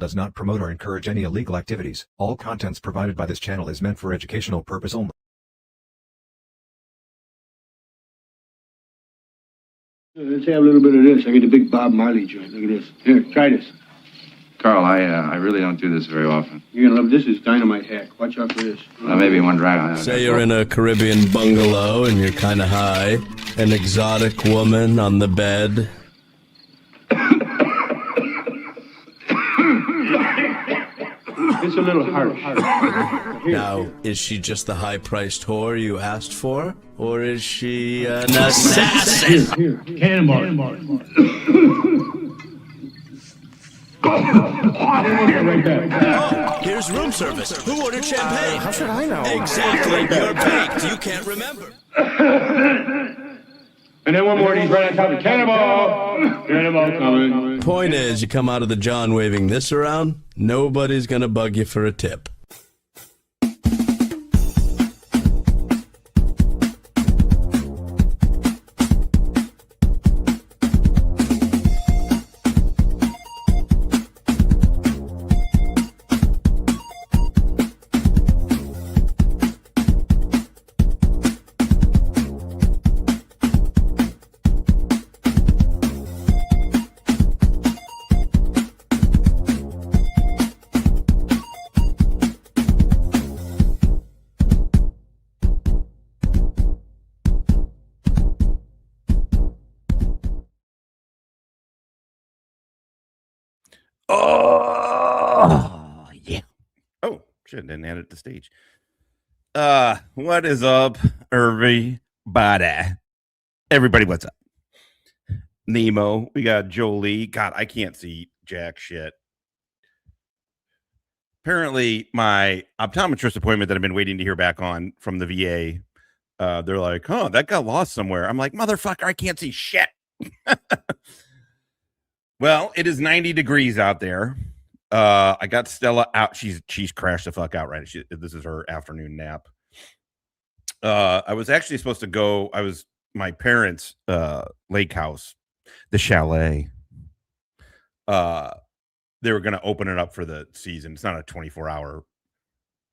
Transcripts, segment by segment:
does not promote or encourage any illegal activities. All contents provided by this channel is meant for educational purpose only. Let's have a little bit of this. I get a big Bob Marley joint. Look at this. Here, try this. Carl, I really don't do this very often. You're gonna love this. Is dynamite hack. Watch out for this. Maybe one drag. Say you're in a Caribbean bungalow and you're kind of high. An exotic woman on the bed. It's a little harsh. Now, is she just the high-priced whore you asked for? Or is she an assassin? Here. Cannonball. Right back. Oh, here's room service. Who ordered champagne? How should I know? Exactly. You're baked. You can't remember. And then one more, he's right on top of Cannonball. Cannonball coming. Point is, you come out of the John waving this around, nobody's gonna bug you for a tip. Oh, yeah. Oh, shit, didn't add it to stage. What is up, everybody? Everybody, what's up? Nemo, we got Jolie. God, I can't see jack shit. Apparently, my optometrist appointment that I've been waiting to hear back on from the VA, they're like, oh, that got lost somewhere. I'm like, motherfucker, I can't see shit. Well, it is 90 degrees out there. I got Stella out. She's crashed the fuck out right. This is her afternoon nap. I was actually supposed to go. My parents' lake house, the chalet. They were going to open it up for the season. It's not a 24-hour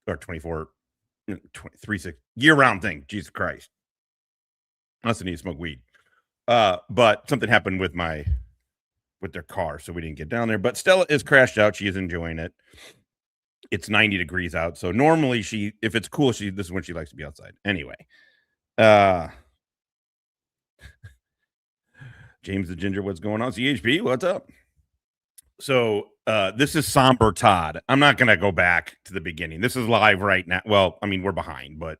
or 36 year-round thing. Jesus Christ. I also need to smoke weed. But something happened with their car, so we didn't get down there. But Stella is crashed out. She is enjoying it. It's 90 degrees out, so normally if it's cool, this is when she likes to be outside. Anyway, James the Ginger, what's going on? CHP, what's up? So this is Somber Todd. I'm not gonna go back to the beginning. This is live right now. Well, I mean, we're behind, but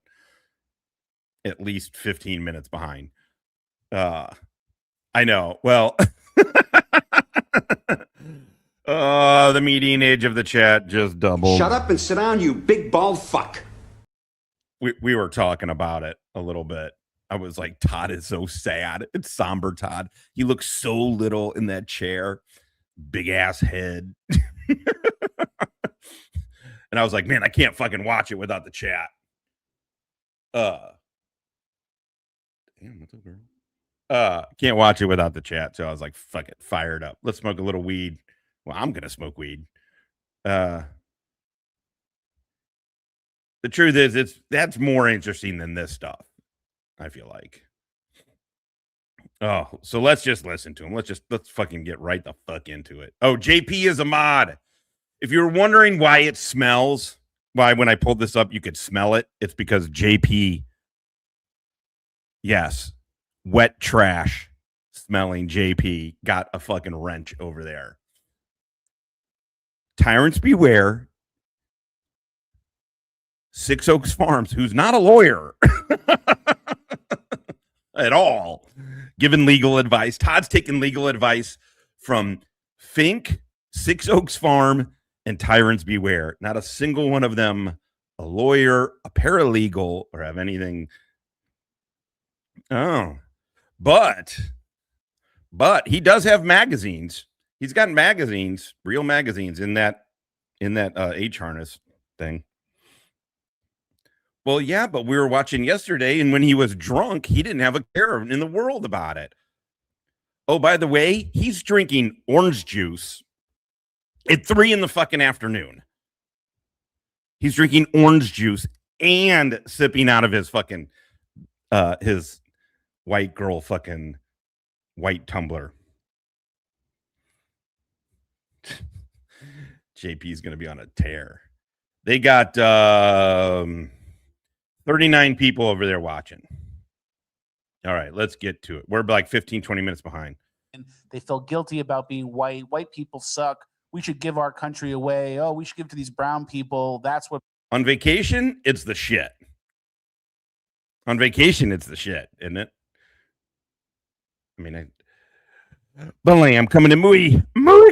at least 15 minutes behind. I know. Well. The median age of the chat just doubled. Shut up and sit down, you big bald fuck. We were talking about it a little bit. I was like, Todd is so sad. It's Somber Todd. He looks so little in that chair. Big ass head. And I was like, man, I can't fucking watch it without the chat. Damn, what's up, girl? Can't watch it without the chat. So I was like, fuck it, fired up. Let's smoke a little weed. Well, I'm gonna smoke weed. The truth is, that's more interesting than this stuff, I feel like. Oh, so let's just listen to him. Let's fucking get right the fuck into it. Oh, JP is a mod. If you're wondering why it smells, why when I pulled this up you could smell it, it's because JP, yes, wet trash smelling JP got a fucking wrench over there. Tyrants beware. Six Oaks Farms, who's not a lawyer at all, giving legal advice. Todd's taking legal advice from Fink, Six Oaks Farm, and Tyrants Beware. Not a single one of them a lawyer, a paralegal, or have anything. Oh, but he does have magazines. He's got magazines, real magazines in that H harness thing. Well, yeah, but we were watching yesterday, and when he was drunk, he didn't have a care in the world about it. Oh, by the way, he's drinking orange juice at 3 in the fucking afternoon. He's drinking orange juice and sipping out of his fucking his white girl fucking white tumbler. JP's gonna be on a tear. They got 39 people over there watching. All right, let's get to it. We're like 15, 20 minutes behind. They feel guilty about being white. White people suck. We should give our country away. Oh, we should give to these brown people. That's what. On vacation, it's the shit. On vacation, it's the shit, isn't it? I mean, I'm coming to muy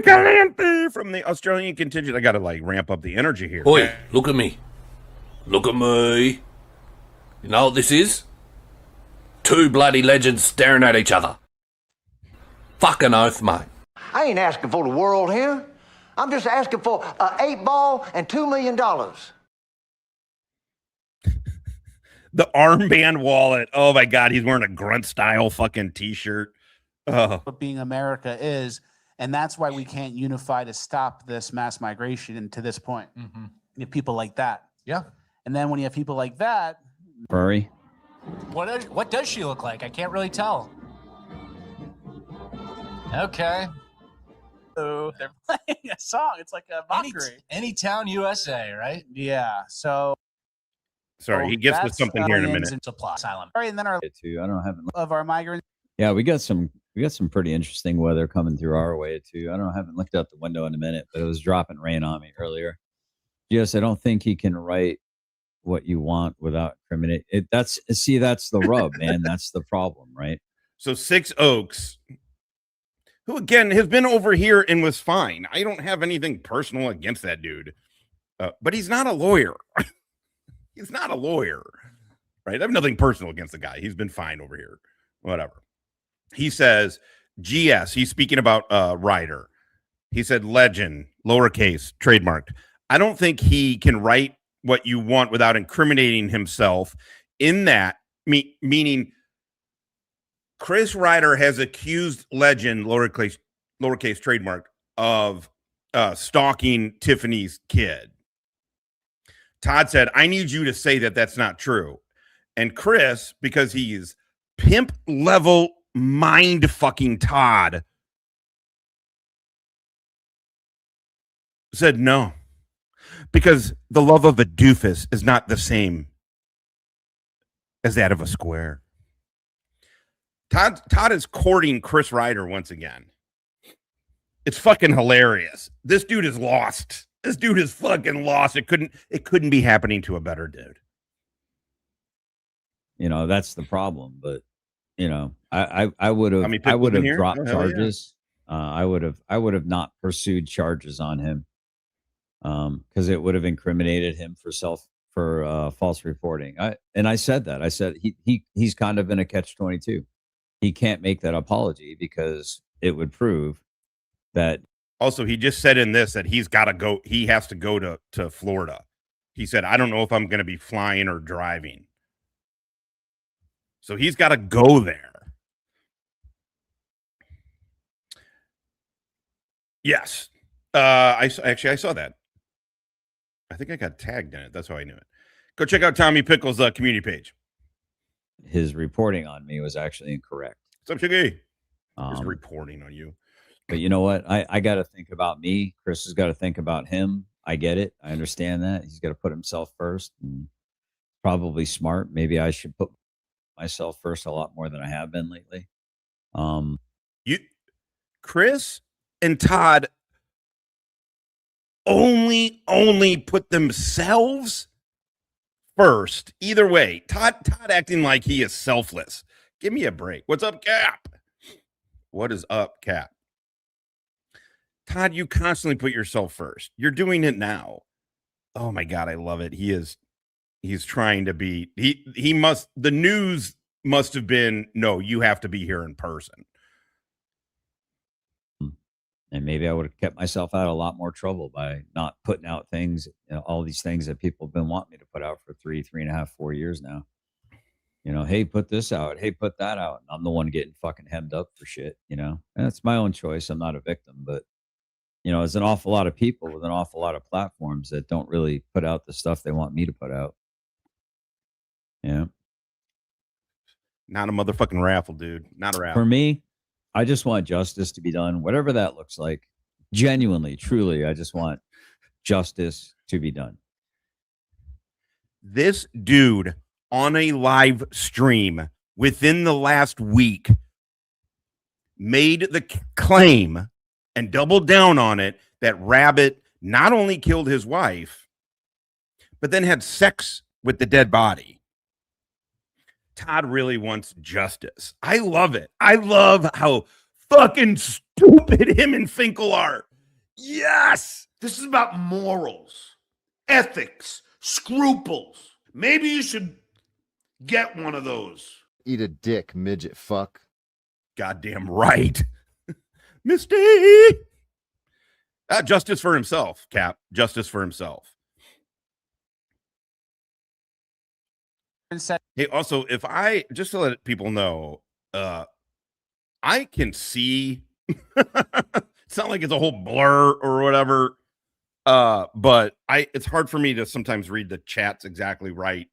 caliente from the Australian contingent. I got to like ramp up the energy here. Oi, look at me. Look at me. You know what this is? Two bloody legends staring at each other. Fucking oath, mate. I ain't asking for the world here. I'm just asking for an 8-ball and $2 million. The armband wallet. Oh my God, he's wearing a grunt style fucking t-shirt. Oh. What being America is, and that's why we can't unify to stop this mass migration to this point. Mm-hmm. You have people like that. Yeah. And then when you have people like that. Furry. What does she look like? I can't really tell. Okay. So they're playing a song. It's like a mockery. Any town USA, right? Yeah. So. Sorry, he gets to something here in a minute. Supply asylum. All right, and then our too. I don't have of our migrants. Yeah, we got some pretty interesting weather coming through our way too. I haven't looked out the window in a minute, but it was dropping rain on me earlier. Yes, I don't think he can write what you want without incriminating it. That's the rub, man. That's the problem, right? So 6 Oaks, who again has been over here and was fine. I don't have anything personal against that dude, but he's not a lawyer. He's not a lawyer, right? I have nothing personal against the guy. He's been fine over here. Whatever. He says, GS, he's speaking about Ryder. He said legend, lowercase, trademarked. I don't think he can write what you want without incriminating himself in that, meaning Chris Ryder has accused legend, lowercase trademark, of stalking Tiffany's kid. Todd said, I need you to say that that's not true. And Chris, because he's pimp level mind fucking Todd, said no. Because the love of a doofus is not the same as that of a square. Todd is courting Chris Ryder once again. It's fucking hilarious. This dude is lost. This dude is fucking lost. It couldn't be happening to a better dude. You know, that's the problem. But you know, I would have dropped charges. Yeah. I would have not pursued charges on him. Because it would have incriminated him for false reporting. I said that. I said he's kind of in a catch-22. He can't make that apology because it would prove that. Also, he just said in this that he's got to go. He has to go to Florida. He said, I don't know if I'm going to be flying or driving. So he's got to go there. Yes. I saw that. I think I got tagged in it. That's how I knew it. Go check out Tommy Pickle's community page. His reporting on me was actually incorrect. What's up, Shiggy? Just reporting on you. But you know what? I got to think about me. Chris has got to think about him. I get it. I understand that. He's got to put himself first. And probably smart. Maybe I should put myself first a lot more than I have been lately. Chris and Todd only put themselves first. Either way, Todd acting like he is selfless. Give me a break. What's up, Cap? What is up, Cap? Todd, you constantly put yourself first. You're doing it now. Oh my God, I love it. He's trying to be, the news must have been, no, you have to be here in person. And maybe I would have kept myself out of a lot more trouble by not putting out things, all these things that people have been wanting me to put out for 3.5, 4 years now. You know, hey, put this out. Hey, put that out. I'm the one getting fucking hemmed up for shit, you know. And that's my own choice. I'm not a victim, but You know, there's an awful lot of people with an awful lot of platforms that don't really put out the stuff they want me to put out. Yeah. Not a motherfucking raffle, dude. Not a raffle. For me, I just want justice to be done, whatever that looks like. Genuinely, truly, I just want justice to be done. This dude on a live stream within the last week made the claim and doubled down on it that Rabbit not only killed his wife, but then had sex with the dead body. Todd really wants justice. I love it. I love how fucking stupid him and Finkel are. Yes! This is about morals, ethics, scruples. Maybe you should get one of those. Eat a dick, midget fuck. Goddamn right. Misty! Justice for himself, Cap. Justice for himself. Hey, also, if I, just to let people know, I can see, it's not like it's a whole blur or whatever, but it's hard for me to sometimes read the chats exactly right,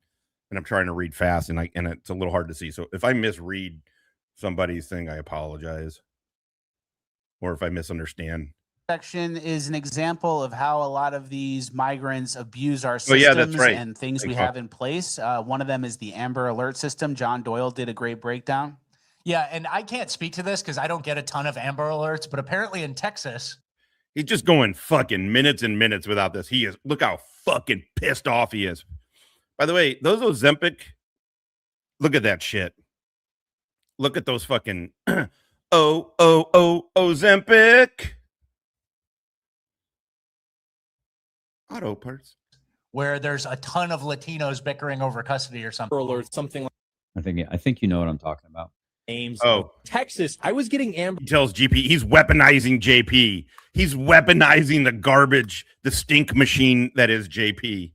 and I'm trying to read fast, and it's a little hard to see. So if I misread somebody's thing, I apologize. Or if I misunderstand. Section is an example of how a lot of these migrants abuse our systems and things we have in place. One of them is the Amber Alert system. John Doyle did a great breakdown. Yeah, and I can't speak to this because I don't get a ton of Amber Alerts, but apparently in Texas, he's just going fucking minutes and minutes without this. He is, look how fucking pissed off he is. By the way, those Ozempic, look at that shit. Look at those fucking Ozempic. Auto parts. Where there's a ton of Latinos bickering over custody or something. Or something like I think you know what I'm talking about. Names. Oh, Texas. I was getting Amber. He tells GP he's weaponizing JP. He's weaponizing the garbage, the stink machine that is JP.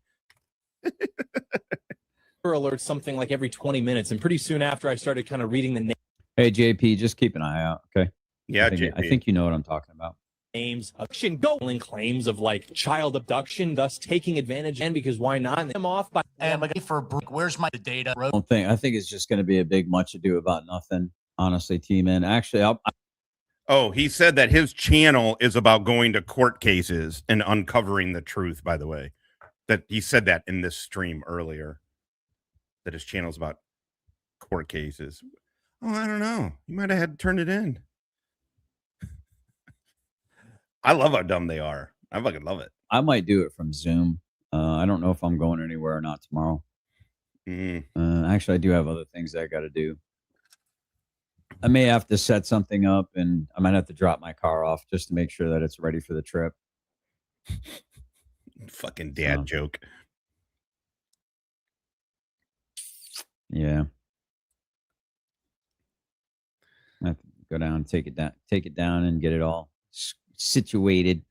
Alerts something like every 20 minutes, and pretty soon after I started kind of reading the name. Hey JP, just keep an eye out, okay? Yeah, I think you know what I'm talking about. Names of going claims of like child abduction, thus taking advantage, and because why not? And them off by and like for where's my data? I think it's just going to be a big much ado about nothing. Honestly, T-Man. Actually, he said that his channel is about going to court cases and uncovering the truth. By the way, that he said that in this stream earlier, that his channel is about court cases. Oh, I don't know. You might have had to turn it in. I love how dumb they are. I fucking love it. I might do it from Zoom. I don't know if I'm going anywhere or not tomorrow. Actually, I do have other things that I got to do. I may have to set something up, and I might have to drop my car off just to make sure that it's ready for the trip. Fucking dad joke. Yeah. I have to go down, take it down, and get it all situated.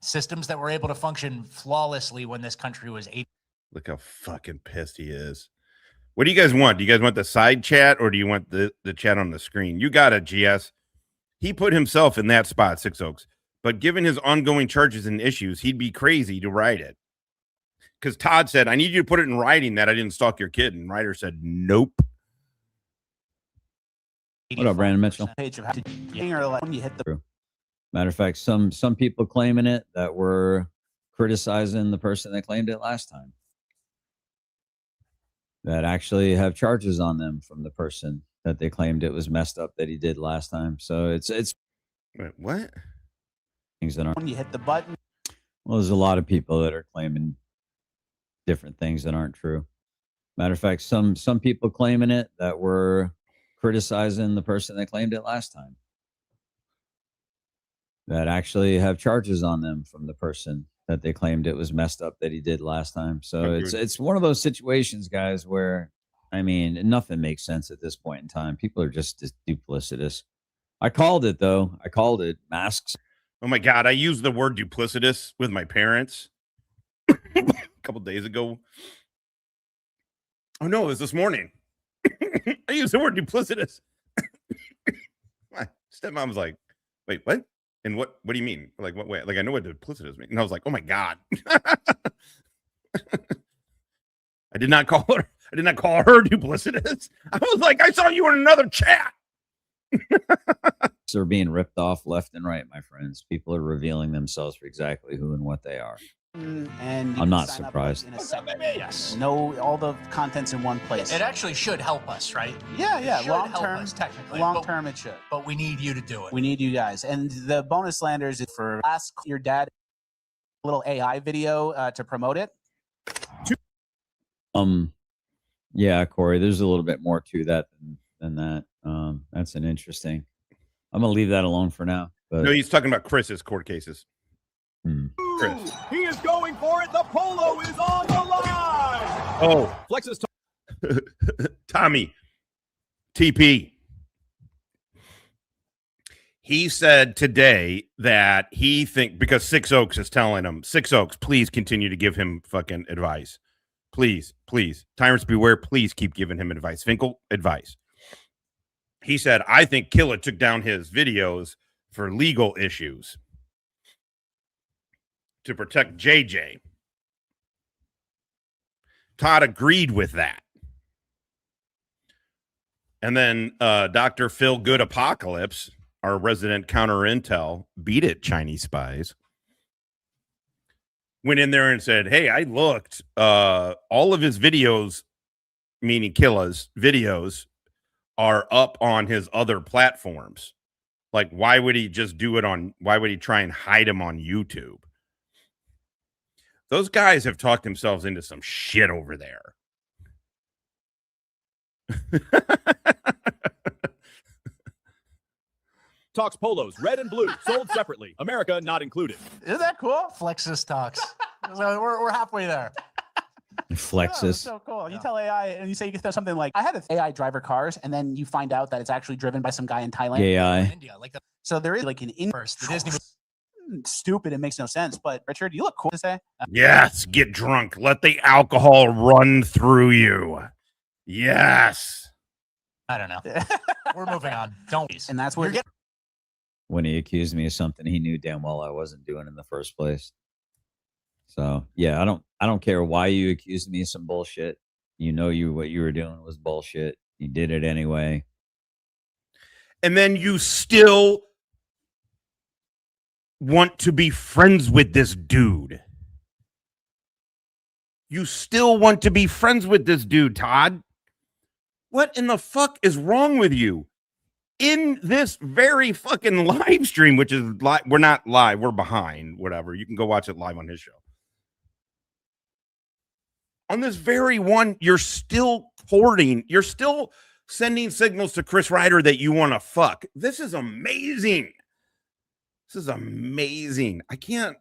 Systems that were able to function flawlessly when this country was 8. Look how fucking pissed he is. What do you guys want? Do you guys want the side chat or do you want the chat on the screen? You got it, GS. He put himself in that spot, Six Oaks. But given his ongoing charges and issues, he'd be crazy to write it. Because Todd said, I need you to put it in writing that I didn't stalk your kid. And Ryder said, nope. What up, Brandon Mitchell? Matter of fact, some people claiming it that were criticizing the person that claimed it last time. That actually have charges on them from the person that they claimed it was messed up that he did last time. So it's Wait, what? Things that aren't. When you hit the button. Well, there's a lot of people that are claiming different things that aren't true. Matter of fact, some people claiming it that were criticizing the person that claimed it last time. That actually have charges on them from the person that they claimed it was messed up that he did last time. So it's one of those situations, guys, where I mean, nothing makes sense at this point in time. People are just duplicitous. I called it though. I called it masks. Oh my God, I used the word duplicitous with my parents a couple days ago. Oh no, it was this morning. I used the word duplicitous. Stepmom's like, wait, what? And what do you mean? Like, what way? Like, I know what duplicitous means. And I was like, oh my God. I did not call her duplicitous. I was like, I saw you in another chat. They're being ripped off left and right, my friends. People are revealing themselves for exactly who and what they are. And I'm not surprised. In a second. Yes. Know all the contents in one place. It actually should help us, right? Yeah. Long term, technically. Long term, it should. But we need you to do it. We need you guys. And the bonus landers is for ask your dad a little AI video to promote it. Yeah, Corey, there's a little bit more to that than that. That's an interesting. I'm gonna leave that alone for now. But no, he's talking about Chris's court cases. Chris. He is going for it. The polo is on the line. Oh, Flex's Tommy TP. He said today that he because Six Oaks is telling him, Six Oaks, please continue to give him fucking advice. Please. Tyrants beware. Please keep giving him advice. Finkel, advice. He said, I think Killa took down his videos for legal issues to protect JJ. Todd agreed with that. And then Dr. Phil Good Apocalypse, our resident counter intel, beat it, Chinese spies, went in there and said, hey, I looked, all of his videos, meaning Killa's videos, are up on his other platforms. Like, why would he try and hide them on YouTube? Those guys have talked themselves into some shit over there. Talks polos, red and blue, sold separately. America not included. Isn't that cool? Flexus talks. So we're halfway there. Flexus. Oh, so cool. You tell AI and you say you can throw something like, I had an AI driver cars, and then you find out that it's actually driven by some guy in Thailand. AI. India, like so there is like an inverse. The Disney stupid. It makes no sense. But Richard, you look cool to say. Yes, get drunk. Let the alcohol run through you. Yes. I don't know. We're moving on. Don't. And that's where when he accused me of something he knew damn well I wasn't doing in the first place. So yeah, I don't care why you accused me of some bullshit. You know what you were doing was bullshit. You did it anyway. And then you still want to be friends with this dude. You still want to be friends with this dude, Todd. What in the fuck is wrong with you? In this very fucking live stream, which is live, we're not live, we're behind, whatever. You can go watch it live on his show. On this very one, you're still courting, you're still sending signals to Chris Ryder that you want to fuck. This is amazing. This is amazing. I can't.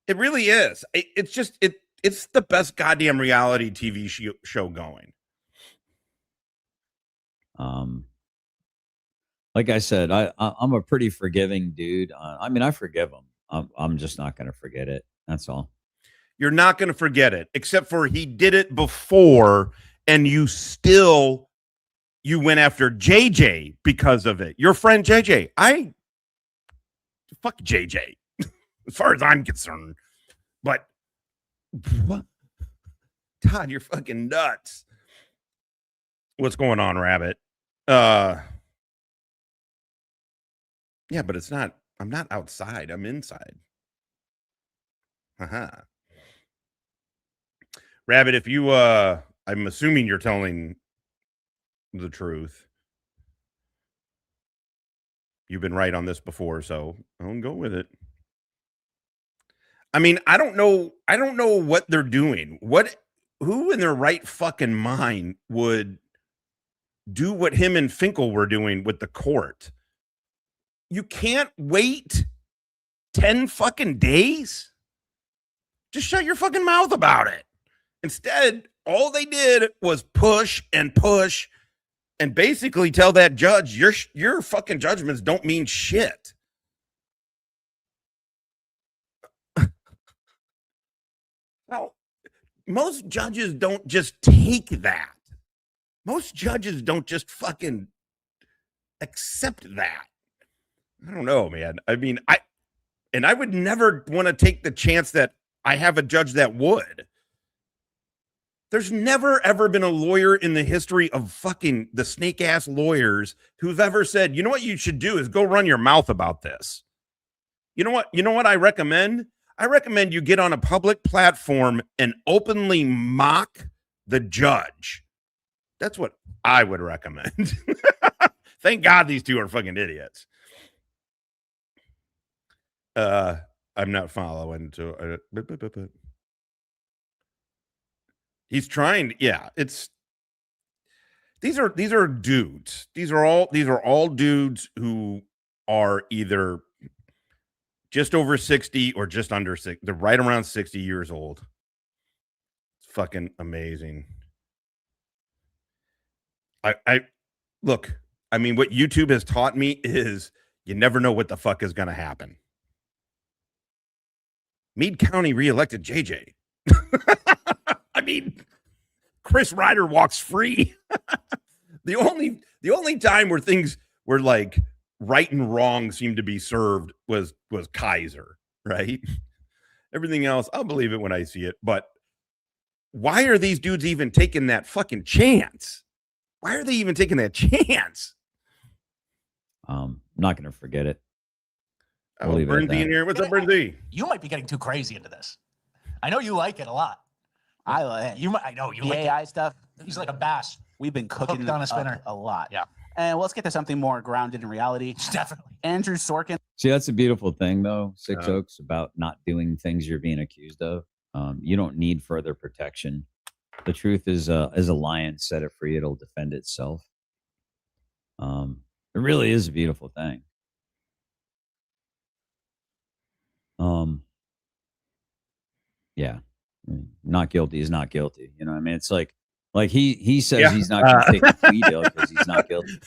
It really is. It's just it's the best goddamn reality TV show going. Like I said, I'm a pretty forgiving dude. I mean, I forgive him. I'm just not going to forget it. That's all. You're not going to forget it, except for he did it before, and you went after JJ because of it. Your friend JJ. Fuck JJ, as far as I'm concerned. But what? Todd, you're fucking nuts. What's going on, Rabbit? Yeah, but it's not. I'm not outside. I'm inside. Rabbit, if you I'm assuming you're telling the truth. You've been right on this before, so I'll go with it. I mean, I don't know what they're doing. Who in their right fucking mind would do what him and Finkel were doing with the court? You can't wait 10 fucking days? Just shut your fucking mouth about it. Instead, all they did was push and basically tell that judge your fucking judgments don't mean shit. Well, most judges don't just take that. Most judges don't just fucking accept that. I don't know, man. I mean, I would never want to take the chance that I have a judge that would. There's never, ever been a lawyer in the history of fucking the snake ass lawyers who've ever said, you know what you should do is go run your mouth about this. You know what I recommend? I recommend you get on a public platform and openly mock the judge. That's what I would recommend. Thank God these two are fucking idiots. I'm not following. So he's trying. Yeah, these are dudes. These are all dudes who are either just over 60 or just under 60. They're right around 60 years old. It's fucking amazing. I look, I mean, what YouTube has taught me is you never know what the fuck is going to happen. Meade County reelected JJ. I mean, Chris Ryder walks free. The only time where things were like right and wrong seemed to be served was Kaiser, right? Everything else, I'll believe it when I see it. But why are these dudes even taking that fucking chance? Why are they even taking that chance? I'm not going to forget it. Burn D in here. What's up, Burn D? You might be getting too crazy into this. I know you like it a lot. I like it. I know you like AI stuff. He's like a bass. We've been cooking on a spinner a lot. Yeah. And let's get to something more grounded in reality. Definitely. Andrew Sorkin. See, that's a beautiful thing, though, Six Oaks, about not doing things you're being accused of. You don't need further protection. The truth is a lion, set it free, it'll defend itself. It really is a beautiful thing. Yeah, not guilty is not guilty. You know what I mean? It's like he says he's not going to take a plea deal because he's not guilty.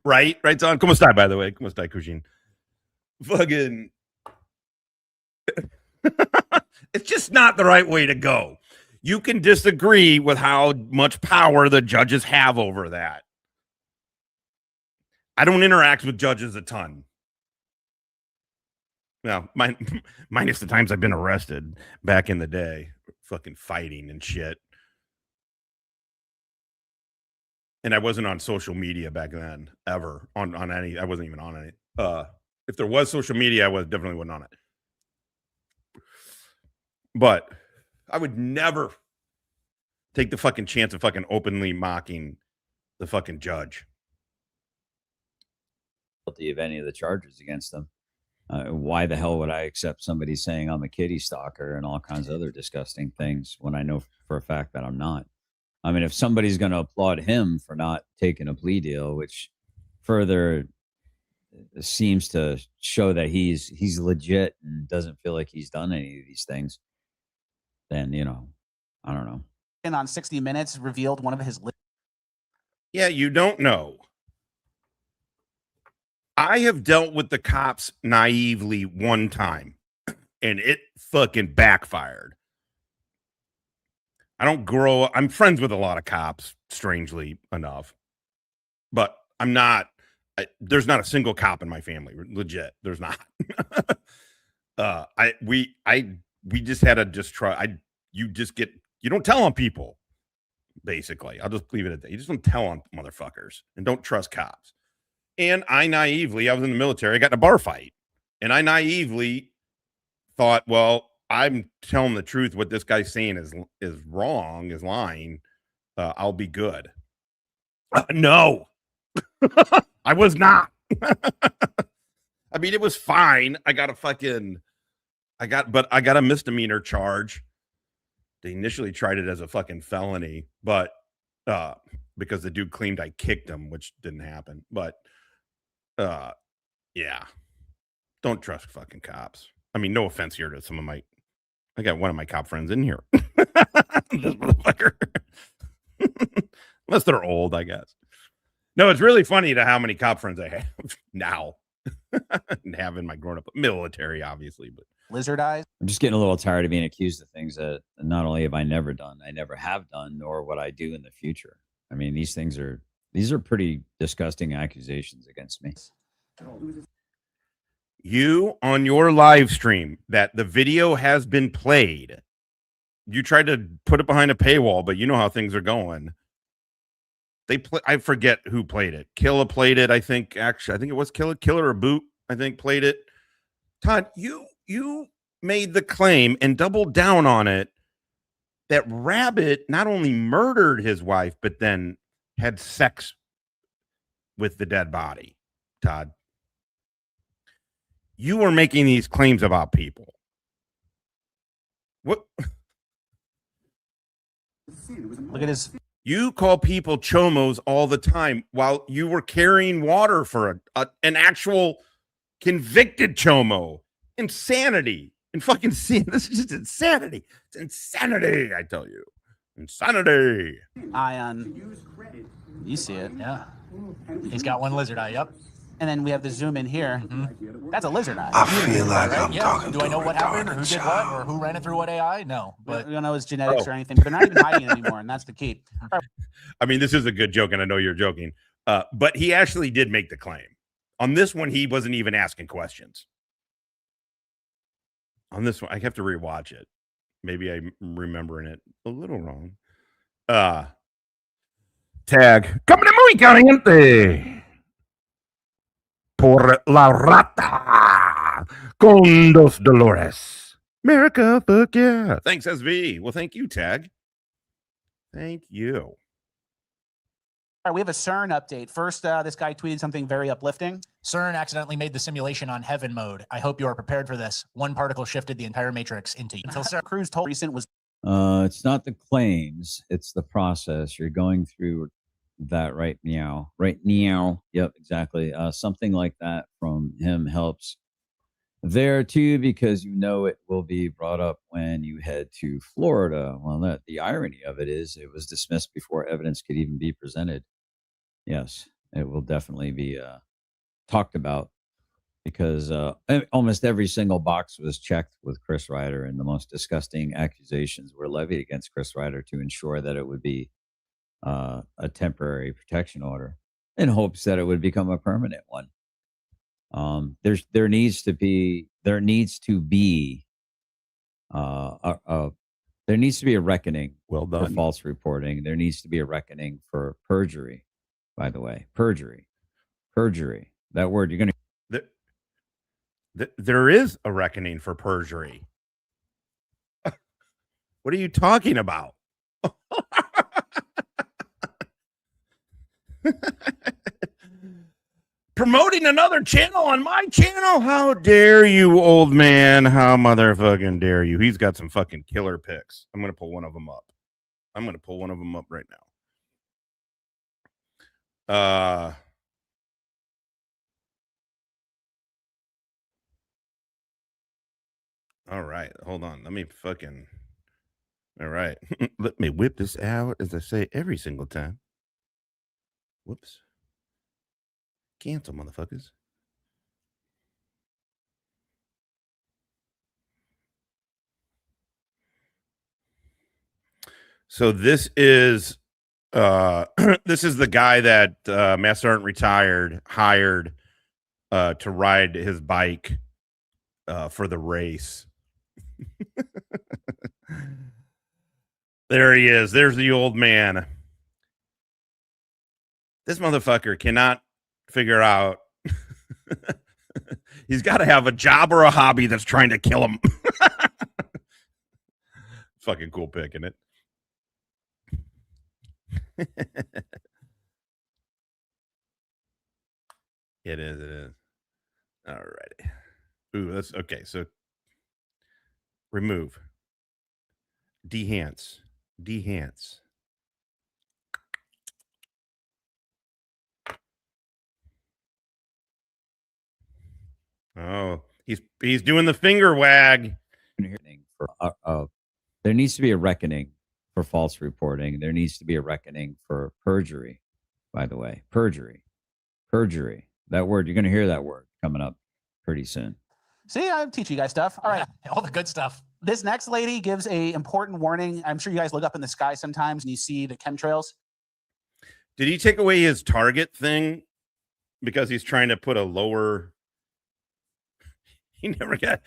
Right, Don. ¿Cómo está, by the way? ¿Cómo está, Cushin? Fucking, it's just not the right way to go. You can disagree with how much power the judges have over that. I don't interact with judges a ton. Well, minus the times I've been arrested back in the day, fucking fighting and shit. And I wasn't on social media back then, ever on any. I wasn't even on any. If there was social media, I definitely wasn't on it. But I would never take the fucking chance of fucking openly mocking the fucking judge. Guilty of any of the charges against them. Why the hell would I accept somebody saying I'm a kitty stalker and all kinds of other disgusting things when I know for a fact that I'm not? I mean, if somebody's going to applaud him for not taking a plea deal, which further seems to show that he's legit and doesn't feel like he's done any of these things, then, you know, I don't know. And on 60 Minutes revealed one of his Yeah, you don't know. I have dealt with the cops naively one time, and it fucking backfired. I'm friends with a lot of cops, strangely enough, but I'm not, there's not a single cop in my family. Legit. There's not. We just had to you don't tell on people, basically. I'll just leave it at that. You just don't tell on motherfuckers and don't trust cops. And I was in the military, I got in a bar fight, and I naively thought, well, I'm telling the truth. What this guy's saying is wrong, is lying. I'll be good. No, I was not. I mean, it was fine. I got a misdemeanor charge. They initially tried it as a fucking felony, but because the dude claimed I kicked him, which didn't happen. But yeah, don't trust fucking cops. I mean, no offense here to I got one of my cop friends in here. This motherfucker. Unless they're old, I guess. No, it's really funny to how many cop friends I have now. And have in my grown up military, obviously, but lizard eyes. I'm just getting a little tired of being accused of things that not only have I never done, I never have done, nor what I do in the future. I mean, these things are These are pretty disgusting accusations against me. You on your live stream that the video has been played. You tried to put it behind a paywall, but you know how things are going. I forget who played it. Killa played it. I think it was Killer or Boot. I think played it. Todd, you made the claim and doubled down on it that Rabbit not only murdered his wife, but then had sex with the dead body. Todd, you were making these claims about people. What? Look at his. You call people chomos all the time while you were carrying water for an actual convicted chomo. Insanity. And fucking see, this is just insanity. It's insanity, I tell you. Insanity. Ion. You see it. Yeah. He's got one lizard eye, yep. And then we have the zoom in here. That's a lizard eye. I feel like Right? I'm Yeah. talking Do I know what happened or who did what or who ran it through what AI? No. But We don't know his genetics or anything, but they're not even hiding it anymore, and that's the key. All right. I mean, this is a good joke, and I know you're joking. But he actually did make the claim. On this one, he wasn't even asking questions. On this one, I have to rewatch it. Maybe I'm remembering it a little wrong. Tag. Coming muy caliente. Por la rata. Con dos dolores. America, fuck yeah. Thanks, SV. Well, thank you, Tag. Thank you. All right, we have a CERN update. First, this guy tweeted something very uplifting. CERN accidentally made the simulation on heaven mode. I hope you are prepared for this. One particle shifted the entire matrix into you. Until Sarah Cruz told recent was. It's not the claims, it's the process. You're going through that right now. Right now. Yep, exactly. Something like that from him helps there too, because you know it will be brought up when you head to Florida. Well, the irony of it is it was dismissed before evidence could even be presented. Yes, it will definitely be talked about because almost every single box was checked with Chris Ryder, and the most disgusting accusations were levied against Chris Ryder to ensure that it would be a temporary protection order in hopes that it would become a permanent one. There needs to be a reckoning for false reporting. There needs to be a reckoning for perjury. By the way, perjury. That word you're going to. There is a reckoning for perjury. What are you talking about? Promoting another channel on my channel? How dare you, old man? How motherfucking dare you? He's got some fucking killer pics. I'm going to pull one of them up. Right now. All right. Hold on. Let me fucking. All right. Let me whip this out, as I say every single time. Whoops. Cancel, motherfuckers. So this is this is the guy that Master Sergeant retired hired to ride his bike for the race. There he is. There's the old man. This motherfucker cannot figure out. He's got to have a job or a hobby that's trying to kill him. Fucking cool pick, isn't it? It is. All righty. Ooh, that's okay. So remove. Dehance. Oh, he's doing the finger wag. There needs to be a reckoning for false reporting. There needs to be a reckoning for perjury. By the way, perjury. That word, you're going to hear that word coming up pretty soon. See, I'm teaching you guys stuff. All right, all the good stuff. This next lady gives a important warning. I'm sure you guys look up in the sky sometimes and you see the chemtrails. Did he take away his Target thing because he's trying to put a lower? He never got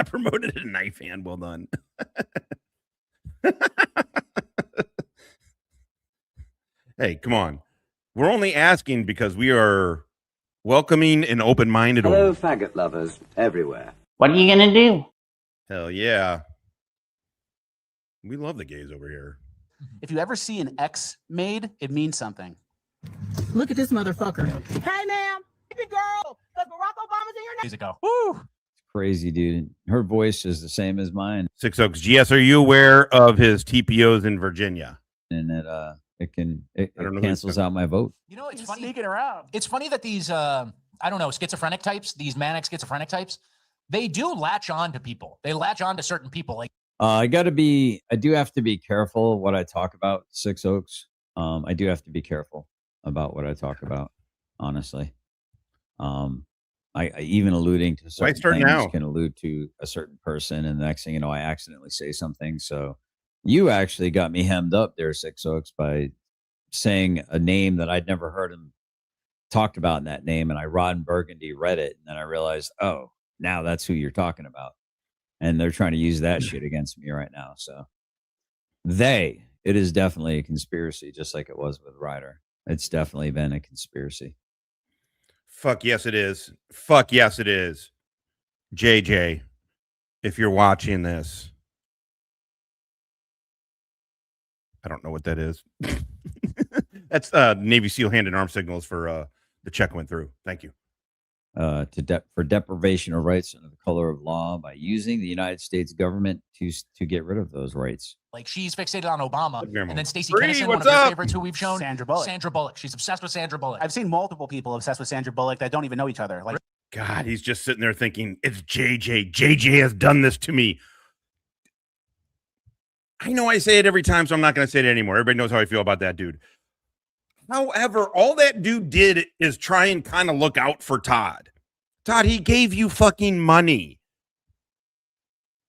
promoted to knife hand. Well done. Hey, come on. We're only asking because we are welcoming and open-minded. Hello, faggot lovers everywhere. What are you gonna do? Hell yeah. We love the gays over here. If you ever see an X made, it means something. Look at this motherfucker. Hey, ma'am. Baby girl. Does Barack Obama's in your name? Years ago. Woo! Crazy, dude. Her voice is the same as mine. Six Oaks GS, are you aware of his TPOs in Virginia? And it cancels out my vote. You know, it's funny. Sneaking around. It's funny that these, I don't know, schizophrenic types, these manic schizophrenic types, they do latch on to people. They latch on to certain people. Like, I do have to be careful what I talk about, Six Oaks. I do have to be careful about what I talk about, honestly. I even alluding to certain things can allude to a certain person, and the next thing you know, I accidentally say something. So you actually got me hemmed up there, Six Oaks, by saying a name that I'd never heard him talked about in that name, and I Ron Burgundy read it, and then I realized, oh, now that's who you're talking about. And they're trying to use that shit against me right now. So it is definitely a conspiracy, just like it was with Ryder. It's definitely been a conspiracy. Fuck yes, it is. Fuck yes, it is. JJ, if you're watching this, I don't know what that is. That's Navy SEAL hand and arm signals for the check went through. Thank you. For deprivation of rights under the color of law by using the United States government to get rid of those rights. Like, she's fixated on Obama, and then Stacey Bree, Kennison, one of what's your up? favorites who we've shown, Sandra Bullock. Sandra Bullock. She's obsessed with Sandra Bullock. I've seen multiple people obsessed with Sandra Bullock that don't even know each other. Like, God, he's just sitting there thinking, it's JJ. JJ has done this to me. I know I say it every time, so I'm not going to say it anymore. Everybody knows how I feel about that dude. However, all that dude did is try and kind of look out for Todd. Todd, he gave you fucking money.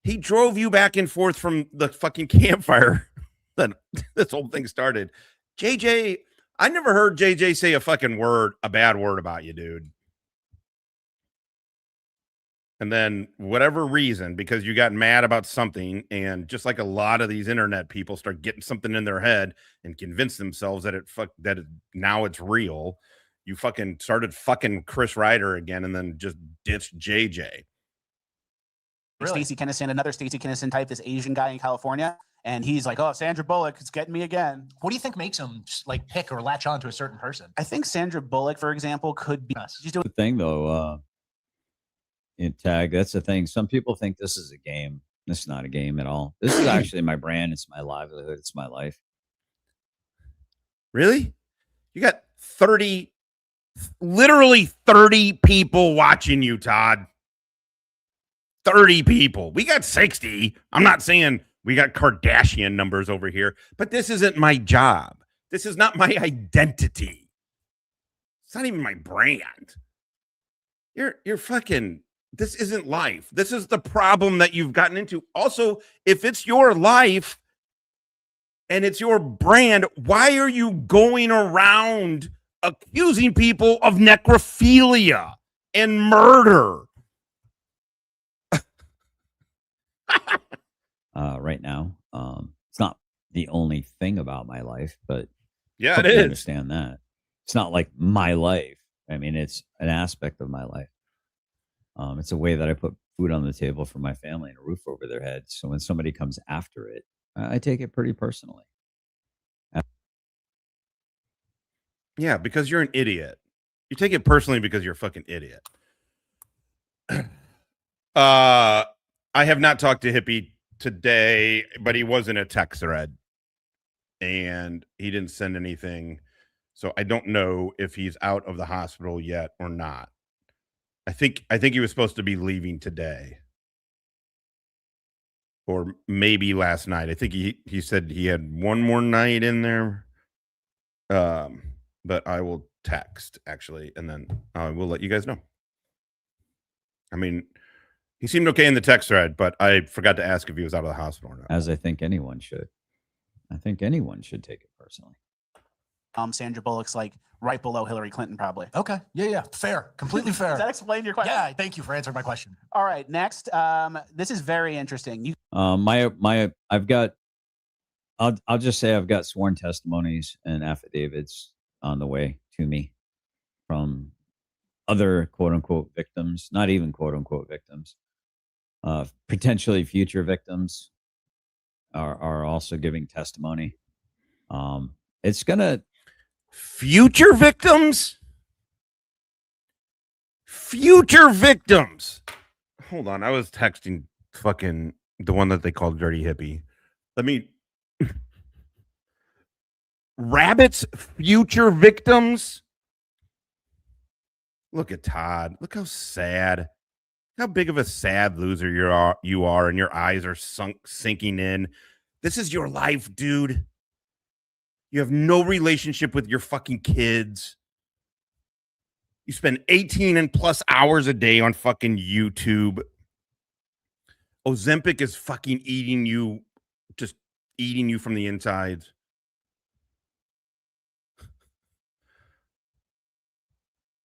He drove you back and forth from the fucking campfire that this whole thing started. JJ, I never heard JJ say a fucking word, a bad word about you, dude. And then whatever reason, because you got mad about something, and just like a lot of these internet people start getting something in their head and convince themselves that now it's real. You fucking started fucking Chris Ryder again, and then just ditched JJ. really? Stacey Kennison, another Stacey Kennison type, this Asian guy in California, and he's like, "Oh, Sandra Bullock, it's getting me again." What do you think makes him like pick or latch on to a certain person? I think Sandra Bullock, for example, could be. She's doing the thing though. In tag, that's the thing. Some people think this is a game. This is not a game at all. This is actually my brand. It's my livelihood. It's my life. Really? You got literally 30 people watching you, Todd. 30 people. We got 60. I'm not saying we got Kardashian numbers over here, but this isn't my job. This is not my identity. It's not even my brand. You're fucking, this isn't life. This is the problem that you've gotten into. Also, if it's your life and it's your brand, why are you going around accusing people of necrophilia and murder? Right now, it's not the only thing about my life, but yeah, it is. Understand that it's not like my life. I mean, it's an aspect of my life. It's a way that I put food on the table for my family and a roof over their heads. So when somebody comes after it, I take it pretty personally. Yeah, because you're an idiot. You take it personally because you're a fucking idiot. I have not talked to Hippie today, but he was in a text thread and he didn't send anything. So I don't know if he's out of the hospital yet or not. I think he was supposed to be leaving today. Or maybe last night. I think he said he had one more night in there. But I will text actually, and then I will let you guys know. I mean, he seemed okay in the text thread, but I forgot to ask if he was out of the hospital or not. As I think anyone should. I think anyone should take it personally. Sandra Bullock's like right below Hillary Clinton, probably. Okay. Yeah. Fair. Completely fair. Does that explain your question? Yeah. Thank you for answering my question. All right. Next. This is very interesting. I'll just say I've got sworn testimonies and affidavits on the way to me from other quote unquote victims, not even quote unquote victims, potentially future victims are also giving testimony. It's gonna future victims. Hold on, I was texting fucking the one that they called Dirty Hippie. Let me. Rabbit's future victims. Look at Todd. Look how sad. How big of a sad loser you are, and your eyes are sinking in. This is your life, dude. You have no relationship with your fucking kids. You spend 18 and plus hours a day on fucking YouTube. Ozempic is fucking eating you from the insides.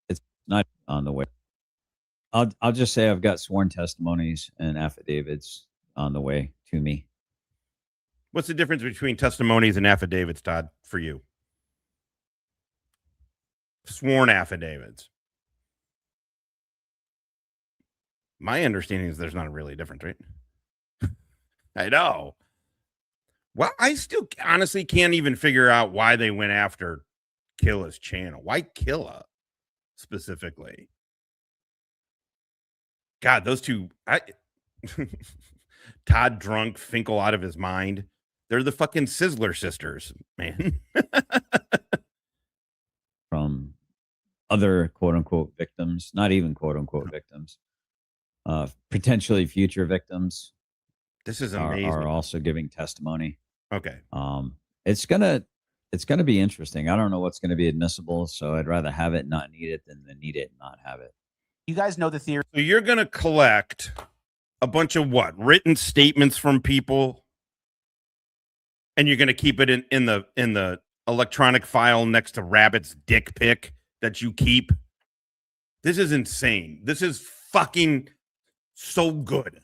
It's not on the way. I'll just say I've got sworn testimonies and affidavits on the way to me. What's the difference between testimonies and affidavits, Todd, for you? Sworn affidavits. My understanding is there's not really a difference, right? I know. Well, I still honestly can't even figure out why they went after Killa's channel. Why Killa specifically? God, those two, Todd drunk, Finkel out of his mind. They're the fucking Sizzler sisters, man. From other quote unquote victims, not even quote unquote victims, potentially future victims. This is amazing. Are also giving testimony. Okay. It's gonna be interesting. I don't know what's gonna be admissible, so I'd rather have it, not need it, than need it and not have it. You guys know the theory. So you're gonna collect a bunch of what? Written statements from people, and you're gonna keep it in the electronic file next to Rabbit's dick pic that you keep. This is insane. This is fucking so good.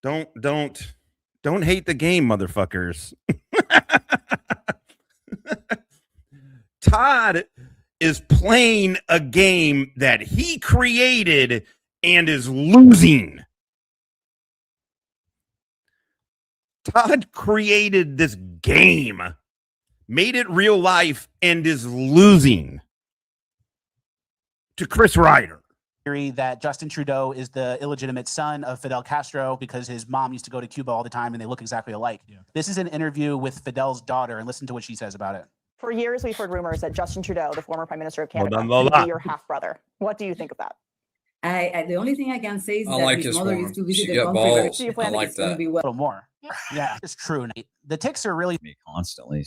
Don't hate the game, motherfuckers. Todd is playing a game that he created and is losing. Todd created this game, made it real life, and is losing to Chris Ryder. That Justin Trudeau is the illegitimate son of Fidel Castro because his mom used to go to Cuba all the time and they look exactly alike. Yeah. This is an interview with Fidel's daughter, and listen to what she says about it. For years, we've heard rumors that Justin Trudeau, the former Prime Minister of Canada, would be your half-brother. What do you think of that? The only thing I can say is that like his this mother one. used to visit She the got country. balls. Do you plan I that like it's going to that. be well? A little more. Yeah, it's true, Nate. The ticks are really Me constantly.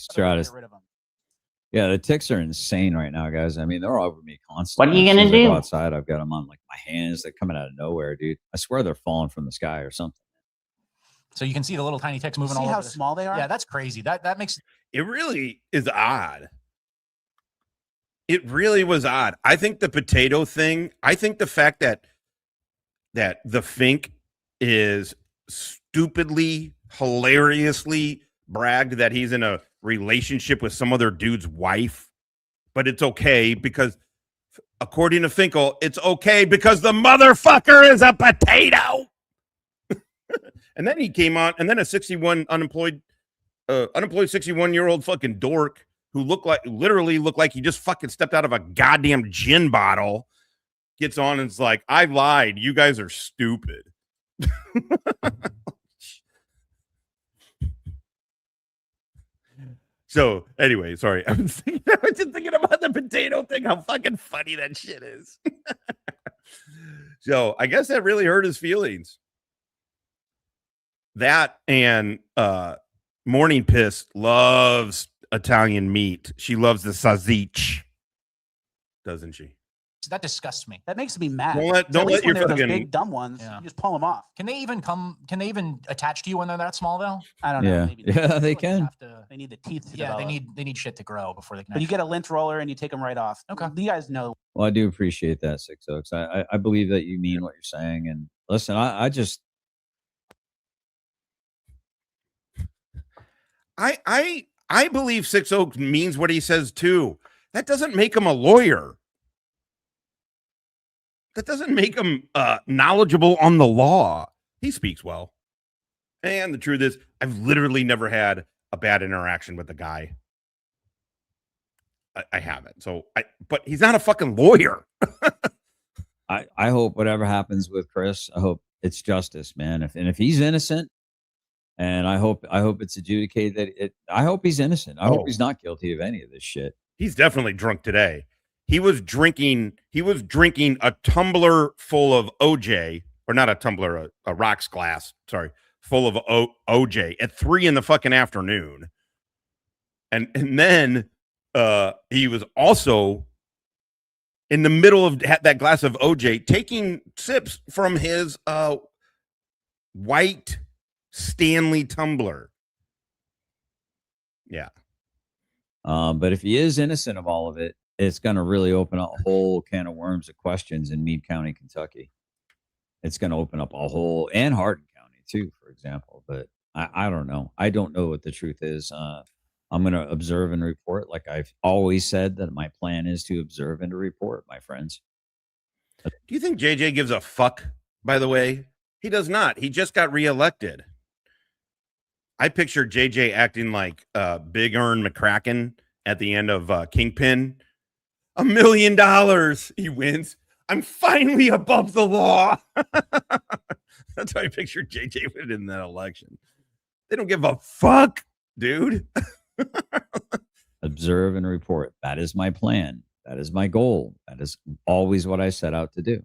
Yeah, the ticks are insane right now, guys. I mean, they're all over me constantly. What are you gonna As soon as I do? go outside, I've got them on like my hands. They're coming out of nowhere, dude. I swear they're falling from the sky or something. So you can see the little tiny ticks moving See all how over this. small they are? Yeah, that's crazy. That makes It really is odd. It really was odd. I think the potato thing, I think the fact that the Fink is stupidly, hilariously bragged that he's in a relationship with some other dude's wife, but it's okay because according to Finkel, it's okay because the motherfucker is a potato. And then he came on, and then a 61 unemployed 61-year-old fucking dork who literally looked like he just fucking stepped out of a goddamn gin bottle gets on and is like, I lied. You guys are stupid. So anyway, sorry. I was just thinking about the potato thing, how fucking funny that shit is. So I guess that really hurt his feelings. That and Morning Piss loves Italian meat. She loves the sausage, doesn't she? That disgusts me. That makes me mad. Don't let your those fucking big dumb ones. You just pull them off. Can they even attach to you when they're that small though? I don't know. Yeah, Maybe yeah, they can. they need the teeth. To Yeah, develop. they need shit to grow before they can. But you get a lint roller and you take them right off. Okay. You guys know. Well, I do appreciate that, Six Oaks. I believe that you mean what you're saying. And listen, I believe Six Oaks means what he says too. That doesn't make him a lawyer. That doesn't make him knowledgeable on the law. He speaks well. And the truth is, I've literally never had a bad interaction with the guy. I haven't. But he's not a fucking lawyer. I hope whatever happens with Chris, I hope it's justice, man. If he's innocent, and I hope it's adjudicated I hope he's innocent. I hope he's not guilty of any of this shit. He's definitely drunk today. He was drinking a tumbler full of OJ, or not a tumbler, a rocks glass, sorry, full of OJ at 3 in the fucking afternoon. And then he was also in the middle of that glass of OJ taking sips from his white Stanley tumbler. Yeah. But if he is innocent of all of it, it's going to really open up a whole can of worms of questions in Meade County, Kentucky. It's going to open up a whole, and Hardin County too, for example. But I don't know. I don't know what the truth is. I'm going to observe and report. Like I've always said that my plan is to observe and to report, my friends. Do you think JJ gives a fuck, by the way? He does not. He just got reelected. I picture JJ acting like Big Earn McCracken at the end of Kingpin. $1 million. He wins. I'm finally above the law. That's how I picture JJ would in that election. They don't give a fuck, dude. Observe and report. That is my plan. That is my goal. That is always what I set out to do.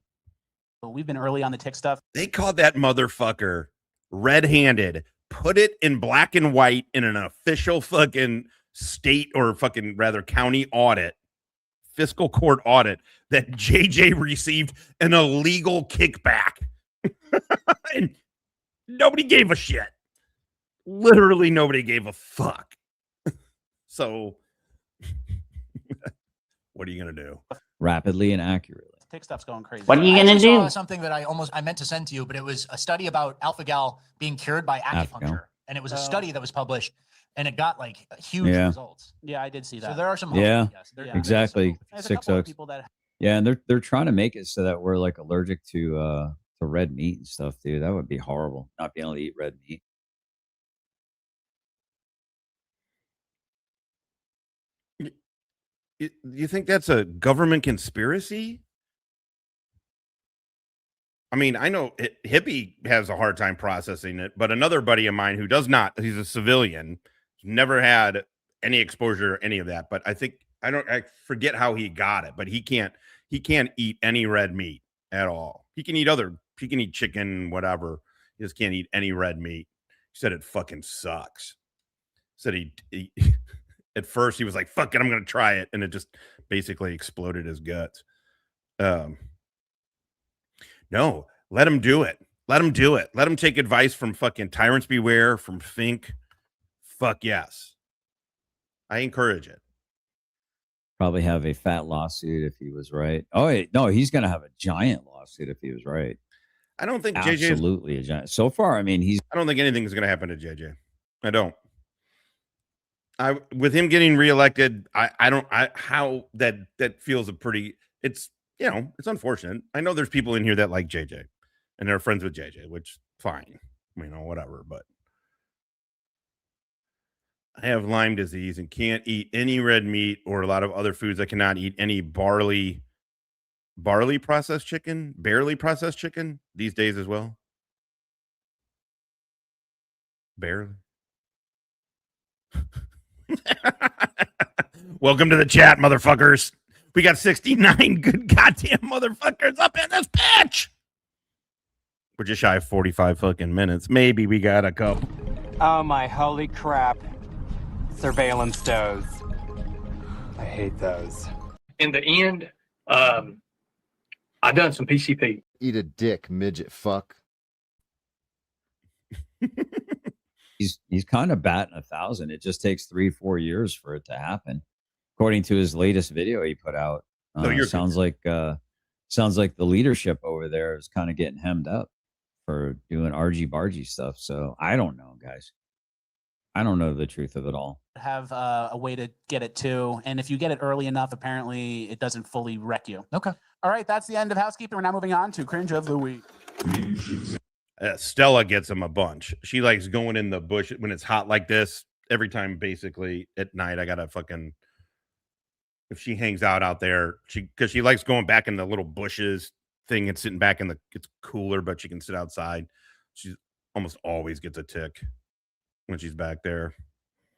We've been early on the tick stuff. They called that motherfucker red-handed. Put it in black and white in an official fucking state, or fucking rather county audit, fiscal court audit, that JJ received an illegal kickback. And nobody gave a shit. Literally nobody gave a fuck. So what are you going to do? Rapidly and accurately. Tick stuff's going crazy. What are you going to do? Something that I meant to send to you, but it was a study about alpha-gal being cured by acupuncture. And it was a study that was published, and it got like huge results. Yeah, I did see that. So there are some. Yeah, yes, exactly. There's Six a couple of Oaks. people that Yeah, and they're trying to make it so that we're like allergic to red meat and stuff, dude. That would be horrible. Not being able to eat red meat. You think that's a government conspiracy? I mean, I know Hippie has a hard time processing it, but another buddy of mine who does not, he's a civilian, never had any exposure to any of that. But I forget how he got it, but he can't eat any red meat at all. He can eat chicken, whatever. He just can't eat any red meat. He said it fucking sucks. Said he at first he was like, fuck it, I'm going to try it. And it just basically exploded his guts. No, let him do it. Let him do it. Let him take advice from fucking Tyrants Beware, from Fink. Fuck yes. I encourage it. Probably have a fat lawsuit if he was right. Oh, no, he's going to have a giant lawsuit if he was right. I don't think absolutely a giant. So far, I mean, I don't think anything's going to happen to JJ. I don't. With him getting reelected, how that feels it's unfortunate. I know there's people in here that like JJ and they're friends with JJ, which fine, whatever. But I have Lyme disease and can't eat any red meat or a lot of other foods. I cannot eat any barley processed chicken, barely processed chicken these days as well. Barely. Welcome to the chat, motherfuckers. We got 69 good goddamn motherfuckers up in this bitch. We're just shy of 45 fucking minutes. Maybe we got a couple. Oh my holy crap. Surveillance does. I hate those. In the end, I've done some PCP. Eat a dick, midget fuck. He's kind of batting 1,000. It just takes 3-4 years for it to happen, according to his latest video he put out. Sounds like the leadership over there is kind of getting hemmed up for doing argy-bargy stuff. So I don't know, guys. I don't know the truth of it all. Have a way to get it too, and if you get it early enough, apparently it doesn't fully wreck you. Okay. All right, that's the end of housekeeping. We're now moving on to cringe of the week. Stella gets him a bunch. She likes going in the bush when it's hot like this. Every time, basically at night, I gotta fucking. If she hangs out there, because she likes going back in the little bushes thing and sitting back in it's cooler, but she can sit outside. She almost always gets a tick when she's back there.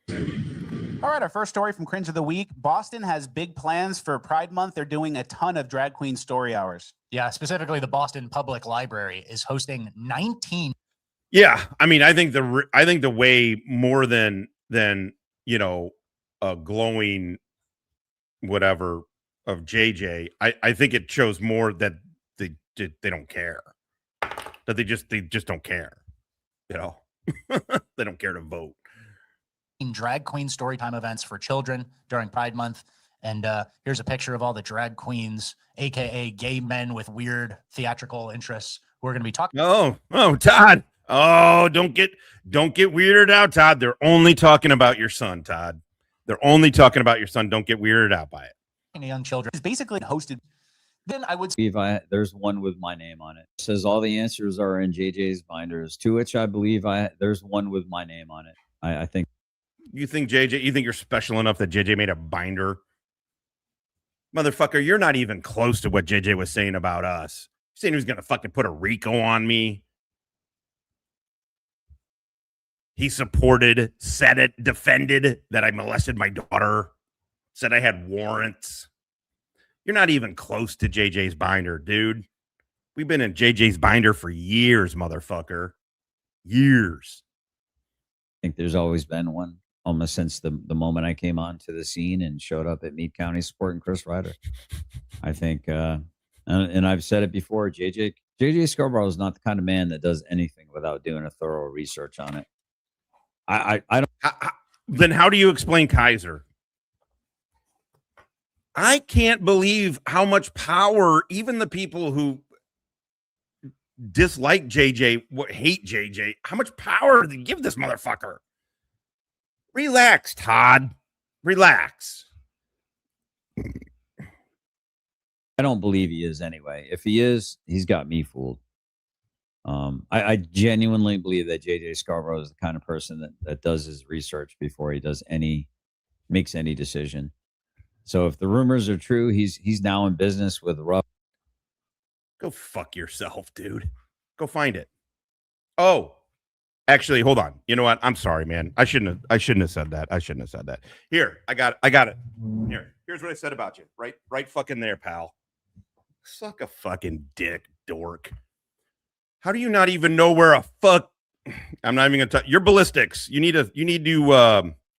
All right, our first story from Cringe of the Week. Boston has big plans for Pride Month. They're doing a ton of drag queen story hours. Yeah, specifically the Boston Public Library is hosting 19. Yeah, I mean, I think the way more than a glowing whatever of JJ, I think it shows more that they don't care, that they just don't care, they don't care to vote. Drag queen storytime events for children during Pride Month. And here's a picture of all the drag queens, aka gay men with weird theatrical interests, who are going to be talking. Oh, Todd. Oh, don't get weirded out, Todd. They're only talking about your son, Todd. They're only talking about your son. Don't get weirded out by it. Young children. It's basically hosted. Then I would believe there's one with my name on it. It says all the answers are in JJ's binders, to which I believe there's one with my name on it. I think. You think you're special enough that JJ made a binder? Motherfucker, you're not even close to what JJ was saying about us. Saying he was going to fucking put a RICO on me. He supported, said it, defended that I molested my daughter, said I had warrants. You're not even close to JJ's binder, dude. We've been in JJ's binder for years, motherfucker. Years. I think there's always been one, almost since the moment I came onto the scene and showed up at Meade County supporting Chris Ryder. I think, and I've said it before, JJ Scarborough is not the kind of man that does anything without doing a thorough research on it. I don't. Then how do you explain Kaiser? I can't believe how much power even the people who dislike JJ, hate JJ, how much power do they give this motherfucker? Relax, Todd. Relax. I don't believe he is anyway. If he is, he's got me fooled. I genuinely believe that JJ Scarborough is the kind of person that does his research before he makes any decision. So if the rumors are true, he's now in business with Ruff. Go fuck yourself, dude. Go find it. Oh, actually, hold on. You know what? I'm sorry, man. I shouldn't have said that. Here, I got it. Here's what I said about you. Right fucking there, pal. Suck a fucking dick, dork. How do you not even know where a fuck? I'm not even gonna your ballistics. You need to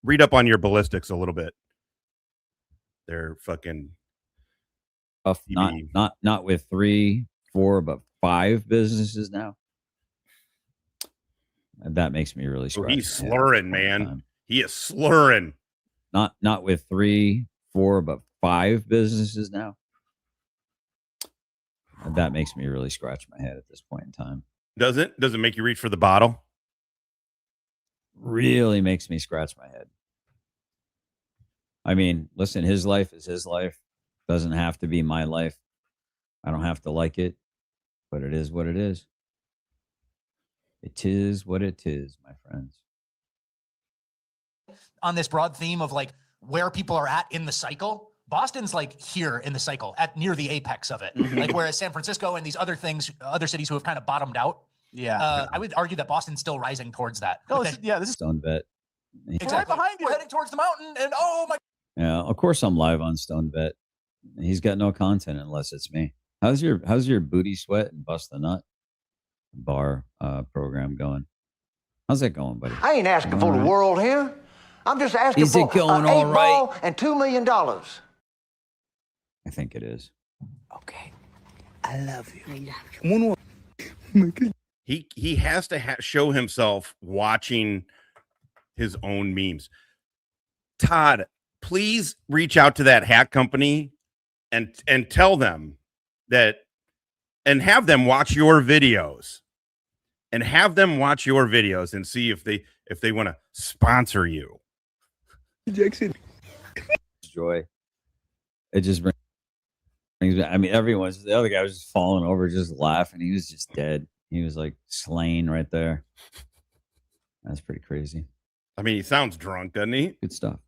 read up on your ballistics a little bit. They're fucking not with 3, 4, but 5 businesses now. And that makes me really scratch. He's slurring, man. He is slurring. Not with 3, 4, but 5 businesses now. And that makes me really scratch my head at this point in time. Does it make you reach for the bottle? Really makes me scratch my head. I mean, listen, his life is his life. Doesn't have to be my life. I don't have to like it, but it is what it is. It is what it is, my friends. On this broad theme of like where people are at in the cycle, Boston's like here in the cycle at near the apex of it. Like whereas San Francisco and these other cities who have kind of bottomed out. Yeah. I would argue that Boston's still rising towards that. Oh, this is Stone Vet. Exactly. Right behind you. We're heading towards the mountain and oh my. Yeah, of course I'm live on Stone Vet. He's got no content unless it's me. How's your booty sweat and bust the nut bar program going? How's that going, buddy? I ain't asking for the world here. I'm just asking Is it going for all an 8 right? ball and $2 million. I think it is. Okay. I love you. He has to show himself watching his own memes. Todd, please reach out to that hat company and tell them that, and have them watch your videos, and see if they want to sponsor you. Jackson. Joy. It just brings back. I mean, the other guy was just falling over, just laughing. He was just dead. He was like slain right there. That's pretty crazy. I mean, he sounds drunk, doesn't he? Good stuff.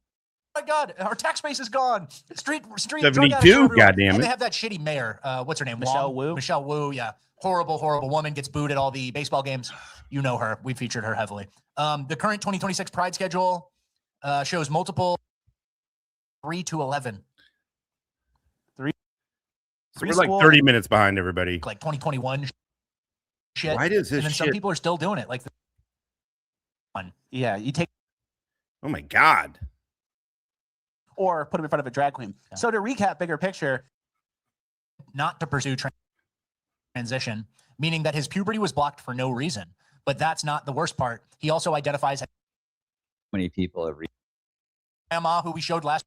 Oh my God, our tax base is gone. Street 72, goddamn And it. they have that shitty mayor. What's her name? Michelle Wu. Michelle Wu, yeah. Horrible woman, gets booed at all the baseball games. You know her. We featured her heavily. The current 2026 Pride schedule shows multiple 3 to 11. So we're like 30 minutes behind everybody. Like 2021 shit. Why does this And then some shit- people are still doing it. Like, Yeah, you take Oh my God. or put him in front of a drag queen. So to recap, bigger picture, not to pursue transition, meaning that his puberty was blocked for no reason. But that's not the worst part. He also identifies Many people have reached. grandma, who we showed last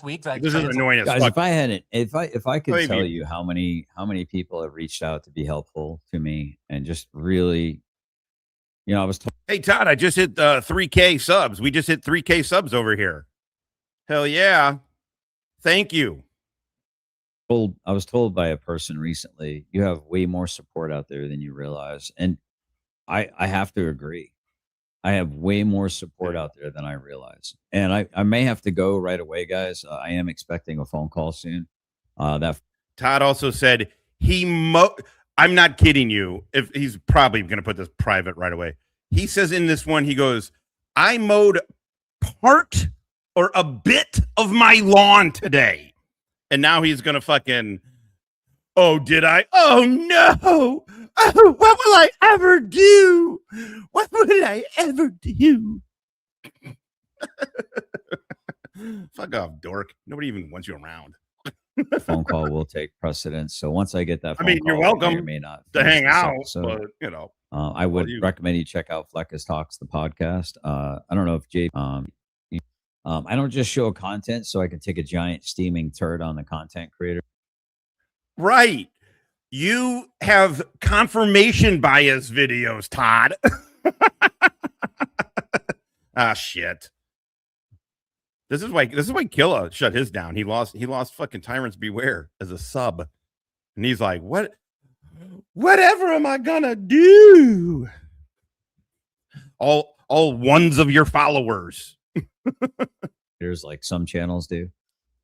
week. That This is annoying as Guys, fuck. if I could Maybe. tell you how many people have reached out to be helpful to me and just really, I was told. Hey, Todd, I just hit 3K subs. We just hit 3K subs over here. Hell yeah. Thank you. I was told by a person recently, you have way more support out there than you realize. And I have to agree. I have way more support out there than I realize. And I may have to go right away, guys. I am expecting a phone call soon. That Todd also said I'm not kidding you. If he's probably going to put this private right away. He says in this one, he goes, I mowed part or a bit of my lawn today. And now he's going to fucking, oh, did I? Oh, no. Oh, what will I ever do? What will I ever do? Fuck off, dork. Nobody even wants you around. phone call will take precedence. So once I get that phone you're call, welcome I may or may not to finish hang this out, episode. but, I would recommend you check out Fleckus Talks, the podcast. I don't know if Jay, I don't just show content so I can take a giant steaming turd on the content creator. Right. You have confirmation bias videos, Todd. Ah, shit. This is why Killa shut his down. He lost fucking Tyrants Beware as a sub. And he's like, whatever am I gonna do? All ones of your followers. There's like some channels do.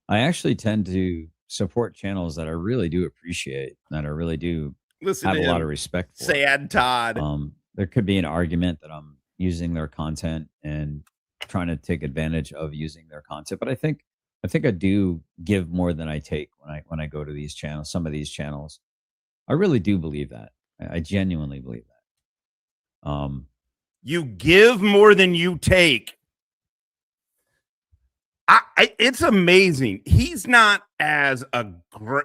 I actually tend to support channels that I really do appreciate, that I really do have a lot of respect for. Sad Todd. There could be an argument that I'm using their content and trying to take advantage of using their content, but I think I do give more than I take when I go to these channels. Some of these channels, I really do believe that. I genuinely believe that. You give more than you take. It's amazing. He's not as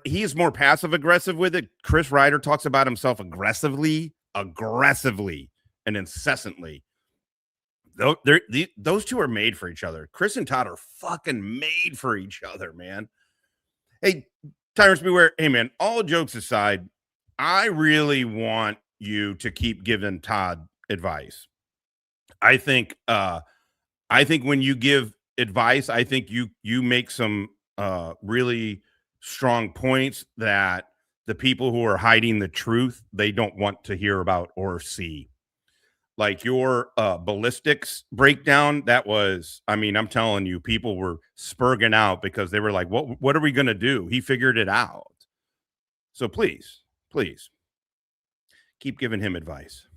he's more passive aggressive with it. Chris Ryder talks about himself aggressively, and incessantly. Those two are made for each other. Chris and Todd are fucking made for each other, man. Hey, Tyrants Beware. Hey, man, all jokes aside, I really want you to keep giving Todd advice. I think when you give advice, I think you make some really strong points that the people who are hiding the truth, they don't want to hear about or see. Like your ballistics breakdown, that was, I'm telling you, people were spurging out because they were like, what are we going to do? He figured it out. So please keep giving him advice.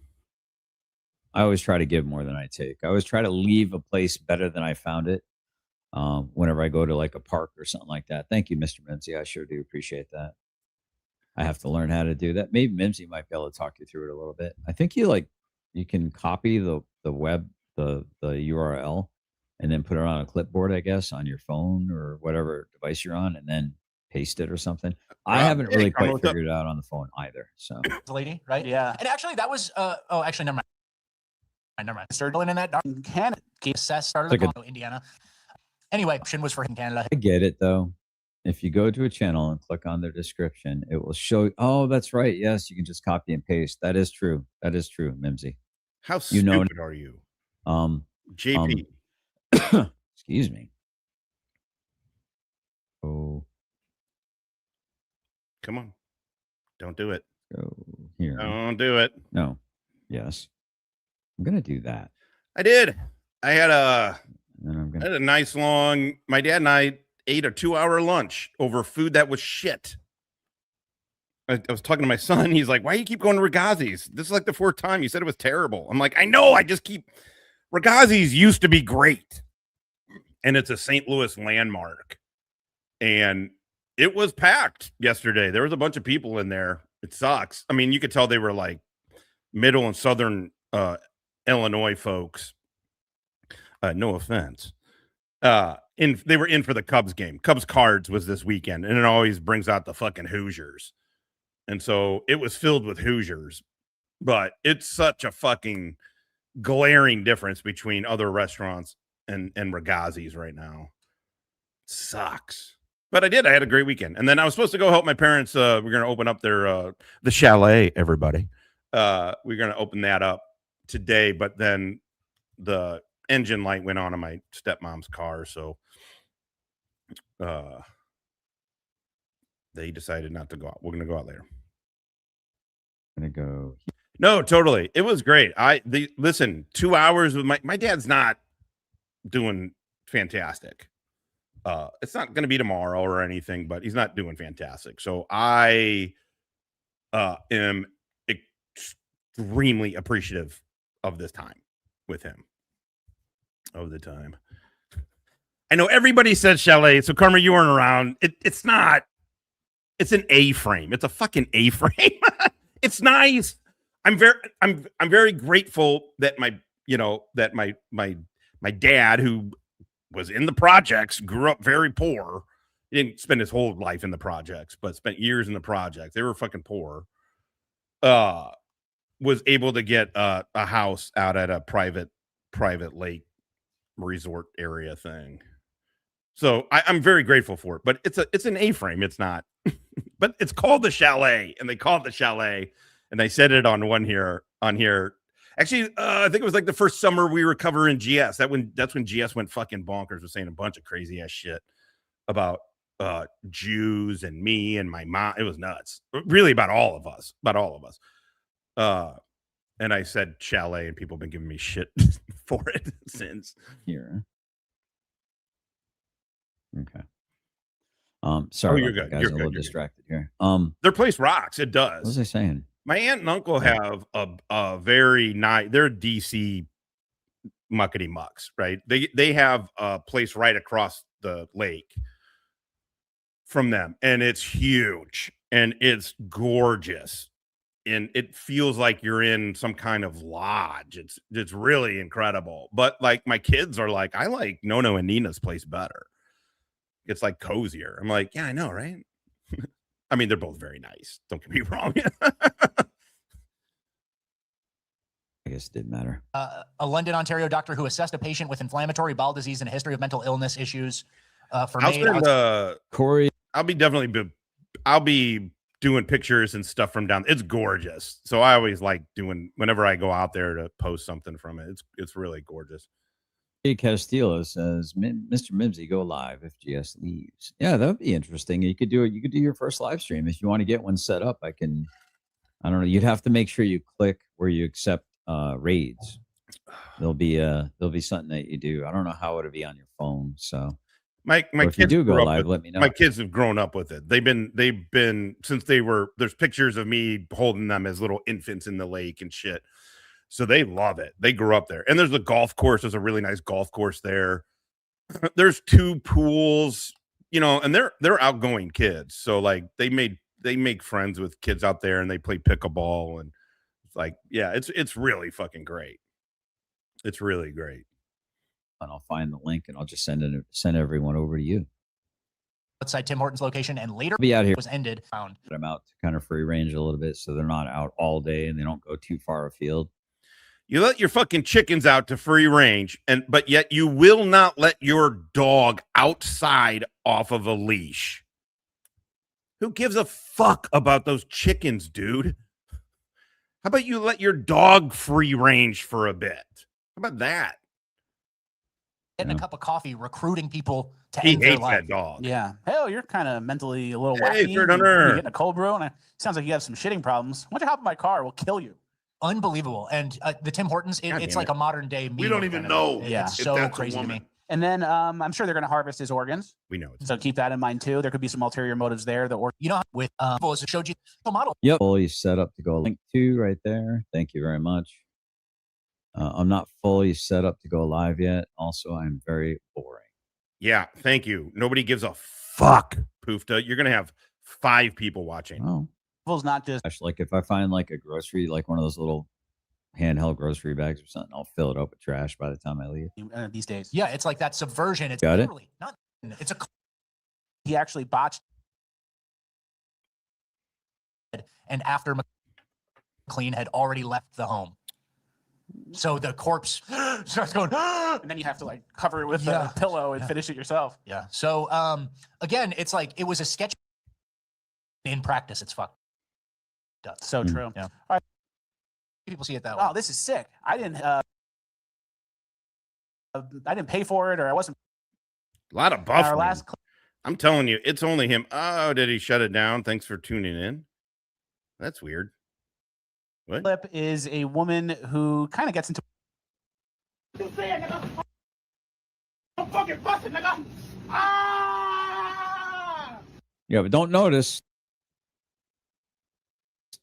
I always try to give more than I take. I always try to leave a place better than I found it. Whenever I go to like a park or something like that. Thank you, Mr. Mimsy. I sure do appreciate that. I have to learn how to do that. Maybe Mimsy might be able to talk you through it a little bit. I think you can copy the web, the URL, and then put it on a clipboard, I guess, on your phone or whatever device you're on, and then paste it or something. I haven't really quite figured it out on the phone either. So the lady, right? Yeah. And actually, that was actually never mind. Surgeon in that Canada. Started in Indiana. Anyway, option was for Canada. I get it though. If you go to a channel and click on their description, it will show. Oh, that's right. Yes, you can just copy and paste. That is true. That is true, Mimsy. How stupid are you? JP. Excuse me. Oh. Come on. Don't do it. Go here. Don't do it. No. Yes. I'm going to do that. I did. I had a nice long, my dad and I ate a 2-hour lunch over food that was shit. I was talking to my son. He's like, why do you keep going to Ragazzi's? This is like the 4th time. You said it was terrible. I'm like, I know. I just keep. Ragazzi's used to be great. And it's a St. Louis landmark. And it was packed yesterday. There was a bunch of people in there. It sucks. I mean, you could tell they were like middle and southern Illinois folks. No offense. They were in for the Cubs game. Cubs Cards was this weekend, and it always brings out the fucking Hoosiers. And so it was filled with Hoosiers. But it's such a fucking glaring difference between other restaurants and Ragazzi's right now. Sucks. But I did. I had a great weekend. And then I was supposed to go help my parents. We're going to open up their the chalet, everybody. We're going to open that up today, but then the engine light went on in my stepmom's car, so they decided not to go out. We're going to go out later. Going to go. No, totally. It was great. Listen, 2 hours with my dad's not doing fantastic. It's not going to be tomorrow or anything, but he's not doing fantastic. So I am extremely appreciative of this time with him. Of the time. I know everybody says chalet, so Karma, you weren't around. It's not. It's an A-frame. It's a fucking A-frame. It's nice. I'm very grateful that my dad, who was in the projects, grew up very poor. He didn't spend his whole life in the projects, but spent years in the projects. They were fucking poor. Was able to get a house out at a private lake resort area thing. So I'm very grateful for it, but it's an A-frame. It's not, but it's called the chalet, and they call it the chalet, and they said it on here. Actually, I think it was like the first summer we were covering GS. That's when GS went fucking bonkers, was saying a bunch of crazy ass shit about Jews and me and my mom. It was nuts. Really about all of us. And I said chalet, and people have been giving me shit for it since. Here. Okay. Sorry, you're good. Guys, You're a little good. distracted here. Their place rocks. It does. What was I saying? My aunt and uncle have a very nice. They're DC muckety mucks, right? They have a place right across the lake from them, and it's huge and it's gorgeous. And it feels like you're in some kind of lodge. It's really incredible. But like my kids are like, I like Nono and Nina's place better. It's like cozier. I'm like, yeah, I know, right? I mean, they're both very nice. Don't get me wrong. I guess it didn't matter. A London, Ontario doctor who assessed a patient with inflammatory bowel disease and a history of mental illness issues. Corey, I'll be doing pictures and stuff from down. It's gorgeous. So I always like doing whenever I go out there to post something from it. It's really gorgeous. Castillo says, Mr. Mimsy, go live if GS leaves. Yeah, that would be interesting. You could do it. You could do your first live stream if you want to get one set up. I don't know. You'd have to make sure you click where you accept raids. There'll be something that you do. I don't know how it'll be on your phone. So my if you do go live, let me know. My kids have grown up with it. They've been since they were. There's pictures of me holding them as little infants in the lake and shit. So they love it. They grew up there. And there's a golf course. There's a really nice golf course there. There's 2 pools, and they're outgoing kids. So like they make friends with kids out there, and they play pickleball, and it's like, yeah, it's really fucking great. It's really great. And I'll find the link, and I'll just send everyone over to you. outside Tim Hortons location, and later be out here. Was ended. Found them out to kind of free range a little bit, so they're not out all day and they don't go too far afield. You let your fucking chickens out to free range, but yet you will not let your dog outside off of a leash. Who gives a fuck about those chickens, dude? How about you let your dog free range for a bit? How about that? Getting a cup of coffee, recruiting people to He end their hates life. that dog. Yeah. Hell, you're kind of mentally a little Hey, wacky. third hunter. You're getting a cold brew, and it sounds like you have some shitting problems. Why don't you hop in my car? We'll kill you. Unbelievable. And the Tim Hortons, it's like a modern day meme. We don't even know. Yeah. It's if so that's a crazy to woman. me. And then I'm sure they're going to harvest his organs. We know. So keep that in mind too. There could be some ulterior motives there. You know, with showed you the model. Yep, fully set up to go. Link 2 right there. Thank you very much. I'm not fully set up to go live yet. Also, I'm very boring. Yeah, thank you. Nobody gives a fuck, Poofta. You're gonna have 5 people watching. Oh, it's not just like if I find like a grocery, like one of those little handheld grocery bags or something, I'll fill it up with trash by the time I leave. These days. Yeah, it's like that subversion. It's Got it. literally not. It's a. He actually botched. And after McLean had already left the home. So the corpse starts going, and then you have to like cover it with a pillow and finish it yourself. Yeah. So again, it's like it was a sketch. In practice, it's fucked up. So true. Yeah. All right. People see it that way. Wow, this is sick. I didn't pay for it, or I wasn't. A lot of buffering. I'm telling you, it's only him. Oh, did he shut it down? Thanks for tuning in. That's weird. What? Clip is a woman who kind of gets into. You see it, nigga? I'm fucking busting, nigga. Ah! Yeah, but don't notice.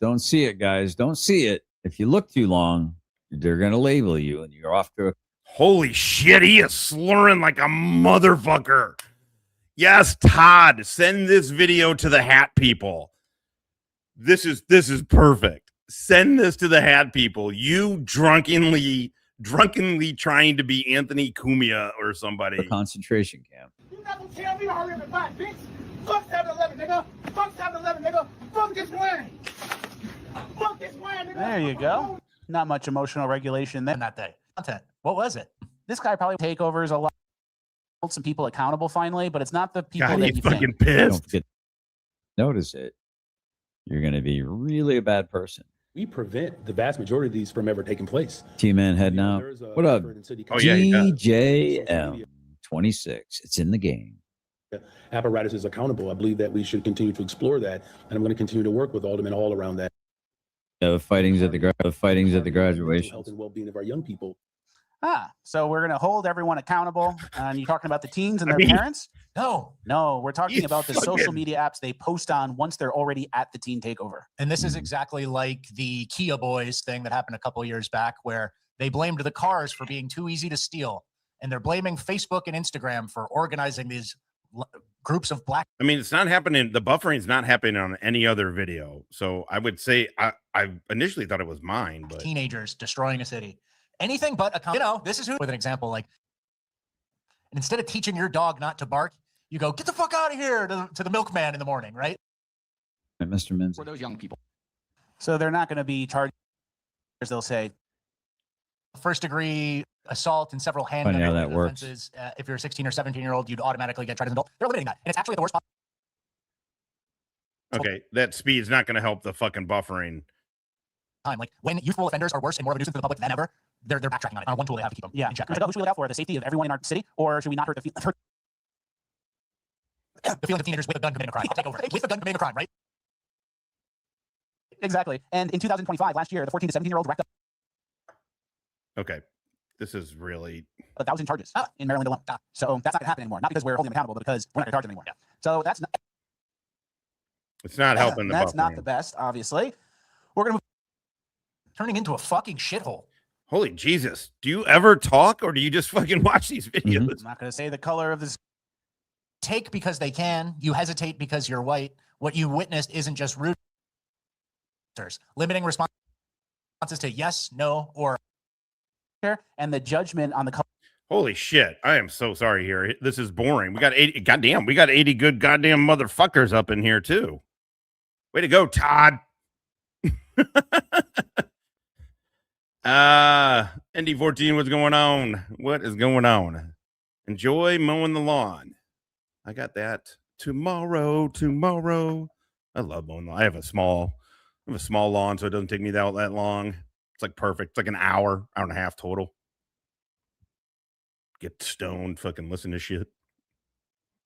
Don't see it, guys. Don't see it. If you look too long, they're going to label you and you're off to a... Holy shit, he is slurring like a motherfucker. Yes, Todd, send this video to the hat people. This is perfect. Send this to the hat people. You drunkenly trying to be Anthony Cumia or somebody. The concentration camp. You not gonna tell me to hurry up and buy, bitch. Fuck 7-Eleven, nigga. Fuck 7-Eleven, nigga. Fuck this wine. Fuck this wine, nigga. There you go. Not much emotional regulation there. On that day. Content. What was it? This guy probably takeovers a lot. Hold some people accountable finally, but it's not the people God, that he's you fucking think. pissed. Notice it. You're going to be really a bad person. We prevent the vast majority of these from ever taking place. T-Man heading out. What up? Oh, yeah, DJM 26. It's in the game. Apparatus is accountable. I believe that we should continue to explore that, and I'm going to continue to work with Alderman Hall around that. The fightings at the graduation. Health and well-being of our young people. So we're going to hold everyone accountable. And you're talking about the teens and their parents? No, we're talking about the social media apps they post on once they're already at the teen takeover. And this is exactly like the Kia Boys thing that happened a couple of years back, where they blamed the cars for being too easy to steal, and they're blaming Facebook and Instagram for organizing these groups of black. I mean, it's not happening. The buffering is not happening on any other video. So I would say I initially thought it was mine, but teenagers destroying a city. Anything but this is who, with an example, like, and instead of teaching your dog not to bark, you go, get the fuck out of here to the milkman in the morning, right? Mr. Minz. For those young people. So they're not going to be charged. They'll say first degree assault and several Funny how that works. offenses. If you're a 16 or 17-year-old, you'd automatically get tried as an adult. They're limiting that. And it's actually the worst. okay, that speed is not going to help the fucking buffering. Time. Like when youthful offenders are worse and more of a nuisance to the public than ever, they're backtracking on it. On one tool they have to keep them in check. Right? Who should we look out for? The safety of everyone in our city, or should we not hurt the feeling of teenagers with a gun committing a crime? I'll take over. With a gun committing a crime, right? Exactly. And in 2025, last year, the 14 to 17-year-old racked up. Okay, this is really 1,000 charges in Maryland alone. So that's not going to happen anymore. Not because we're holding them accountable, but because we're not going to charge them anymore. Yeah. So that's not. It's not helping the That's buffering. not the best, obviously. We're going to move. Turning into a fucking shithole. Holy Jesus. Do you ever talk or do you just fucking watch these videos? I'm not going to say the color of this. Take because they can. You hesitate because you're white. What you witnessed isn't just rude. Limiting responses to yes, no, or. And the judgment on the color. Holy shit. I am so sorry here. This is boring. We got 80. Goddamn. We got 80 good goddamn motherfuckers up in here, too. Way to go, Todd. ND14, what's going on? What is going on? Enjoy mowing the lawn. I got that tomorrow. I love mowing the lawn. I have a small lawn, so it doesn't take me that long. It's like perfect. It's like an hour and a half total. Get stoned, fucking listen to shit.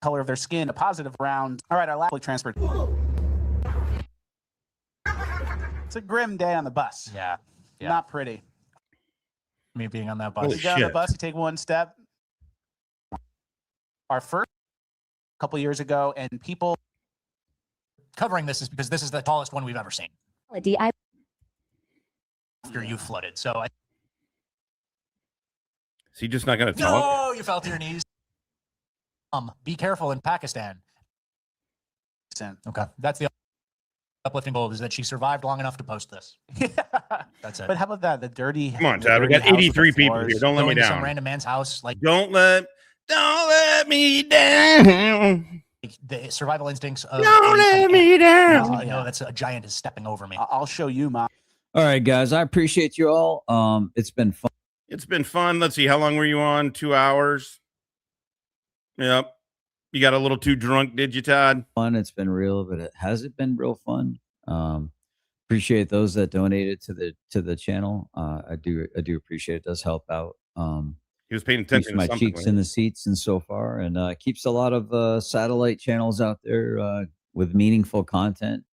Color of their skin, a positive round. All right, our last transfer. It's a grim day on the bus. Yeah. Not pretty. Me being on that bus. You get on the bus, you take one step. Our first couple years ago, and people covering this is because this is the tallest one we've ever seen. After you flooded. So is he just not going to talk? No, you fell to your knees. Be careful in Pakistan. Okay. That's the uplifting goal, is that she survived long enough to post this. That's it. But how about that? The dirty. Come on, Todd. We got 83 people here. Don't let me down. Some random man's house. Like, don't let me down. The survival instincts of don't let me down. I know that's a giant is stepping over me. I'll show you, Mom. All right, guys. I appreciate you all. It's been fun. It's been fun. Let's see. How long were you on? 2 hours. Yep. You got a little too drunk, did you, Todd? Fun. It's been real, but has it been real fun? Appreciate those that donated to the channel. I do appreciate it. It does help out. He was paying attention keeps to my cheeks in the seats and so far, and keeps a lot of satellite channels out there with meaningful content.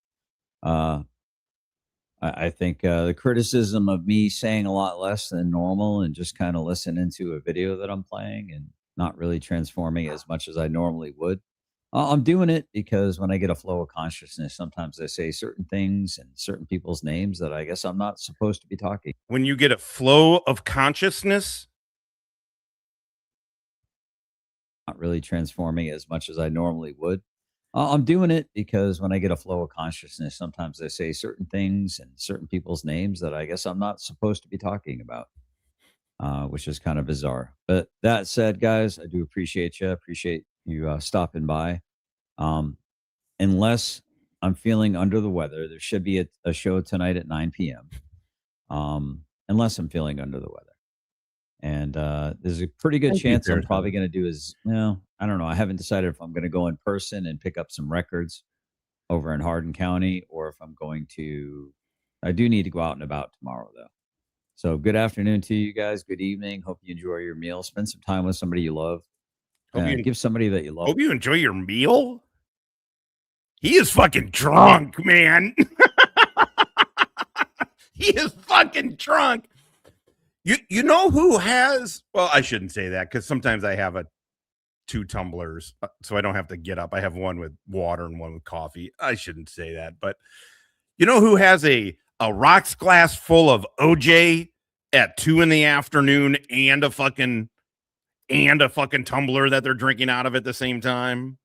I think the criticism of me saying a lot less than normal and just kind of listening to a video that I'm playing and not really transforming as much as I normally would. I'm doing it because when I get a flow of consciousness, sometimes I say certain things and certain people's names that I guess I'm not supposed to be talking. When you get a flow of consciousness? Not really transforming as much as I normally would. I'm doing it because when I get a flow of consciousness, sometimes I say certain things and certain people's names that I guess I'm not supposed to be talking about, which is kind of bizarre. But that said, guys, I do appreciate you. I appreciate you stopping by. Unless I'm feeling under the weather, there should be a show tonight at 9 p.m. Unless I'm feeling under the weather. And there's a pretty good chance I'm probably going to do I don't know. I haven't decided if I'm going to go in person and pick up some records over in Hardin County or if I'm going to. I do need to go out and about tomorrow, though. So good afternoon to you guys. Good evening. Hope you enjoy your meal. Spend some time with somebody you love. Give somebody that you love. Hope you enjoy your meal. He is fucking drunk, man. He is fucking drunk. You know who has? Well, I shouldn't say that because sometimes I have 2 tumblers, so I don't have to get up. I have one with water and one with coffee. I shouldn't say that, but you know who has a rocks glass full of OJ at 2 p.m. and a fucking tumbler that they're drinking out of at the same time?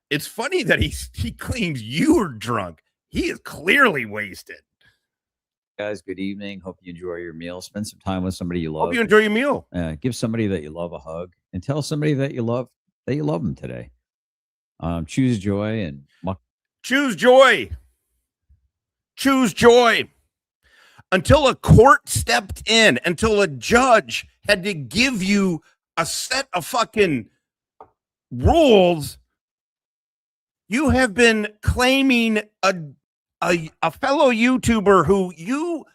It's funny that he claims you are drunk. He is clearly wasted. Guys, good evening. Hope you enjoy your meal. Spend some time with somebody you love. Hope you enjoy your meal. Give somebody that you love a hug and tell somebody that you love them today. Choose joy and choose joy. Choose joy. Until a court stepped in, until a judge had to give you a set of fucking rules, you have been claiming a fellow YouTuber who you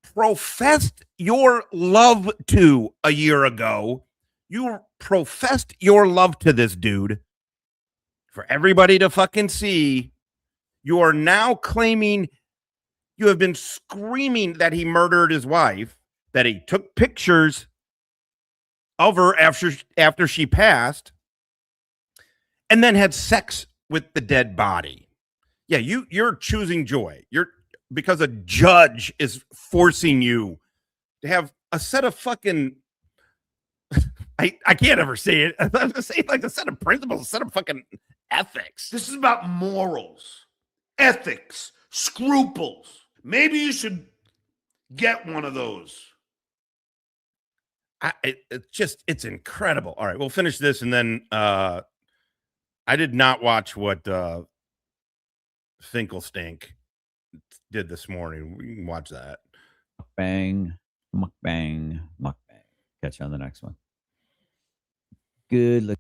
professed your love to a year ago. You professed your love to this dude for everybody to fucking see. You are now claiming you have been screaming that he murdered his wife, that he took pictures of her after she passed, and then had sex with the dead body. Yeah, you're choosing joy. Because a judge is forcing you to have a set of fucking I can't ever say it. I was gonna say like a set of principles, a set of fucking ethics. This is about morals, ethics, scruples. Maybe you should get one of those. It's incredible. All right, we'll finish this, and then I did not watch what Finkelstank did this morning. We can watch that. Mukbang. Catch you on the next one. Good look.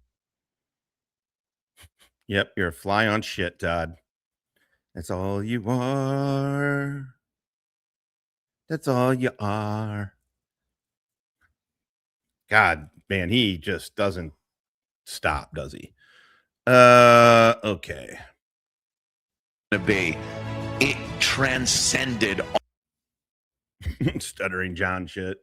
Yep, you're a fly on shit, Todd. That's all you are. That's all you are. God, man, he just doesn't stop, does he? Okay. It transcended Stuttering John shit.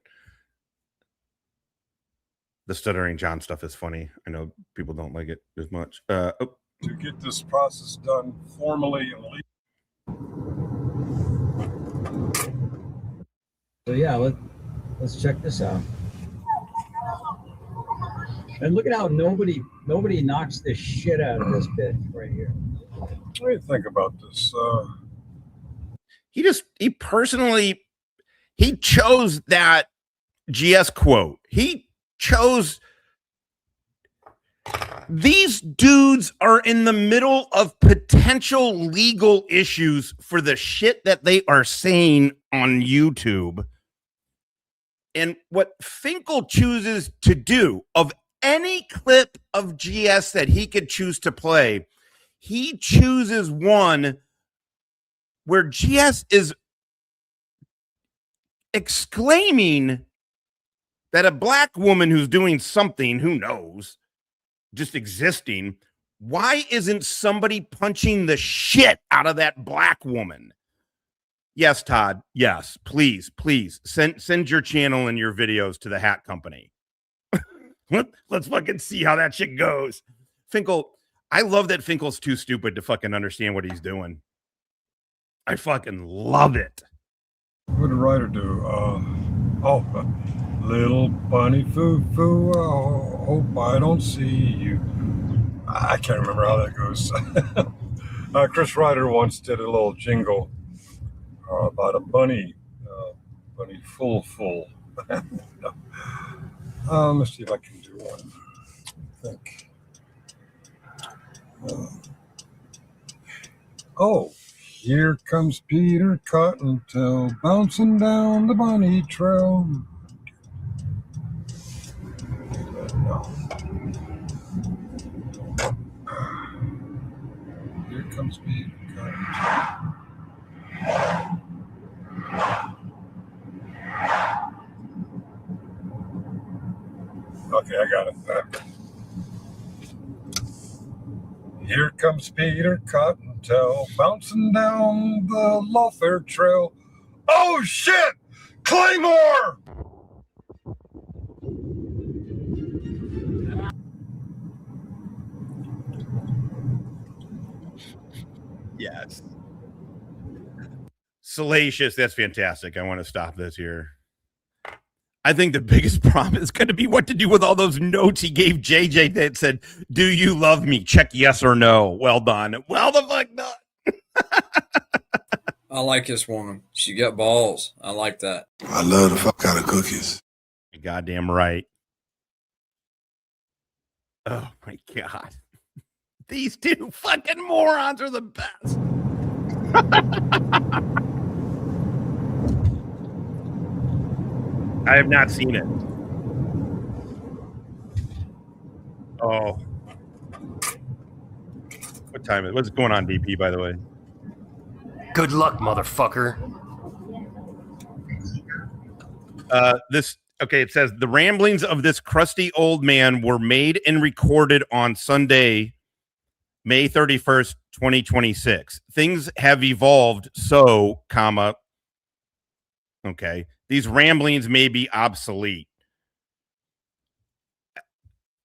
The Stuttering John stuff is funny. I know people don't like it as much. To get this process done formally and legally. So yeah, let's check this out. And look at how nobody knocks this shit out of this bit right here. What do you think about this? He chose that GS quote. He chose. These dudes are in the middle of potential legal issues for the shit that they are saying on YouTube. And what Finkel chooses to do, of any clip of GS that he could choose to play, he chooses one where GS is exclaiming that a black woman who's doing something, who knows, just existing, why isn't somebody punching the shit out of that black woman? Yes, Todd. Yes, please send your channel and your videos to the hat company. Let's fucking see how that shit goes. Finkel, I love that Finkel's too stupid to fucking understand what he's doing. I fucking love it. What did the writer do? Little bunny foo-foo, oh, hope I don't see you. I can't remember how that goes. Chris Ryder once did a little jingle about a bunny, bunny full. Let's see if I can do one. I think. Here comes Peter Cottontail bouncing down the bunny trail. No. Here comes Peter Cottontail. Okay, I got it. Here comes Peter Cottontail bouncing down the lawfare trail. Oh shit! Claymore! Yes. Salacious. That's fantastic. I want to stop this here. I think the biggest problem is going to be what to do with all those notes he gave JJ that said, "Do you love me? Check yes or no." Well done. Well the fuck done. I like this woman. She got balls. I like that. I love the fuck out of cookies. You're goddamn right. Oh my God. These two fucking morons are the best. I have not seen it. Oh. What time is it? What's going on, DP, by the way? Good luck, motherfucker. It says the ramblings of this crusty old man were made and recorded on Sunday, May 31st, 2026. Things have evolved, these ramblings may be obsolete.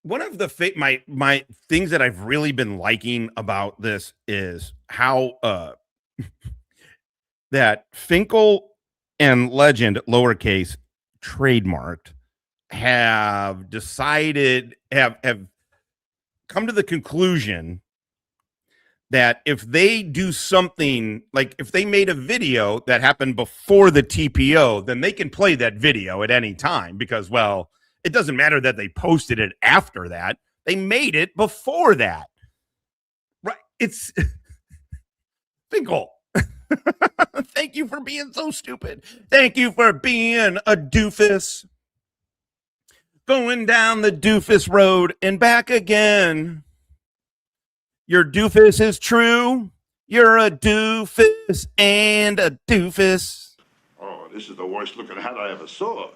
One of the my things that I've really been liking about this is how that Finkel and Legend, lowercase, trademarked, have decided, have come to the conclusion that if they do something, like if they made a video that happened before the TPO, then they can play that video at any time because, well, It doesn't matter that they posted it after that. They made it before that. Right. It's Finkel. Thank you for being so stupid. Thank you for being a doofus. Going down the doofus road and back again. Your doofus is true. You're a doofus and a doofus. Oh, this is the worst looking hat I ever saw.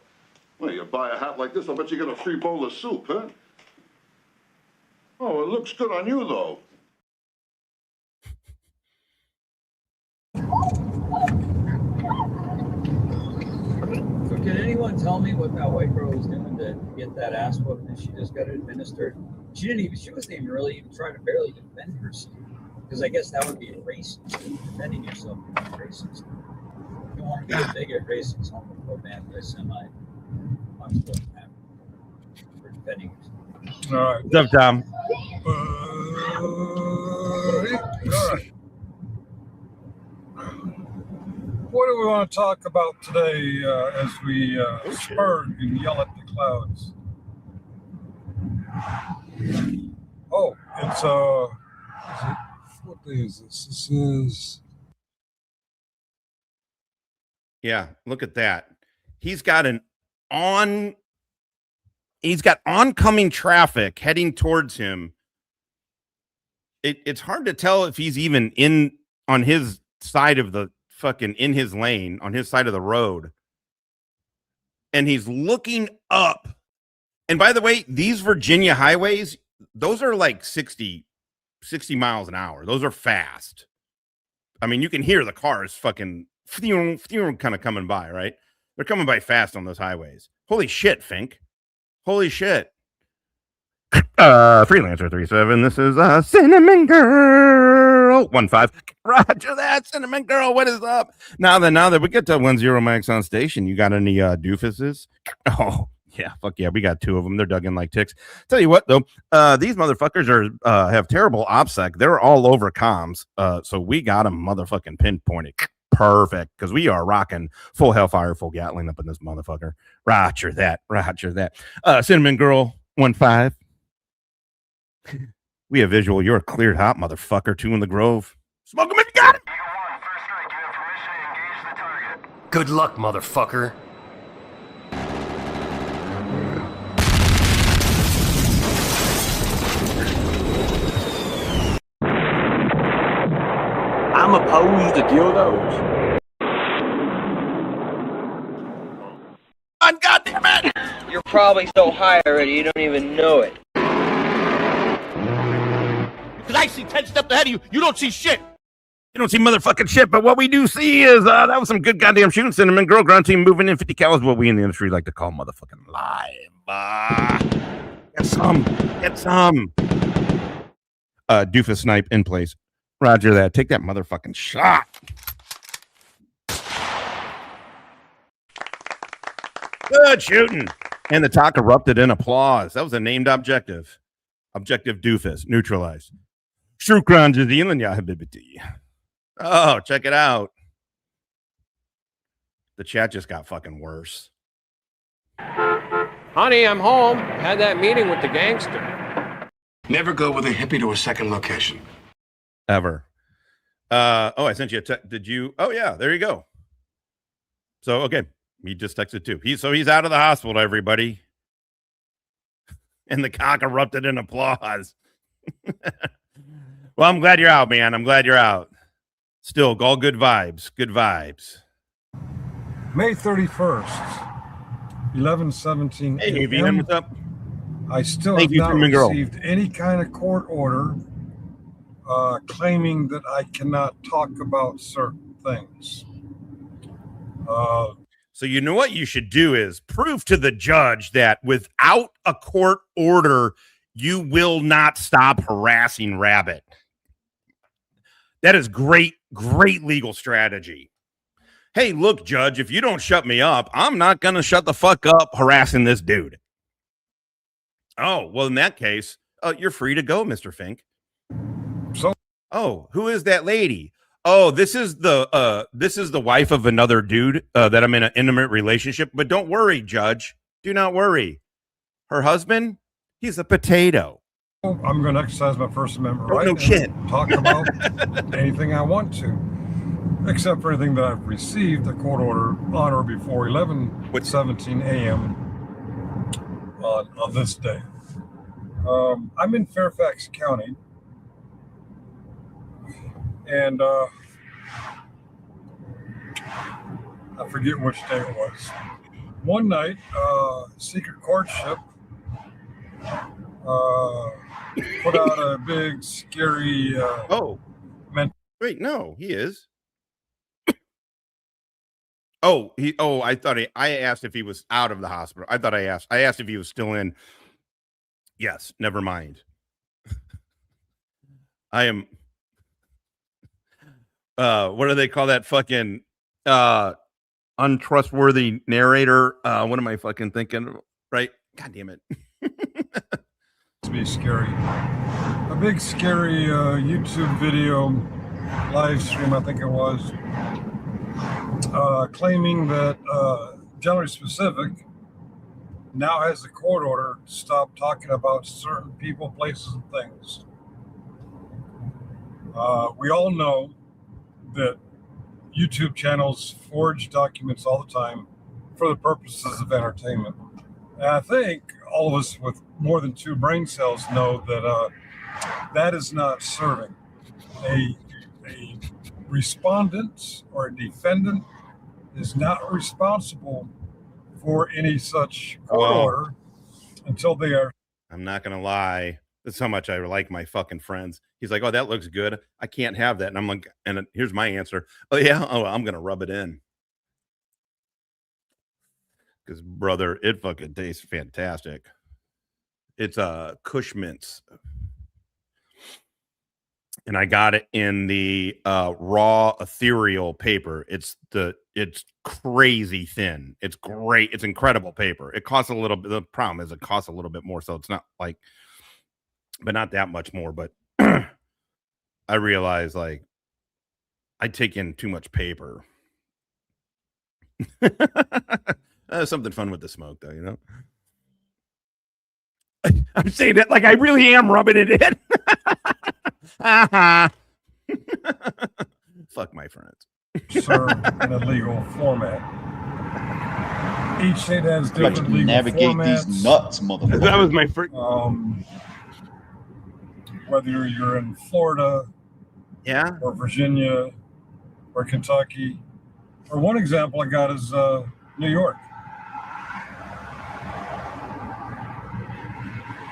Well, you buy a hat like this, I'll bet you get a free bowl of soup, huh? Oh, it looks good on you, though. So can anyone tell me what that white girl was doing to get that ass whooping that she just got administered? She wasn't even really even trying to barely defend herself. Because I guess that would be racist. Defending yourself would be racist. You don't want to be a bigot, racist, homophobe, anti-Semite. I'm still happy for defending yourself. All right. What's up, Tom? All right. What do we want to talk about today as we spurn and yell at the clouds? Oh, it's what day is this? This is. Yeah, look at that. He's got oncoming traffic heading towards him. It's hard to tell if he's even on his side of the fucking in his lane, on his side of the road. And he's looking up. And by the way, these Virginia highways, those are like 60 miles an hour. Those are fast. I mean, you can hear the cars fucking kind of coming by, right? They're coming by fast on those highways. Holy shit, Fink. Holy shit. Freelancer 37. This is Cinnamon Girl 15. Roger that, Cinnamon Girl. What is up? Now that we get to 10 Max on station, you got any doofuses? Oh, yeah, fuck yeah, we got 2 of them. They're dug in like ticks. Tell you what, though, these motherfuckers have terrible OPSEC. They're all over comms, so we got them motherfucking pinpointed. Perfect, because we are rocking full Hellfire, full Gatling up in this motherfucker. Roger that. Cinnamon Girl 15. We have visual. You're a cleared hot motherfucker. 2 in the Grove. Smoke him if you got it. Good luck, motherfucker. I'm opposed to dildos. God damn it! You're probably so high already you don't even know it. Because I see 10 steps ahead of you. You don't see shit. You don't see motherfucking shit, but what we do see is that was some good goddamn shooting. Cinnamon Girl, ground team moving in 50 cal is what we in the industry like to call motherfucking live. Get some. Doofus snipe in place. Roger that. Take that motherfucking shot. Good shooting. And the talk erupted in applause. That was a named objective. Objective doofus. Neutralized. Shukran jazilan ya habibati. Oh, check it out. The chat just got fucking worse. Honey, I'm home. Had that meeting with the gangster. Never go with a hippie to a second location. Ever. I sent you a text. Did you? Oh, yeah, there you go. So, okay. He just texted too. He's out of the hospital, everybody. And the cock erupted in applause. Well, I'm glad you're out, man. I'm glad you're out. Still, all good vibes. Good vibes. May 31st, 11:17 Hey, VM, what's up? I still have not received any kind of court order claiming that I cannot talk about certain things. So you know what you should do is prove to the judge that without a court order, you will not stop harassing Rabbit. That is great legal strategy. Hey, look, judge, if you don't shut me up, I'm not going to shut the fuck up harassing this dude. Oh, well, in that case, you're free to go, Mr. Fink. Oh, who is that lady? Oh, this is the wife of another dude that I'm in an intimate relationship. But don't worry, judge. Do not worry. Her husband, he's a potato. I'm going to exercise my First Amendment right. No shit. Talk about anything I want to, except for anything that I've received a court order on or before 11:17 a.m. on this day. I'm in Fairfax County, and I forget which day it was. One night, secret courtship put out a big, scary. Wait, no, he is. I asked if he was out of the hospital. I asked if he was still in. Yes, never mind. I am. What do they call that fucking untrustworthy narrator? What am I fucking thinking? Right? God damn it. To be scary. A big scary YouTube video live stream, I think it was, claiming that General Specific now has a court order to stop talking about certain people, places, and things. We all know that YouTube channels forge documents all the time for the purposes of entertainment. And I think all of us with more than 2 brain cells know that that is not serving. A respondent or a defendant is not responsible for any such court order until they are. I'm not gonna lie. That's how much I like my fucking friends. He's like, "Oh, that looks good. I can't have that." And I'm like, and here's my answer. Oh yeah. Oh, I'm gonna rub it in. Because brother, it fucking tastes fantastic. It's Kush mints, and I got it in the raw ethereal paper. It's crazy thin. It's great. It's incredible paper. It costs a little bit. The problem is it costs a little bit more, so it's not like, but not that much more. But I realize like I take in too much paper. Something fun with the smoke, though, you know. I'm saying that like I really am rubbing it in. Fuck my friends. Served in a legal format. Each state has different legal navigate formats. These nuts, motherfucker. That was my first. Whether you're in Florida, or Virginia, or Kentucky, or one example I got is New York.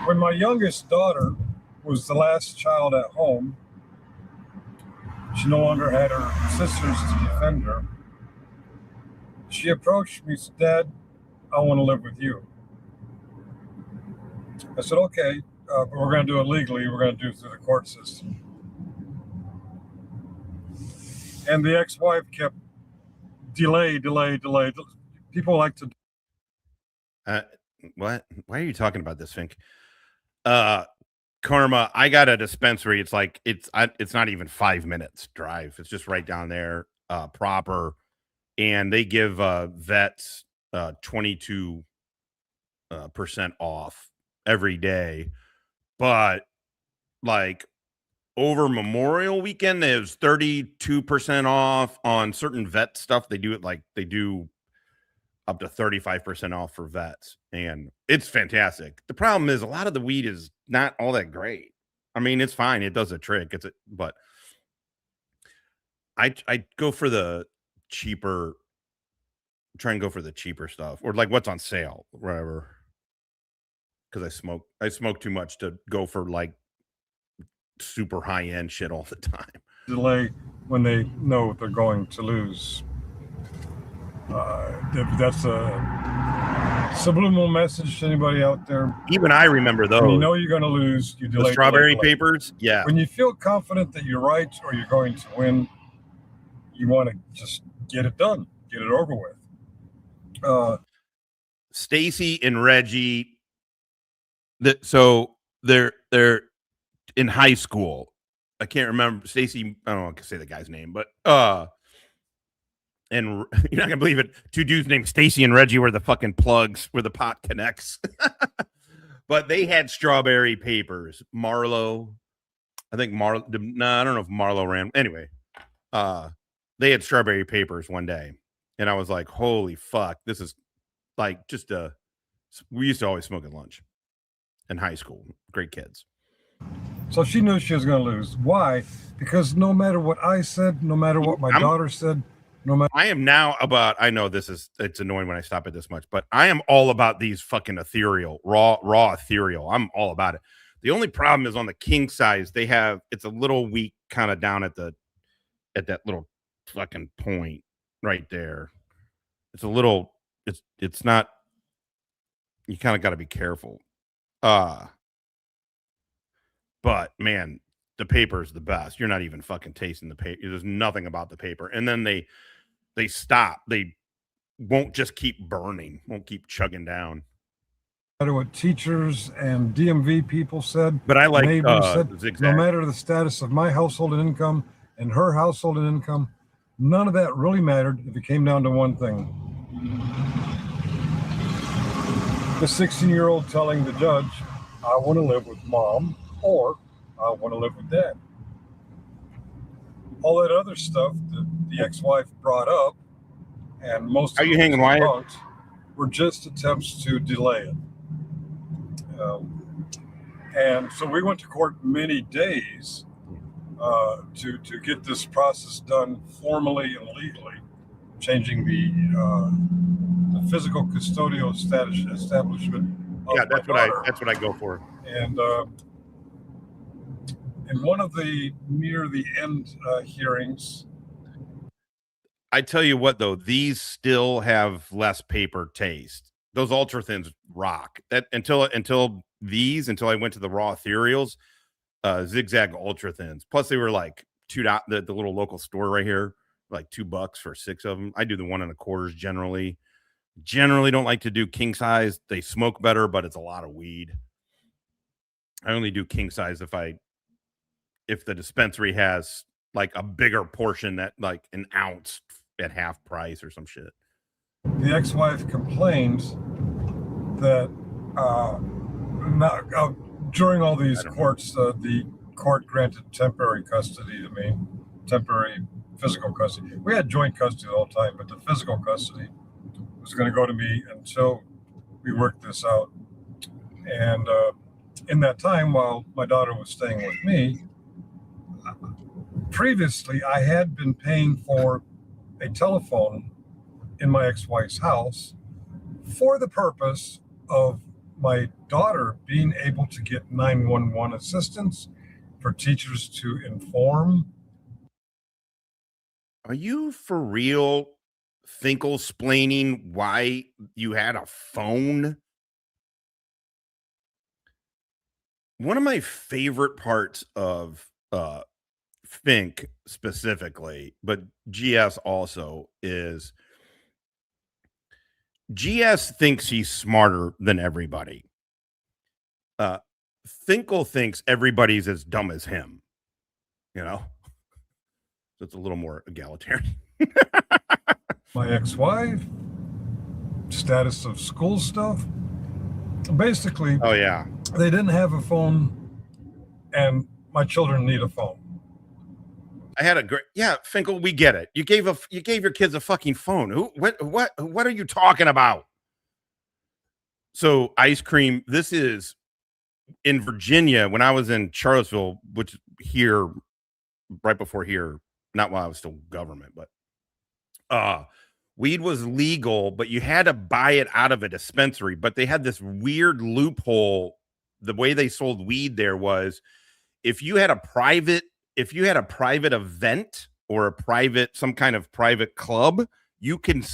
When my youngest daughter was the last child at home, she no longer had her sisters to defend her. She approached me and said, "Dad, I want to live with you." I said, "Okay, but we're going to do it legally. We're going to do it through the court system." And the ex-wife kept delay. People like to. What? Why are you talking about this, Fink? Karma, I got a dispensary. It's like it's not even 5 minutes drive. It's just right down there, proper, and they give vets 22% off every day. But like over Memorial Weekend, there's 32% off on certain vet stuff. They do up to 35% off for vets, and it's fantastic. The problem is a lot of the weed is not all that great. I mean, it's fine. It does a trick. But I go for the cheaper, try and go for the cheaper stuff or like what's on sale, whatever. Because I smoke too much to go for like super high end shit all the time. Delay when they know they're going to lose. That's a subliminal message to anybody out there. Even I remember those. When you know you're going to lose, you delay. The strawberry papers, yeah. When you feel confident that you're right or you're going to win, you want to just get it done, get it over with. Stacy and Reggie, so they're in high school. I can't remember Stacy. I don't know. I can say the guy's name, but and you're not gonna believe it. 2 dudes named Stacy and Reggie were the fucking plugs where the pot connects. But they had strawberry papers. Marlowe, I think I don't know if Marlowe ran. Anyway, they had strawberry papers one day, and I was like, "Holy fuck! This is like just a." We used to always smoke at lunch in high school. Great kids. So she knew she was going to lose. Why? Because no matter what I said, no matter what my daughter said, no matter. I am now about. I know it's annoying when I stop it this much, but I am all about these fucking ethereal, raw ethereal. I'm all about it. The only problem is on the king size, it's a little weak, kind of down at that little fucking point right there. It's a little. It's not. You kind of got to be careful. But man, the paper is the best. You're not even fucking tasting the paper. There's nothing about the paper. And then they stop. They won't just keep burning, won't keep chugging down. No matter what teachers and DMV people said, but I like said, no matter the status of my household and income and her household and income, none of that really mattered if it came down to one thing. The 16-year-old telling the judge, I want to live with mom, or I want to live with dad. All that other stuff that the ex-wife brought up, and most of it were just attempts to delay it. And so we went to court many days to get this process done formally and legally, changing the physical custodial establishment. Yeah, that's what I go for. And in one of the near the end things. I tell you what, though, these still have less paper taste. Those ultra thins rock. That until I went to the raw ethereals, zigzag ultra thins. Plus, they were like $2. The little local store right here, like $2 for 6 of them. I do the 1 1/4s generally. Generally, don't like to do king size. They smoke better, but it's a lot of weed. I only do king size if the dispensary has like a bigger portion, that like an ounce at half price or some shit. The ex-wife complained that during all these courts, the court granted temporary custody to me, temporary physical custody. We had joint custody the whole time, but the physical custody was going to go to me until we worked this out. And in that time, while my daughter was staying with me, previously I had been paying for a telephone in my ex-wife's house for the purpose of my daughter being able to get 911 assistance for teachers to inform. Are you for real, Finkel-splaining why you had a phone? One of my favorite parts of Fink specifically, but GS also, is GS thinks he's smarter than everybody. Finkel thinks everybody's as dumb as him. You know? So it's a little more egalitarian. My ex-wife, status of school stuff. Basically, oh yeah, they didn't have a phone, and my children need a phone. I had a great, Finkel, we get it. You gave your kids a fucking phone. What are you talking about? So ice cream. This is in Virginia when I was in Charlottesville, which here, right before here, not while I was still government, but weed was legal, but you had to buy it out of a dispensary. But they had this weird loophole. The way they sold weed there was if you had a private event or some kind of private club, you can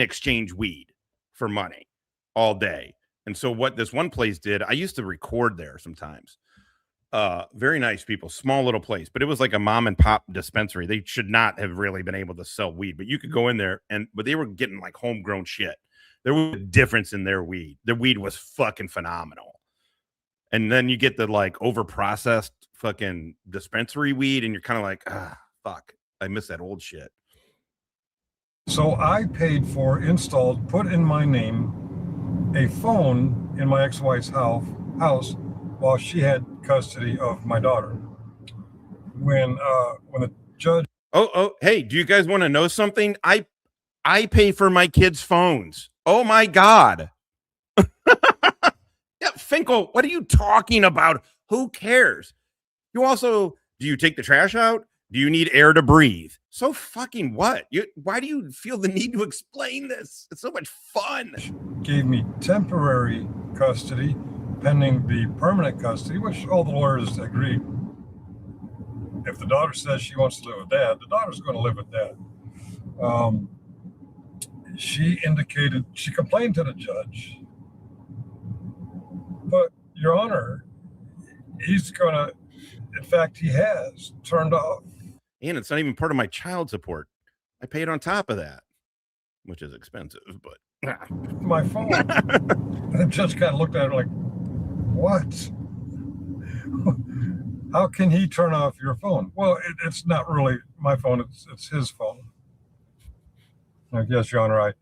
exchange weed for money all day. And so what this one place did, I used to record there sometimes. Very nice people, small little place, but it was like a mom and pop dispensary. They should not have really been able to sell weed, but you could go in there but they were getting like homegrown shit. There was a difference in their weed. Their weed was fucking phenomenal. And then you get the like over-processed fucking dispensary weed, and you're kind of like, fuck, I miss that old shit. So I paid for, installed, put in my name, a phone in my ex-wife's house house while she had custody of my daughter. When the judge. Hey, do you guys want to know something? I pay for my kids' phones. Oh my God. Yeah, Finkel, what are you talking about? Who cares? Do you take the trash out? Do you need air to breathe? So fucking what? Why do you feel the need to explain this? It's so much fun. Gave me temporary custody pending the permanent custody, which all the lawyers agreed. If the daughter says she wants to live with dad, the daughter's going to live with dad. She complained to the judge, but Your Honor, he's going to, in fact, he has turned off. And it's not even part of my child support. I pay it on top of that, which is expensive, but. My phone. The judge kind of looked at it like, what? How can he turn off your phone? Well, it's not really my phone. It's his phone. Yes, Your Honor, I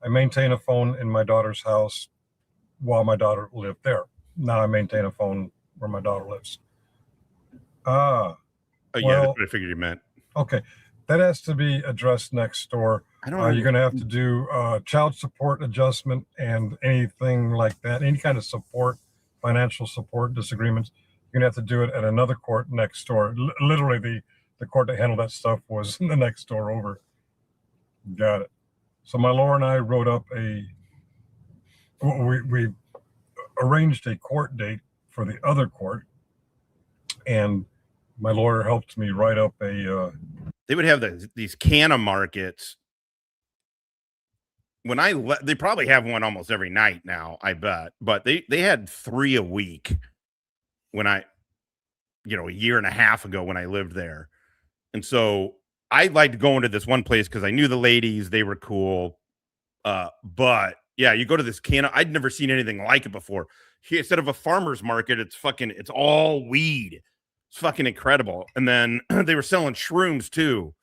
maintain a phone in my daughter's house while my daughter lived there. Now I maintain a phone where my daughter lives. Yeah, that's what I figured you meant. Okay. That has to be addressed next door. You're going to have to do child support adjustment and anything like that, any kind of support, financial support disagreements. You're going to have to do it at another court next door. Literally, the court that handled that stuff was the next door over. Got it. So my lawyer and I wrote up we arranged a court date for the other court, and my lawyer helped me write up they would have these canna markets. When they probably have one almost every night now, I bet. But they had 3 a week when a year and a half ago when I lived there. And so I liked going to this one place because I knew the ladies, they were cool. But yeah, you go to this canna. I'd never seen anything like it before. Instead of a farmer's market, it's all weed. It's fucking incredible. And then they were selling shrooms too.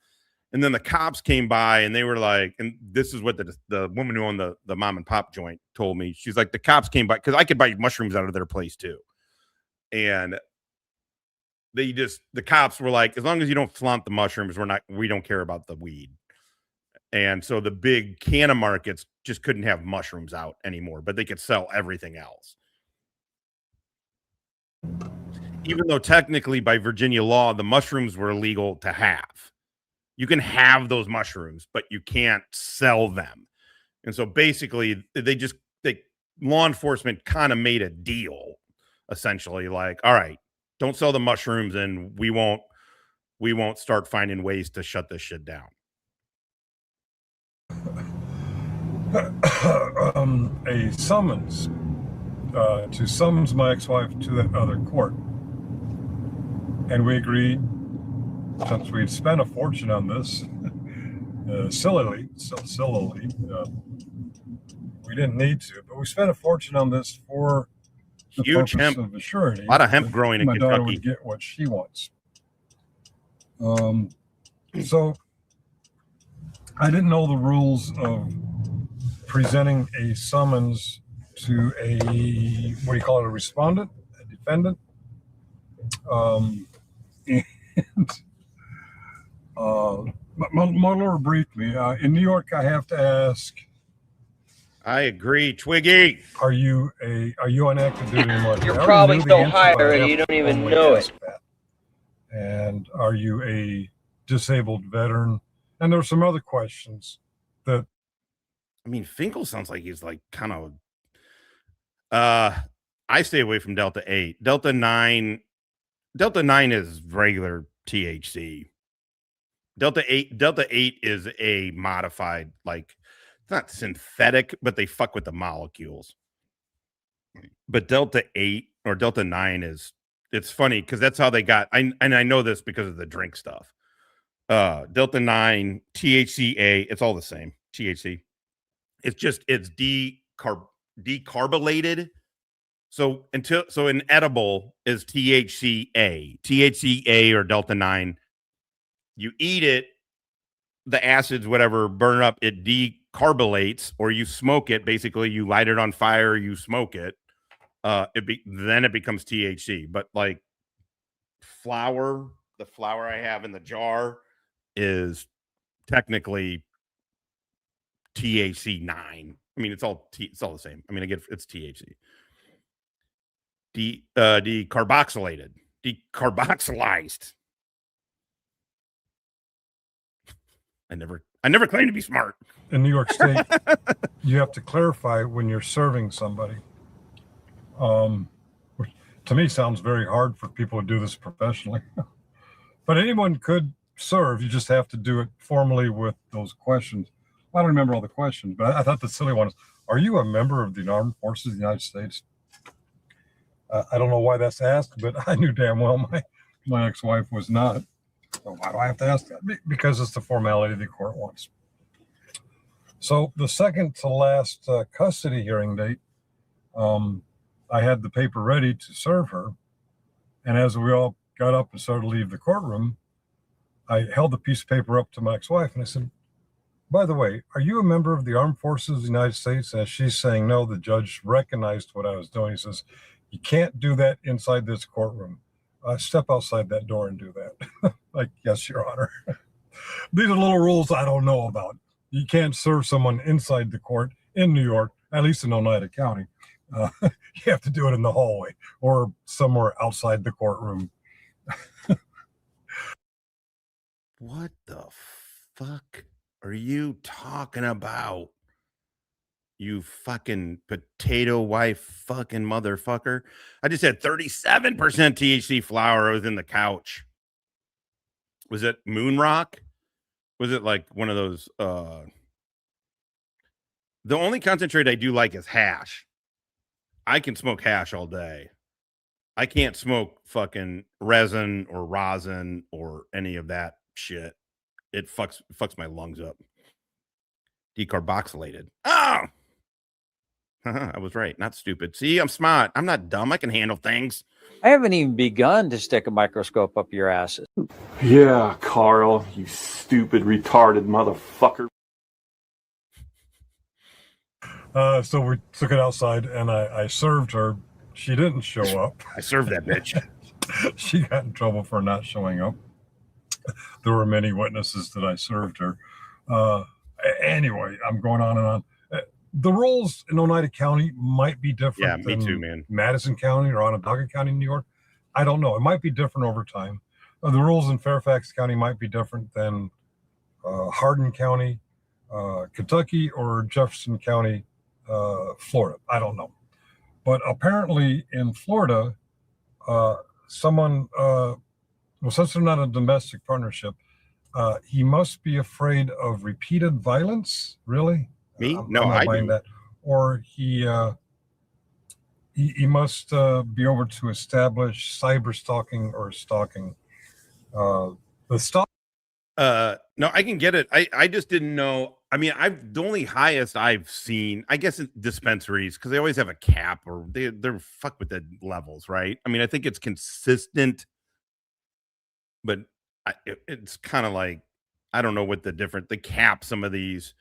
And then the cops came by and they were like, and this is what the woman who owned the mom and pop joint told me. She's like, the cops came by because I could buy mushrooms out of their place too. And the cops were like, as long as you don't flaunt the mushrooms, we don't care about the weed. And so the big canna markets just couldn't have mushrooms out anymore, but they could sell everything else. Even though technically by Virginia law, the mushrooms were illegal to have. You can have those mushrooms, but you can't sell them. And so basically law enforcement kind of made a deal, essentially like, all right, don't sell the mushrooms and we won't start finding ways to shut this shit down. A summons to summons my ex-wife to that other court. And we agreed, since we'd spent a fortune on this, sillily, we didn't need to, but we spent a fortune on this for the huge purpose hemp, of assurity. A lot of hemp growing in my Kentucky. daughter would get what she wants. So I didn't know the rules of presenting a summons to a, what do you call it, a respondent, a defendant. My lawyer briefed me. In New York, I have to ask. I agree, Twiggy. Are you on active duty anymore? You're probably so high already, you don't even know it. And are you a disabled veteran? And there's some other questions that. I mean, Finkel sounds like he's like kind of. I stay away from Delta 8. Delta 9 is regular THC. Delta 8 is a modified, like, it's not synthetic, but they fuck with the molecules. But Delta 8 or Delta 9 it's funny because that's how they got, and I know this because of the drink stuff. Delta 9, THCA, it's all the same. THC. It's just, it's decarbonated. So an edible is THCA. THCA or Delta 9. You eat it, the acids, whatever, burn up, it decarbonates, or you smoke it. Basically, you light it on fire, you smoke it. then it becomes THC. But like the flower I have in the jar is technically THC 9. I mean, it's all the same. I mean, it's THC. Decarboxylated. I never claimed to be smart. In New York State, you have to clarify when you're serving somebody. Which to me sounds very hard for people to do this professionally. But anyone could serve. You just have to do it formally with those questions. I don't remember all the questions, but I thought the silly one is, are you a member of the Armed Forces of the United States? I don't know why that's asked, but I knew damn well my ex-wife was not. So why do I have to ask that? Because it's the formality the court wants. So the second to last custody hearing date, I had the paper ready to serve her. And as we all got up and started to leave the courtroom, I held the piece of paper up to my ex-wife and I said, by the way, are you a member of the Armed Forces of the United States? And as she's saying no, the judge recognized what I was doing. He says, you can't do that inside this courtroom. Step outside that door and do that. Like, yes, Your Honor. These are little rules I don't know about. You can't serve someone inside the court in New York, at least in Oneida County. You have to do it in the hallway or somewhere outside the courtroom. What the fuck are you talking about? You fucking potato wife fucking motherfucker. I just had 37% THC flower within the couch. Was it Moon Rock? Was it like one of those? The only concentrate I do like is hash. I can smoke hash all day. I can't smoke fucking resin or rosin or any of that shit. It fucks my lungs up. Decarboxylated. Oh! I was right. Not stupid. See, I'm smart. I'm not dumb. I can handle things. I haven't even begun to stick a microscope up your asses. Yeah, Carl, you stupid, retarded motherfucker. So we took it outside and I served her. She didn't show up. I served that bitch. She got in trouble for not showing up. There were many witnesses that I served her. Anyway, I'm going on and on. The rules in Oneida County might be different than Madison County or Onondaga County, New York. I don't know. It might be different over time. The rules in Fairfax County might be different than Hardin County, Kentucky, or Jefferson County, Florida. I don't know. But apparently in Florida, someone, since they're not a domestic partnership, he must be afraid of repeated violence. Really? Me? I'm no, not I buying do. that. Or he must be over to establish cyber stalking or stalking. The stalk. No, I can get it. I just didn't know. I mean, the only highest I've seen, I guess, in dispensaries, because they always have a cap or they're fucked with the levels, right? I mean, I think it's consistent, but it's kind of like, I don't know what the cap some of these.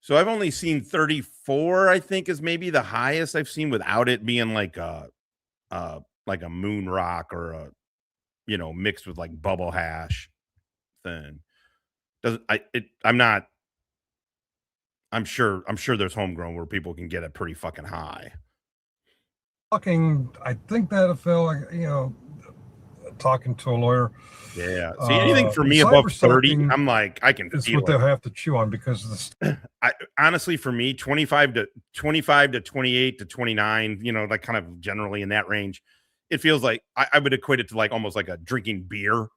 So I've only seen 34, I think, is maybe the highest I've seen without it being like a moon rock or a, mixed with like bubble hash thing. I'm sure there's homegrown where people can get it pretty fucking high. I think that felt talking to a lawyer. Yeah. See, anything for me above 30, I'm like, I can it's feel what they'll have to chew on because of this. Honestly, for me, 25 to 28 to 29, like kind of generally in that range, it feels like I would equate it to like almost like a drinking beer.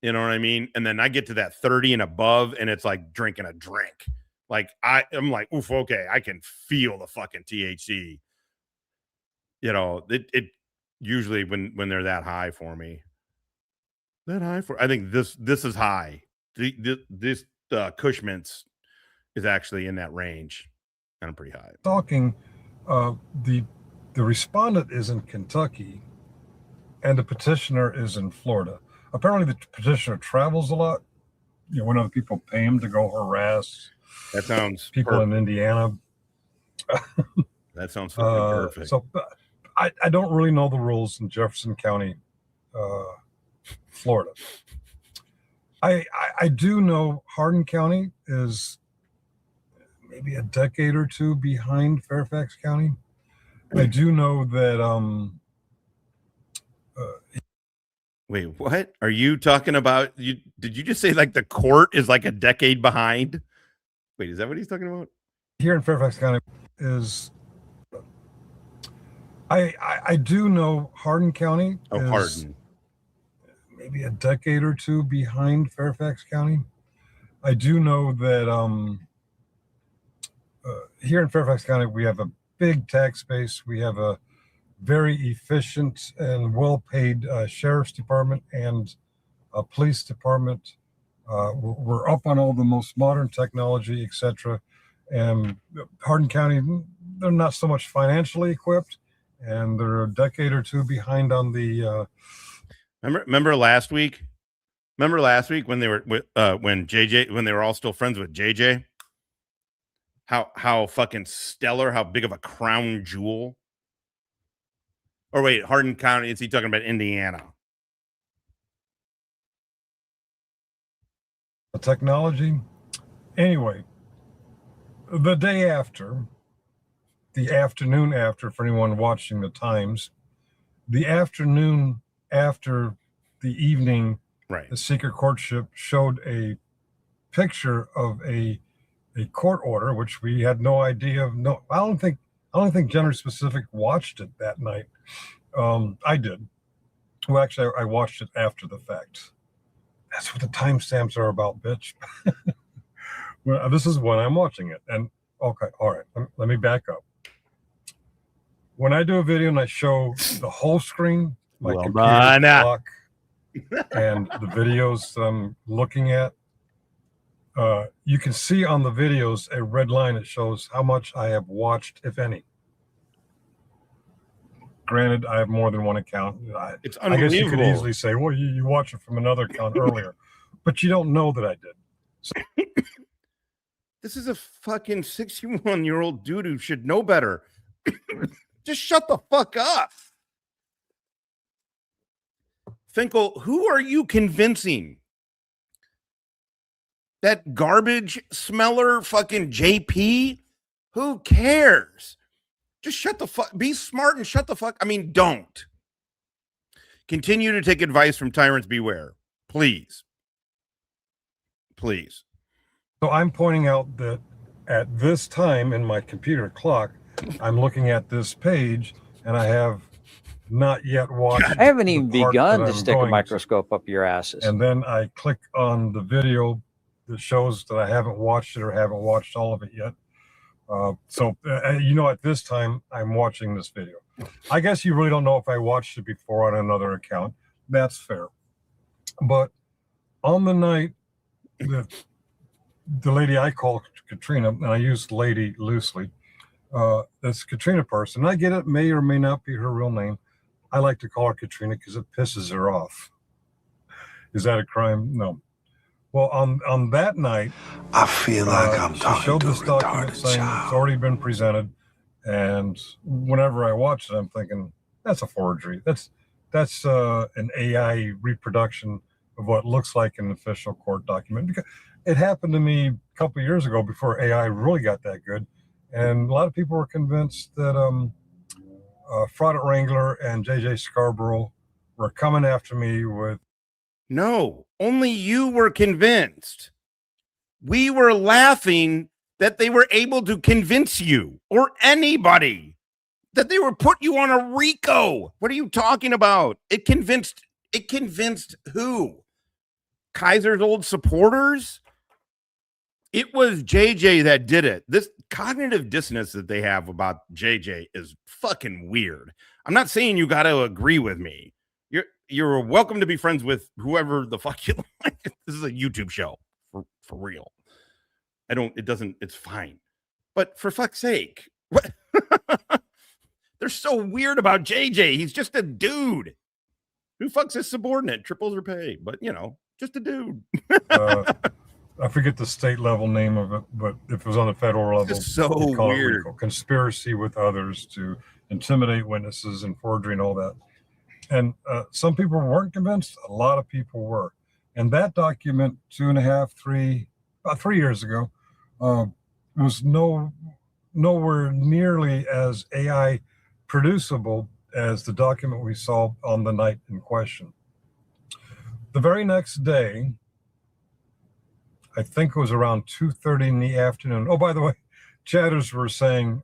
You know what I mean? And then I get to that 30 and above, and it's like drinking a drink. Like I'm like, oof, okay, I can feel the fucking THC. It usually when they're that high for me. I think this is high. This Kush Mints is actually in that range, kind of pretty high. Talking, the respondent is in Kentucky, and the petitioner is in Florida. Apparently, the petitioner travels a lot. When other people pay him to go harass. That sounds people perfect. In Indiana. That sounds perfect. So I don't really know the rules in Jefferson County, Florida. I do know Hardin County is maybe a decade or two behind Fairfax County. I do know that wait, what are you talking about? Did you just say like the court is like a decade behind? Wait, is that what he's talking about? Here in Fairfax County is I do know Hardin County is Hardin. Maybe a decade or two behind Fairfax County. I do know that here in Fairfax County, we have a big tax base. We have a very efficient and well-paid sheriff's department and a police department. We're up on all the most modern technology, etc. And Hardin County, they're not so much financially equipped, and they're a decade or two behind on the. Remember last week? Remember last week when they were when they were all still friends with JJ? How fucking stellar, how big of a crown jewel. Or wait, Hardin County, is he talking about Indiana? The technology. Anyway, the day after, the afternoon after, for anyone watching the times, the afternoon after the evening, right, the secret courtship showed a picture of a court order, which we had no idea of. No, I don't think Gender Specific watched it that night. I did. Well, actually, I watched it after the fact. That's what the timestamps are about, bitch. Well, this is when I'm watching it. And okay, all right, let me back up. When I do a video and I show the whole screen, my computer clock, and the videos that I'm looking at, you can see on the videos a red line that shows how much I have watched, if any. Granted, I have more than one account. It's unbelievable. I guess you could easily say, well, you watched it from another account earlier, but you don't know that I did. So this is a fucking 61-year-old dude who should know better. Just shut the fuck up. Finkel, who are you convincing? That garbage smeller fucking JP? Who cares? Just shut the fuck. Be smart and shut the fuck. I mean, don't. Continue to take advice from tyrants beware. Please. Please. So I'm pointing out that at this time in my computer clock, I'm looking at this page and I have not yet watched. I haven't even begun to stick a microscope up your asses. And then I click on the video that shows that I haven't watched it or haven't watched all of it yet. At this time, I'm watching this video. I guess you really don't know if I watched it before on another account. That's fair. But on the night that the lady I call Katrina, and I use lady loosely, this Katrina person, I get it, may or may not be her real name. I like to call her Katrina because it pisses her off. Is that a crime? No. Well, on that night, I feel like I'm talking to a retarded saying child. It's already been presented, and whenever I watch it, I'm thinking that's a forgery. That's an AI reproduction of what looks like an official court document. Because it happened to me a couple of years ago before AI really got that good, and a lot of people were convinced that Fraud at Wrangler and JJ Scarborough were coming after me with. No, only you were convinced. We were laughing that they were able to convince you or anybody that they were put you on a RICO. What are you talking about? It convinced who? Kaiser's old supporters? It was JJ that did it. This cognitive dissonance that they have about JJ is fucking weird. I'm not saying you got to agree with me. You're welcome to be friends with whoever the fuck you like. This is a YouTube show for real. It's fine. But for fuck's sake, what? They're so weird about JJ. He's just a dude who fucks his subordinate, triples her pay, but just a dude. I forget the state level name of it, but if it was on the federal level, it's so weird. Conspiracy with others to intimidate witnesses and forgery and all that. And some people weren't convinced. A lot of people were. And that document, about 3 years ago, was nowhere nearly as AI producible as the document we saw on the night in question. The very next day, I think it was around 2:30 in the afternoon. Oh, by the way, chatters were saying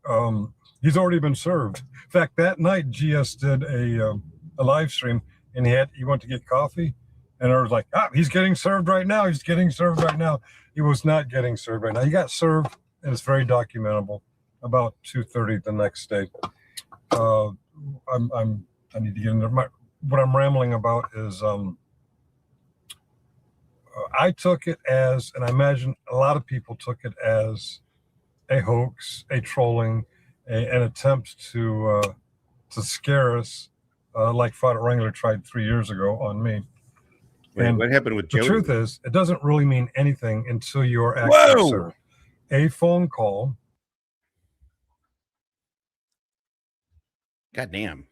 he's already been served. In fact, that night, GS did a live stream, and he went to get coffee, and I was like, he's getting served right now. He's getting served right now. He was not getting served right now. He got served, and it's very documentable, about 2:30 the next day. I need to get into what I'm rambling about is I took it as, and I imagine a lot of people took it as, a hoax, a trolling, an attempt to scare us, like Fraud Wrangler tried 3 years ago on me. Wait, what happened with Joey? The truth is, it doesn't really mean anything until you're actually served. A phone call. God damn.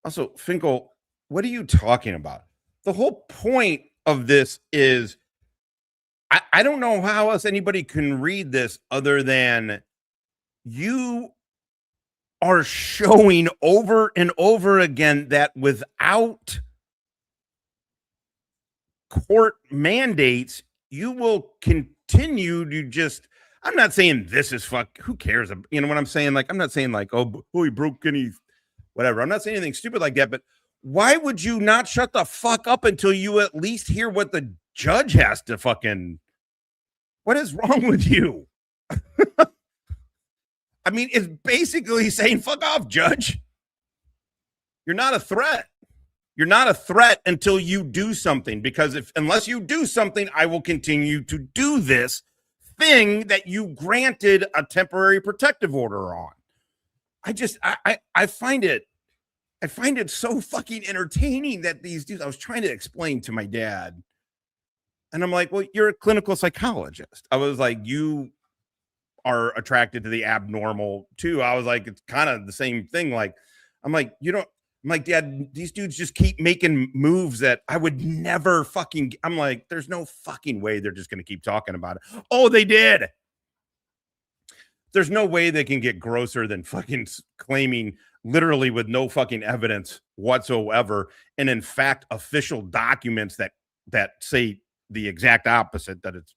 Also, Finkel, what are you talking about? The whole point of this is, I don't know how else anybody can read this other than you are showing over and over again that without court mandates, you will continue to just, I'm not saying this is who cares? You know what I'm saying? Like, I'm not saying like, oh, he broke any, whatever. I'm not saying anything stupid like that, but why would you not shut the fuck up until you at least hear what the judge has to fucking, what is wrong with you? I mean, it's basically saying, fuck off, judge. You're not a threat. You're not a threat until you do something, because unless you do something, I will continue to do this thing that you granted a temporary protective order on. I find it so fucking entertaining that these dudes, I was trying to explain to my dad, and I'm like, well, you're a clinical psychologist. I was like, you are attracted to the abnormal too. I was like, it's kind of the same thing. Like, I'm like, I'm like, Dad, these dudes just keep making moves that I would never fucking, I'm like, there's no fucking way they're just going to keep talking about it. Oh, they did. There's no way they can get grosser than fucking claiming literally with no fucking evidence whatsoever. And in fact, official documents that say the exact opposite, that it's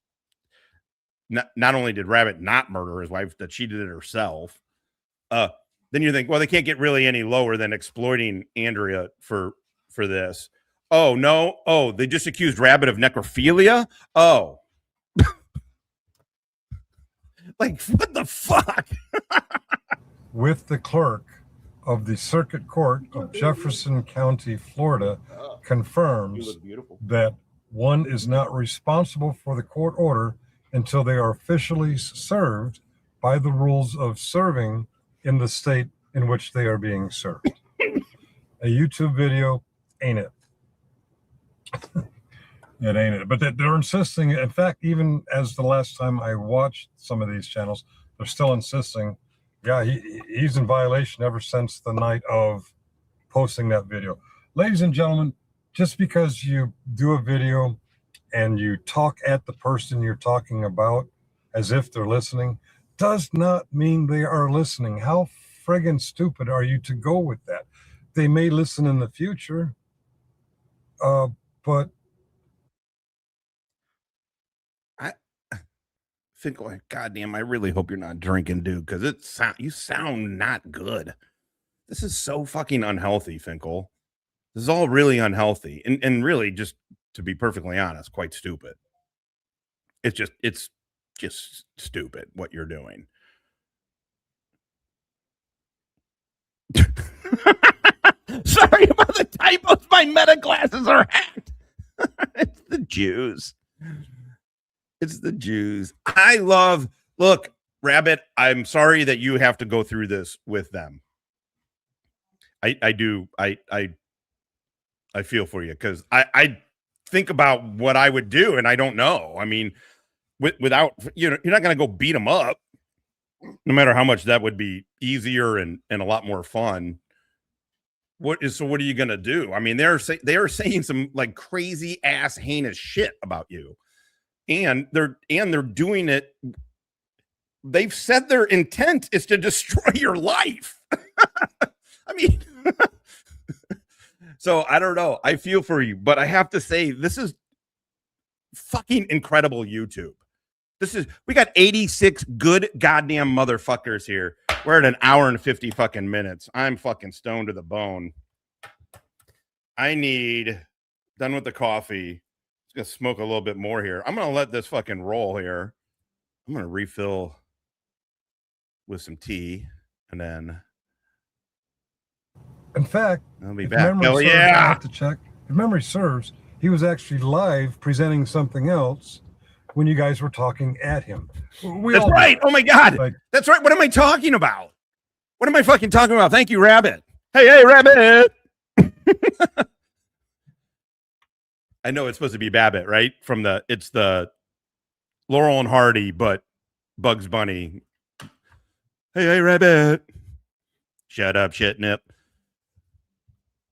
not only did Rabbit not murder his wife, that she did it herself. Then you think, well, they can't get really any lower than exploiting Andrea for this. Oh, no. Oh, they just accused Rabbit of necrophilia. Oh, like, what the fuck? With the clerk of the Circuit Court of Jefferson County, Florida, confirms that one is not responsible for the court order until they are officially served by the rules of serving in the state in which they are being served. A YouTube video ain't it. It ain't it. But they're insisting, in fact, even as the last time I watched some of these channels, they're still insisting, yeah, he's in violation ever since the night of posting that video. Ladies and gentlemen, just because you do a video and you talk at the person you're talking about as if they're listening, does not mean they are listening. How friggin' stupid are you to go with that? They may listen in the future, but I think, like, goddamn, I really hope you're not drinking, dude, because you sound not good. This is so fucking unhealthy, Finkel. This is all really unhealthy, and really, just to be perfectly honest, quite stupid. It's just stupid what you're doing. Sorry about the typos. My meta glasses are hacked. It's the Jews. It's the Jews. Look, Rabbit, I'm sorry that you have to go through this with them. I I feel for you because I think about what I would do and I don't know. I mean, without, you know, you're not going to go beat them up, no matter how much that would be easier and a lot more fun. What are you going to do? I mean, they are saying some like crazy ass heinous shit about you. And they're doing it. They've said their intent is to destroy your life. I mean, so I don't know. I feel for you, but I have to say, this is fucking incredible YouTube. We got 86 good goddamn motherfuckers here. We're at an hour and 50 fucking minutes. I'm fucking stoned to the bone. Done with the coffee. Just gonna smoke a little bit more here. I'm gonna let this fucking roll here. I'm gonna refill with some tea and then. In fact, I'll be back. Hell yeah! I have to check. If memory serves, he was actually live presenting something else when you guys were talking at him. That's right. Oh my God. That's right. What am I talking about? What am I fucking talking about? Thank you, Rabbit. Hey, Rabbit. I know it's supposed to be Babbitt, right? It's the Laurel and Hardy, but Bugs Bunny. Hey, Rabbit. Shut up, shitnip.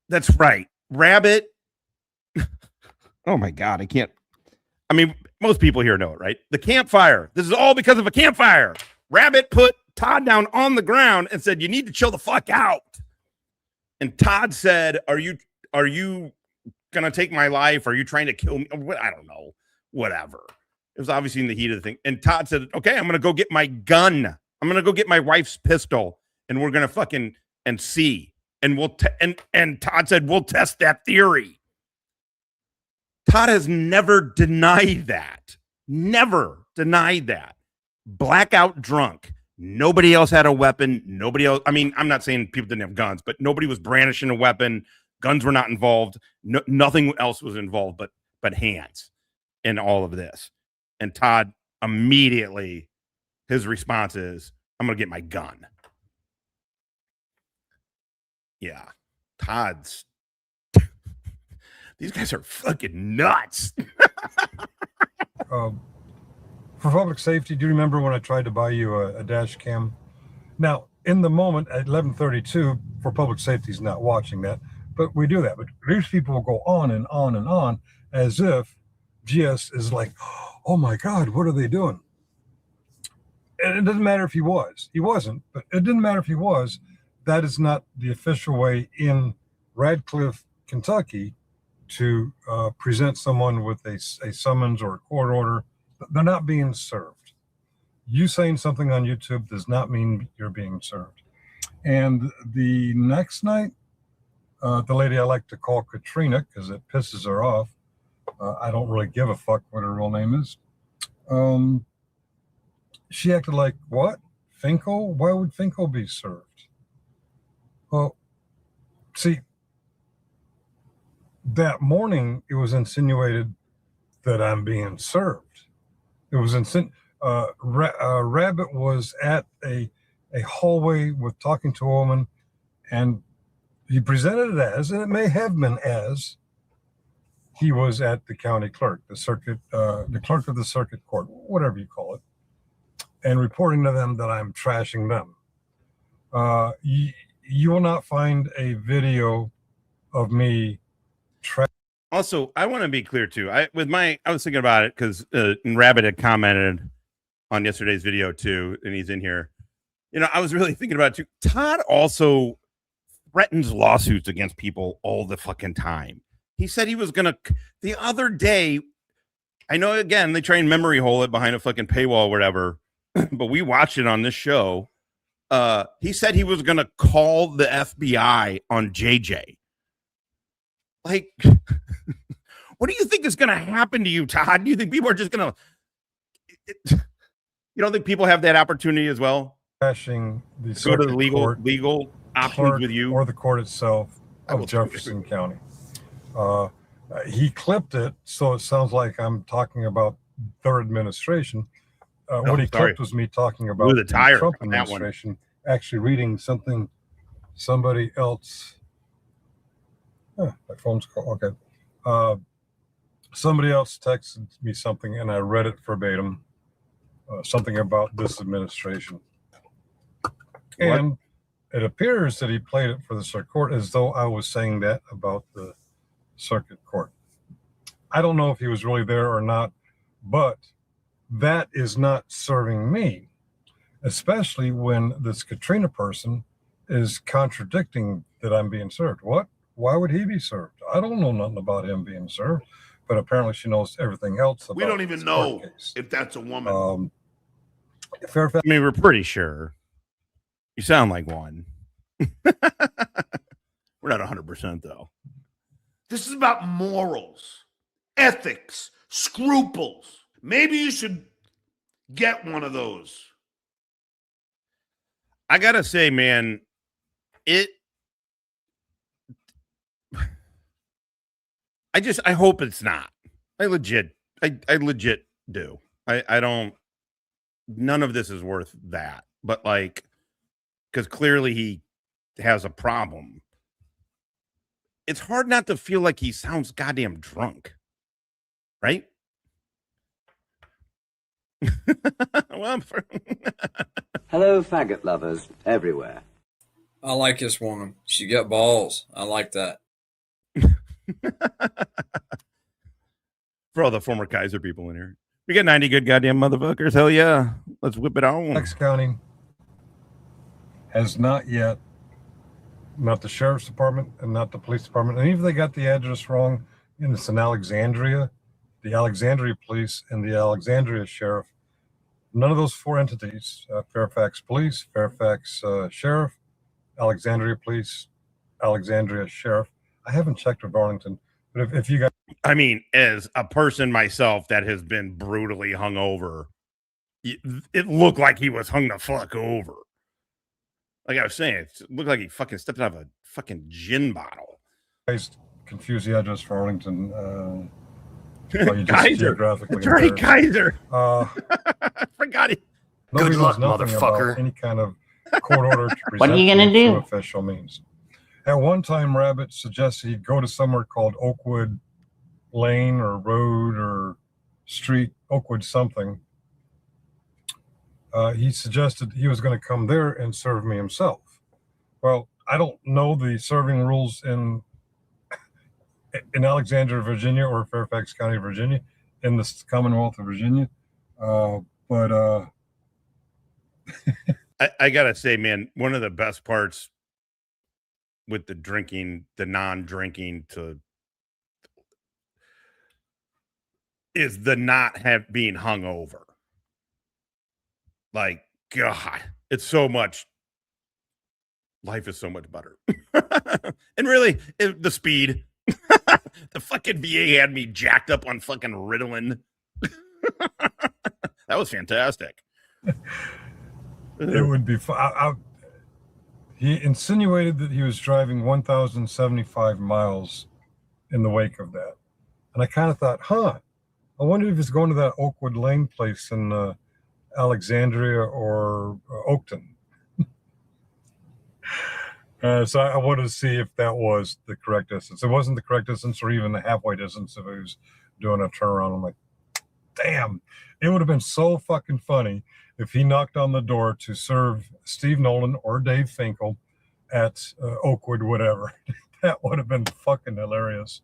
That's right. Rabbit. Oh my God. I mean, most people here know it, right? The campfire. This is all because of a campfire. Rabbit put Todd down on the ground and said, "You need to chill the fuck out." And Todd said, Are you going to take my life? Are you trying to kill me? I don't know. Whatever. It was obviously in the heat of the thing. And Todd said, "Okay, I'm going to go get my gun. I'm going to go get my wife's pistol. And we're going to fucking and see. And and Todd said, we'll test that theory." Todd has never denied that. Never denied that. Blackout drunk. Nobody else had a weapon. Nobody else. I mean, I'm not saying people didn't have guns, but nobody was brandishing a weapon. Guns were not involved. Nothing else was involved but hands in all of this. And Todd immediately, his response is, "I'm going to get my gun." Yeah. Todd's. These guys are fucking nuts. For public safety, do you remember when I tried to buy you a dash cam? Now, in the moment at 11:32, for public safety is not watching that, but we do that. But these people will go on and on and on as if GS is like, "Oh my God, what are they doing?" And it doesn't matter if he was. He wasn't, but it didn't matter if he was. That is not the official way in Radcliffe, Kentucky, to present someone with a summons or a court order. They're not being served. You saying something on YouTube does not mean you're being served. And the next night, the lady I like to call Katrina, because it pisses her off, I don't really give a fuck what her real name is. She acted like, "What? Finkel? Why would Finkel be served?" Well, see, that morning it was insinuated that I'm being served. It was Rabbit was at a hallway with talking to a woman, and he presented it as, and it may have been as, he was at the county clerk, the clerk of the circuit court, whatever you call it, and reporting to them that I'm trashing them. You will not find a video of me Also, I want to be clear too. I was thinking about it because Rabbit had commented on yesterday's video too, and he's in here. You know, I was really thinking about it too. Todd also threatens lawsuits against people all the fucking time. He said he was gonna the other day. I know again they try and memory hole it behind a fucking paywall or whatever, but we watched it on this show. He said he was gonna call the FBI on JJ. Like, what do you think is going to happen to you, Todd? Do you think people are just going to? You don't think people have that opportunity as well? Crashing the go to the legal options with you, or the court itself of Jefferson County. He clipped it, so it sounds like I'm talking about their administration. What he clipped was me talking about the Trump administration, actually reading something somebody else. My phone's called. Okay. Somebody else texted me something, and I read it verbatim. Something about this administration. And it appears that he played it for the circuit court as though I was saying that about the circuit court. I don't know if he was really there or not, but that is not serving me, especially when this Katrina person is contradicting that I'm being served. What? Why would he be served? I don't know nothing about him being served, but apparently she knows everything else about we don't even know if that's a woman. Fairfax. I mean, we're pretty sure. You sound like one. We're not 100% though. This is about morals, ethics, scruples. Maybe you should get one of those. I gotta say, man, I hope it's not. I legit do. I don't. None of this is worth that. But like, because clearly he has a problem. It's hard not to feel like he sounds goddamn drunk, right? Well, hello, faggot lovers everywhere. I like this woman. She got balls. I like that. For all the former Kaiser people in here. We got 90 good goddamn motherfuckers. Hell yeah. Let's whip it on. Fairfax County has not yet, not the sheriff's department and not the police department, and even if they got the address wrong, and it's in Alexandria, the Alexandria police and the Alexandria sheriff, none of those four entities, Fairfax police, Fairfax sheriff, Alexandria police, Alexandria sheriff. I haven't checked with Arlington, but if you got, I mean, as a person myself that has been brutally hung over, it looked like he was hung the fuck over. Like I was saying, it looked like he fucking stepped out of a fucking gin bottle. Guys confuse the address for Arlington. Kaiser. That's right, Kaiser. Forgot it. Good luck, motherfucker. Any kind of court order to present what are you gonna do? Official means. At one time, Rabbit suggested he'd go to somewhere called Oakwood Lane or Road or Street, Oakwood something. He suggested he was going to come there and serve me himself. Well, I don't know the serving rules in Alexandria, Virginia, or Fairfax County, Virginia, in the Commonwealth of Virginia. But I gotta say, man, one of the best parts with the drinking, the non-drinking is the not being hung over. Like, God, it's so much. Life is so much better. And really, the speed. The fucking VA had me jacked up on fucking Ritalin. That was fantastic. It would be fun. He insinuated that he was driving 1,075 miles in the wake of that. And I kind of thought, I wonder if he's going to that Oakwood Lane place in Alexandria or Oakton. So I wanted to see if that was the correct distance. It wasn't the correct distance or even the halfway distance if he was doing a turnaround. I'm like, damn, it would have been so fucking funny if he knocked on the door to serve Steve Nolan or Dave Finkel at Oakwood, whatever. That would have been fucking hilarious.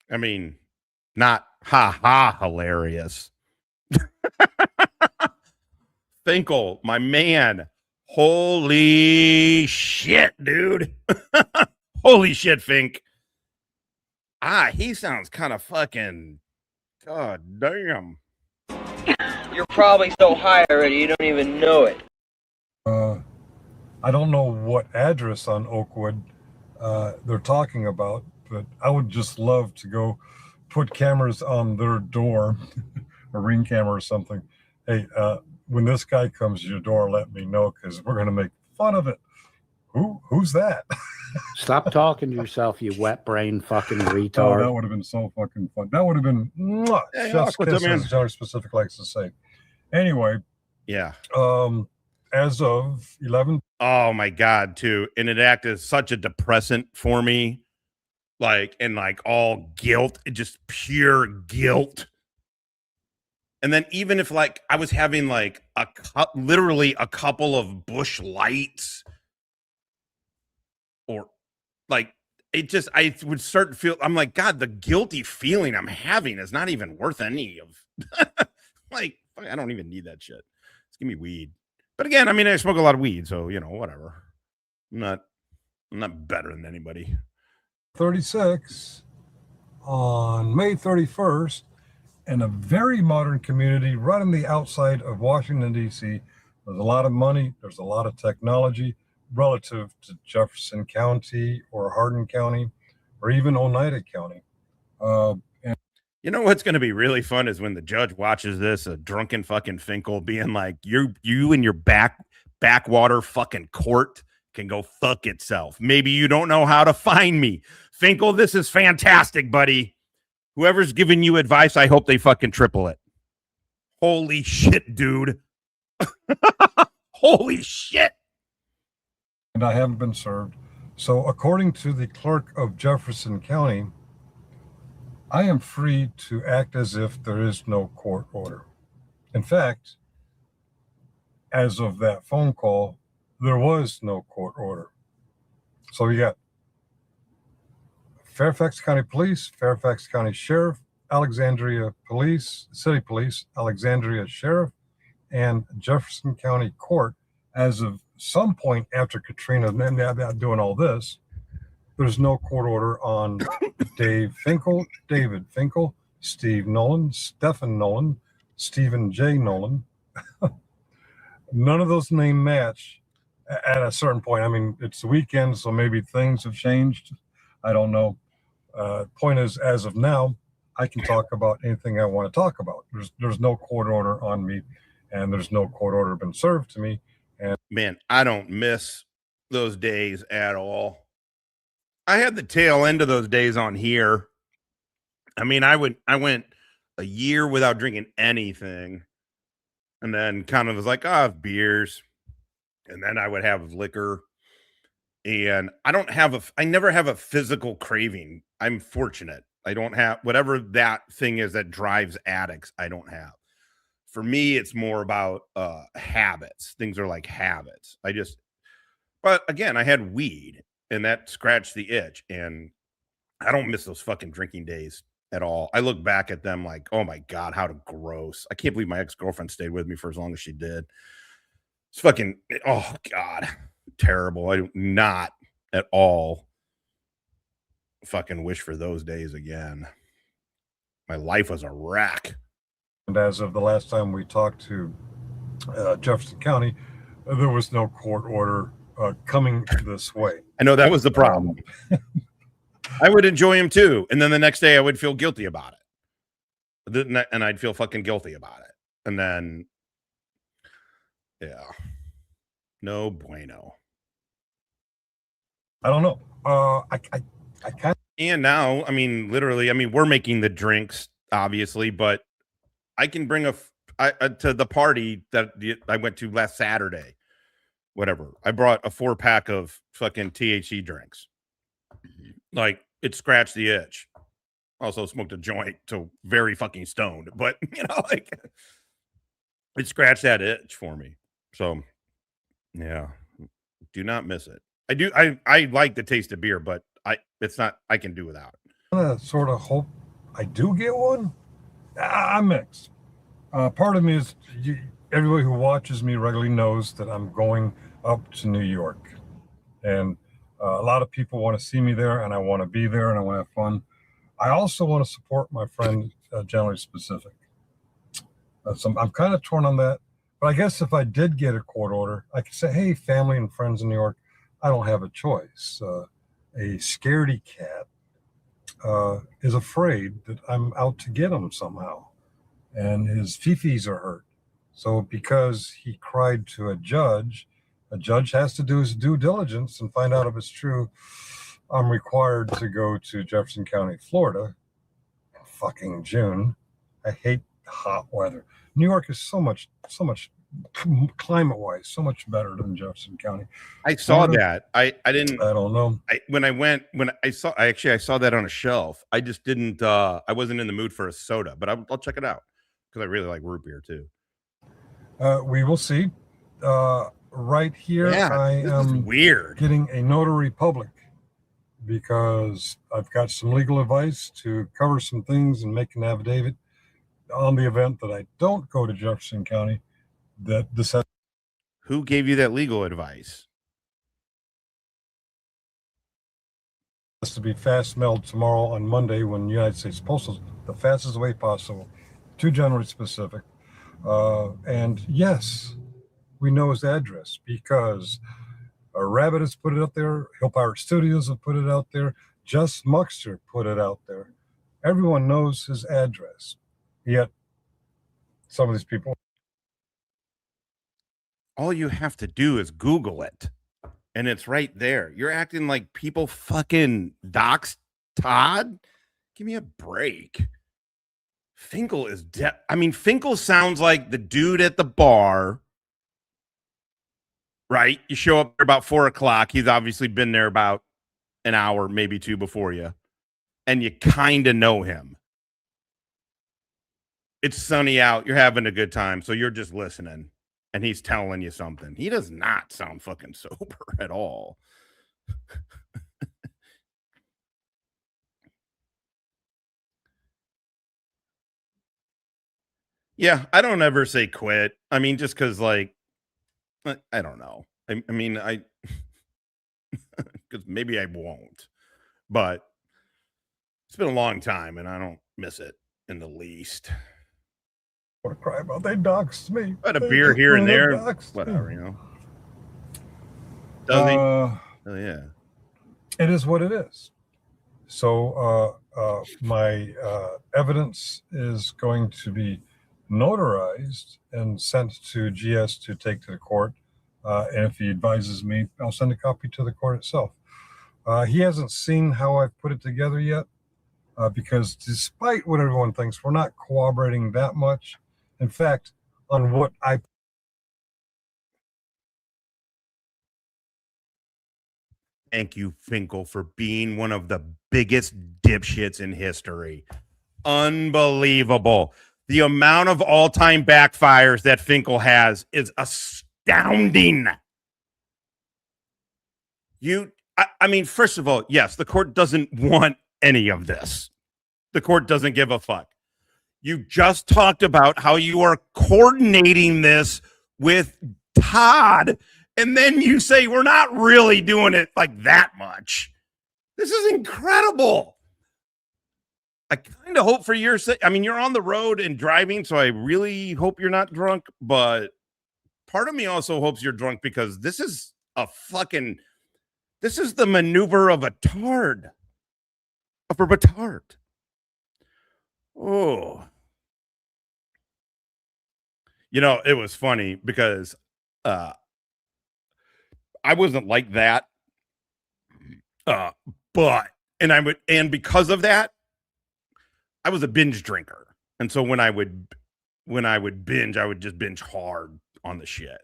I mean, not hilarious. Finkel, my man. Holy shit, dude. Holy shit, Fink. He sounds kind of fucking, god damn. You're probably so high already, you don't even know it. I don't know what address on Oakwood they're talking about, but I would just love to go put cameras on their door, a Ring camera or something. Hey, when this guy comes to your door, let me know, because we're going to make fun of it. Who's that? Stop talking to yourself, you wet brain fucking retard. Oh, that would have been so fucking fun. That would have been chef's kiss, as Johnny Specific likes to say. Anyway, yeah. as of 11. Oh my God, too. And it acted as such a depressant for me. Like, and like all guilt, just pure guilt. And then even if like I was having like literally a couple of Bush Lights or like it just, I would start to feel, I'm like, God, the guilty feeling I'm having is not even worth any of like, I don't even need that shit. Just give me weed. But again, I mean, I smoke a lot of weed, so you know, whatever. I'm not better than anybody. 36 on May 31st in a very modern community right on the outside of Washington, D.C. There's a lot of money. There's a lot of technology relative to Jefferson County or Hardin County or even Oneida County. And you know what's going to be really fun is when the judge watches this, a drunken fucking Finkel being like, you and your backwater fucking court can go fuck itself. Maybe you don't know how to find me. Finkel, this is fantastic, buddy. Whoever's giving you advice, I hope they fucking triple it. Holy shit, dude. Holy shit. And I haven't been served. So according to the clerk of Jefferson County, I am free to act as if there is no court order. In fact, as of that phone call, there was no court order. So you got Fairfax County Police, Fairfax County Sheriff, Alexandria Police, City Police, Alexandria Sheriff, and Jefferson County Court. As of some point after Katrina doing all this, there's no court order on David Finkel, Steve Nolan, Stephen Nolan, Stephen J. Nolan. None of those names match at a certain point. I mean, it's the weekend, so maybe things have changed. I don't know. Point is, as of now, I can talk about anything I want to talk about. There's no court order on me, and there's no court order been served to me. And man, I don't miss those days at all. I had the tail end of those days on here. I mean, I went a year without drinking anything, and then kind of was like, I have beers, and then I would have liquor. And I never have a physical craving. I'm fortunate. I don't have whatever that thing is that drives addicts. I don't have. For me, it's more about habits. Things are like habits. But again, I had weed and that scratched the itch. And I don't miss those fucking drinking days at all. I look back at them like, oh my God, how gross. I can't believe my ex-girlfriend stayed with me for as long as she did. It's fucking, oh God. Terrible. I do not at all fucking wish for those days again. My life was a wreck. And as of the last time we talked to Jefferson County, there was no court order coming this way. I know that was the problem. I would enjoy him too. And then the next day I would feel guilty about it. And I'd feel fucking guilty about it. And then, yeah. No bueno. I don't know. I can't. And now, I mean, literally, I mean, we're making the drinks, obviously, but I can bring to the party that I went to last Saturday. Whatever. I brought a 4-pack of fucking THC drinks. Like, it scratched the itch. Also smoked a joint, so very fucking stoned. But, you know, like, it scratched that itch for me. So, yeah. Do not miss it. I like the taste of beer, but I can do without it. I sort of hope I do get one. I'm mixed. Part of me is everybody who watches me regularly knows that I'm going up to New York, and a lot of people want to see me there, and I want to be there, and I want to have fun. I also want to support my friend, Generally Specific. So I'm kind of torn on that. But I guess if I did get a court order, I could say, hey, family and friends in New York, I don't have a choice. A scaredy cat is afraid that I'm out to get him somehow. And his fifis are hurt. So because he cried to a judge has to do his due diligence and find out if it's true. I'm required to go to Jefferson County, Florida, in fucking June. I hate hot weather. New York is so much climate-wise, so much better than Jefferson County. I saw that. I didn't. I don't know. I saw that on a shelf. I just didn't. I wasn't in the mood for a soda, but I'll check it out because I really like root beer too. We will see. Right here, I am weird getting a notary public because I've got some legal advice to cover some things and make an affidavit on the event that I don't go to Jefferson County. That this has. Who gave you that legal advice? To be fast mailed tomorrow on Monday when United States Postal, the fastest way possible, to January specific. And yes, we know his address because Rabbit has put it up there. Hill Pirate Studios have put it out there. Just Muckster put it out there. Everyone knows his address. Yet some of these people. All you have to do is Google it, and it's right there. You're acting like people fucking doxed Todd. Give me a break. Finkel is dead. I mean, Finkel sounds like the dude at the bar, right? You show up there about 4 o'clock. He's obviously been there about an hour, maybe 2 before you, and you kind of know him. It's sunny out. You're having a good time, so you're just listening. And he's telling you something. He does not sound fucking sober at all. Yeah, I don't ever say quit. I mean, just because, like, I don't know. I mean, because maybe I won't. But it's been a long time, and I don't miss it in the least. What to cry about? They doxed me. But a beer here and there, whatever, you know. Does he? Oh yeah. It is what it is. So my evidence is going to be notarized and sent to GS to take to the court. And if he advises me, I'll send a copy to the court itself. He hasn't seen how I've put it together yet, because despite what everyone thinks, we're not cooperating that much. In fact, on what I... Thank you, Finkel, for being one of the biggest dipshits in history. Unbelievable. The amount of all-time backfires that Finkel has is astounding. I mean, first of all, yes, the court doesn't want any of this. The court doesn't give a fuck. You just talked about how you are coordinating this with Todd, and then you say we're not really doing it like that much. This is incredible. I kind of hope for your sake. I mean, you're on the road and driving, so I really hope you're not drunk, but part of me also hopes you're drunk because this is the maneuver of a tard. Of a retard. Oh. You know, it was funny because I wasn't like that. And because of that, I was a binge drinker. And so when I would binge, I would just binge hard on the shit.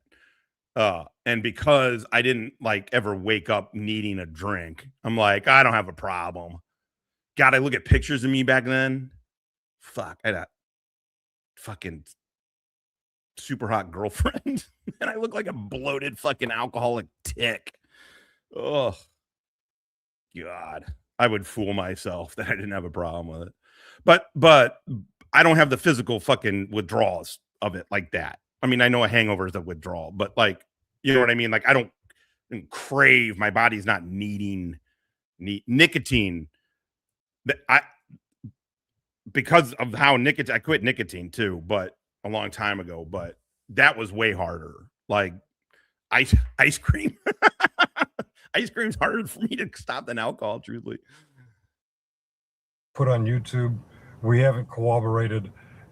And because I didn't like ever wake up needing a drink, I'm like, I don't have a problem. God, I look at pictures of me back then. Fuck, I had a fucking super hot girlfriend. And I look like a bloated fucking alcoholic tick. Oh, God. I would fool myself that I didn't have a problem with it. But I don't have the physical fucking withdrawals of it like that. I mean, I know a hangover is a withdrawal, but like, you know what I mean? Like, I don't crave, my body's not needing nicotine. Because of how nicotine, I quit nicotine too, but a long time ago, but that was way harder. Like ice cream. Ice cream's harder for me to stop than alcohol, truthfully. Put on YouTube, we haven't cooperated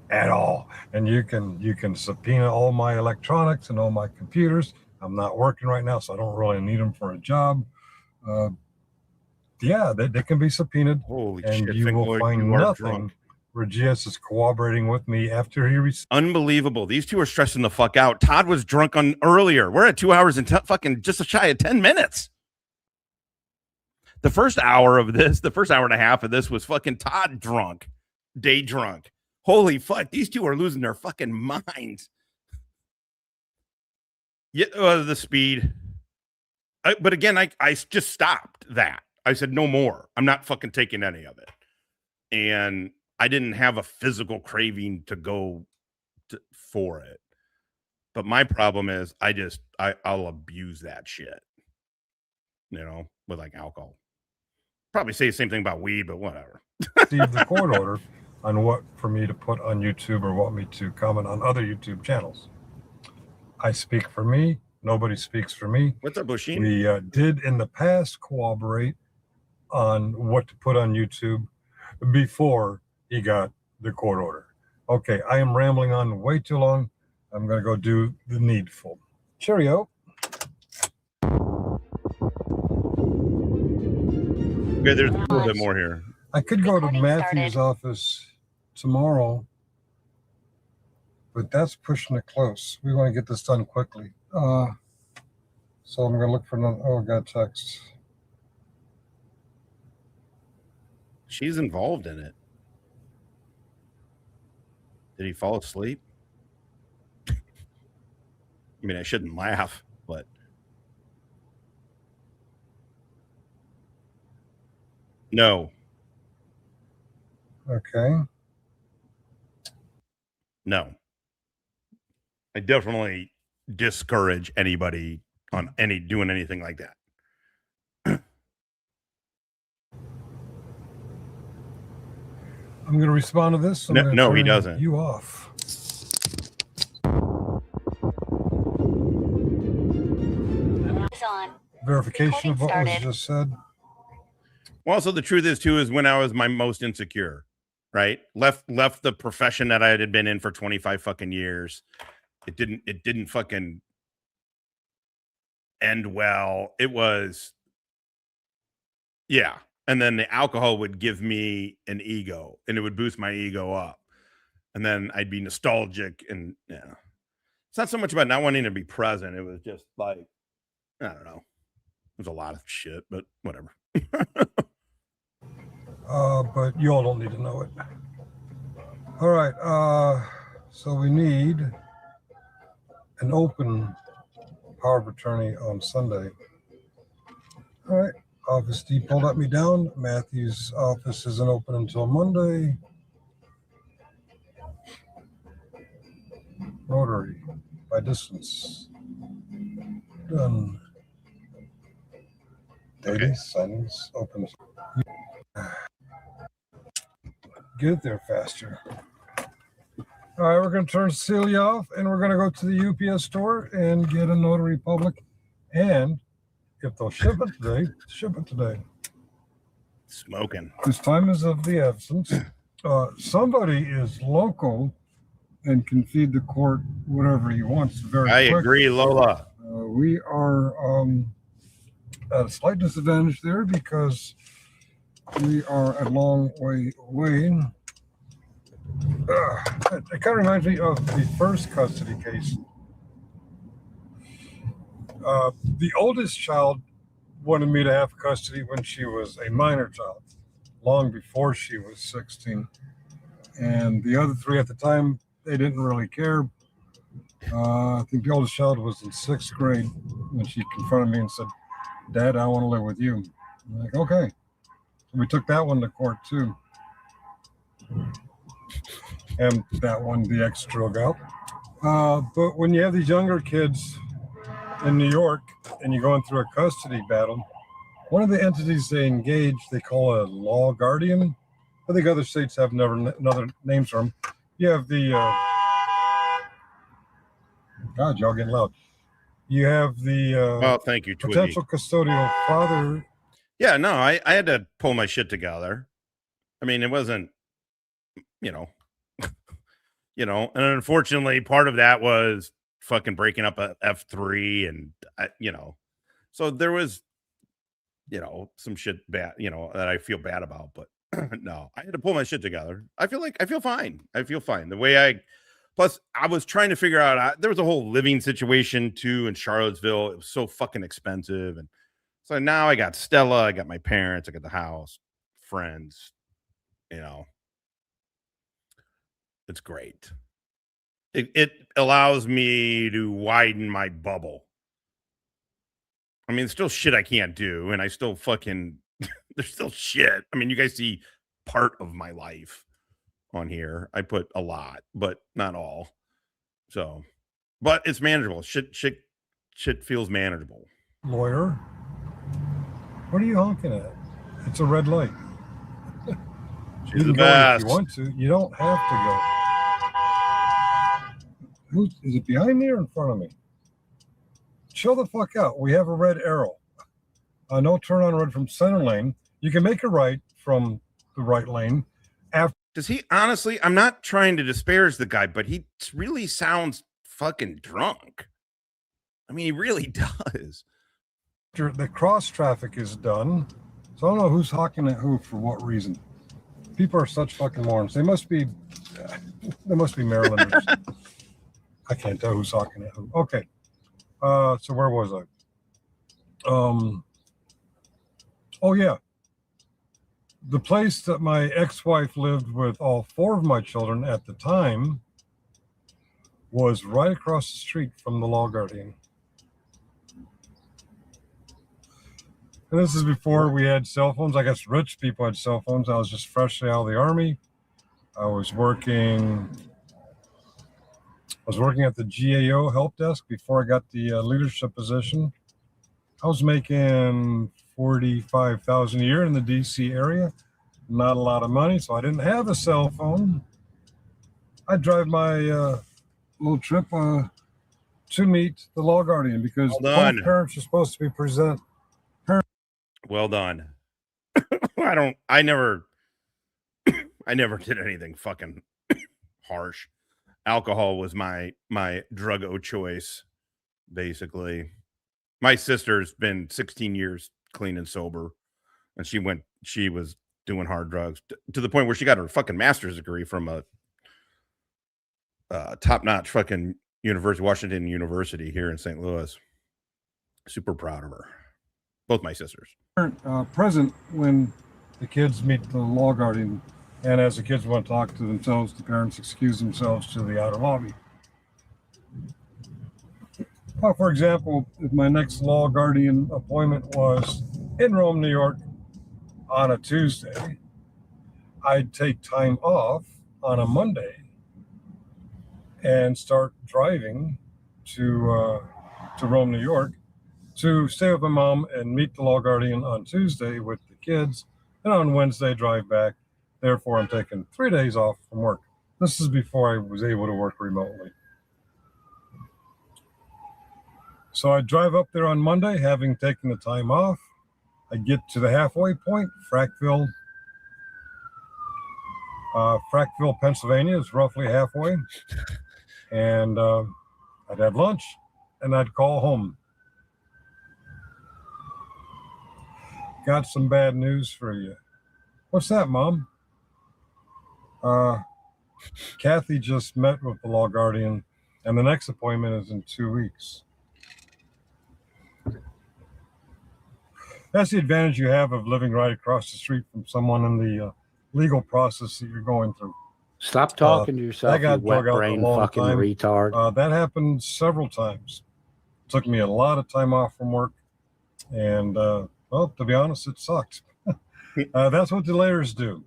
at all. And you can subpoena all my electronics and all my computers. I'm not working right now, so I don't really need them for a job. Yeah, they can be subpoenaed. Holy and shit, you will find nothing Regias is cooperating with me after he received. Unbelievable. These two are stressing the fuck out. Todd was drunk on earlier. We're at 2 hours and fucking just shy of 10 minutes. The first hour of this, the first hour and a half of this was fucking Todd drunk, day drunk. Holy fuck. These two are losing their fucking minds. Yeah, the speed. But again, I just stopped that. I said, no more. I'm not fucking taking any of it. And I didn't have a physical craving to go for it. But my problem is I'll abuse that shit, you know, with like alcohol. Probably say the same thing about weed, but whatever. Received the court order on what for me to put on YouTube or want me to comment on other YouTube channels. I speak for me. Nobody speaks for me. What's up, Bushin? We did in the past cooperate on what to put on YouTube before he got the court order. Okay, I am rambling on way too long. I'm going to go do the needful. Cheerio. Okay, there's a little bit more here. I could go to Matthew's office tomorrow, but that's pushing it close. We want to get this done quickly. So I'm going to look for another. Oh, I got text. She's involved in it. Did he fall asleep? I mean, I shouldn't laugh, but no. Okay. No. I definitely discourage anybody on doing anything like that. I'm going to respond to this. No, he doesn't. You off. Verification of what was just said. Well, so the truth is too is when I was my most insecure, right? Left the profession that I had been in for 25 fucking years. It didn't fucking end well. It was, yeah. And then the alcohol would give me an ego and it would boost my ego up. And then I'd be nostalgic and yeah. It's not so much about not wanting to be present. It was just like, I don't know. There's a lot of shit, but whatever. But you all don't need to know it. All right. So we need an open power of attorney on Sunday. All right. Office depot let me down. Matthew's office isn't open until Monday. Notary by distance. Done. Daily signings open. Get it there faster. All right, we're going to turn Celia off and we're going to go to the UPS store and get a notary public. And if they'll ship it today, ship it today. Smoking. This time is of the essence. Somebody is local and can feed the court whatever he wants very quickly. I agree, Lola. We are at a slight disadvantage there because we are a long way away. It kind of reminds me of the first custody case. The oldest child wanted me to have custody when she was a minor child, long before she was 16. And the other three at the time, they didn't really care. I think the oldest child was in 6th grade when she confronted me and said, "Dad, I want to live with you." I'm like, okay. So we took that one to court too. And that one, the ex drug out. But when you have these younger kids in New York and you're going through a custody battle, one of the entities they engage, they call a law guardian. I think other states have another names for them. You have the, God, y'all getting loud. You have the thank you, potential custodial father. Yeah, no, I had to pull my shit together. I mean, it wasn't, and unfortunately part of that was fucking breaking up a F3 and, so there was, some shit bad, that I feel bad about, but No, I had to pull my shit together. I feel fine. I feel fine. The way plus I was trying to figure out, there was a whole living situation too in Charlottesville. It was so fucking expensive. And so now I got Stella, I got my parents, I got the house, friends, it's great. It allows me to widen my bubble. I mean, there's still shit I can't do, and I still fucking, there's still shit. I mean, you guys see part of my life on here. I put a lot, but not all. So, but it's manageable. Shit feels manageable. Lawyer, what are you honking at? It's a red light. She's the best. If you want to. You don't have to go. Is it behind me or in front of me? Chill the fuck out. We have a red arrow. No turn on red from center lane. You can make a right from the right lane. Does he honestly? I'm not trying to disparage the guy, but he really sounds fucking drunk. I mean, he really does. The cross traffic is done. So I don't know who's honking at who for what reason. People are such fucking morons. They must be Marylanders. I can't tell who's honking at who. Okay. So where was I? Oh yeah. The place that my ex-wife lived with all 4 of my children at the time was right across the street from the law guardian. And this is before we had cell phones. I guess rich people had cell phones. I was just freshly out of the Army. I was working at the GAO help desk before I got the leadership position. I was making $45,000 a year in the DC area. Not a lot of money, so I didn't have a cell phone. I'd drive my little trip to meet the law guardian because both parents are supposed to be present. Well done. I never did anything fucking harsh. Alcohol was my drug of choice, basically. My sister's been 16 years clean and sober, and she was doing hard drugs to the point where she got her fucking master's degree from a top-notch fucking university, Washington University here in St. Louis. Super proud of her. Both my sisters. Present when the kids meet the law guardian, and as the kids want to talk to themselves, the parents excuse themselves to the outer lobby. For example, if my next law guardian appointment was in Rome, New York on a Tuesday, I'd take time off on a Monday and start driving to Rome, New York, to stay with my mom and meet the law guardian on Tuesday with the kids, and on Wednesday drive back. Therefore, I'm taking 3 days off from work. This is before I was able to work remotely. So I drive up there on Monday, having taken the time off. I get to the halfway point, Frackville, Pennsylvania is roughly halfway. And I'd have lunch, and I'd call home. Got some bad news for you. What's that, Mom? Kathy just met with the law guardian, and the next appointment is in 2 weeks. That's the advantage you have of living right across the street from someone in the legal process that you're going through. Stop talking to yourself, you wet brain fucking retard. That happened several times. Took me a lot of time off from work, and well, to be honest, it sucked. That's what delayers do.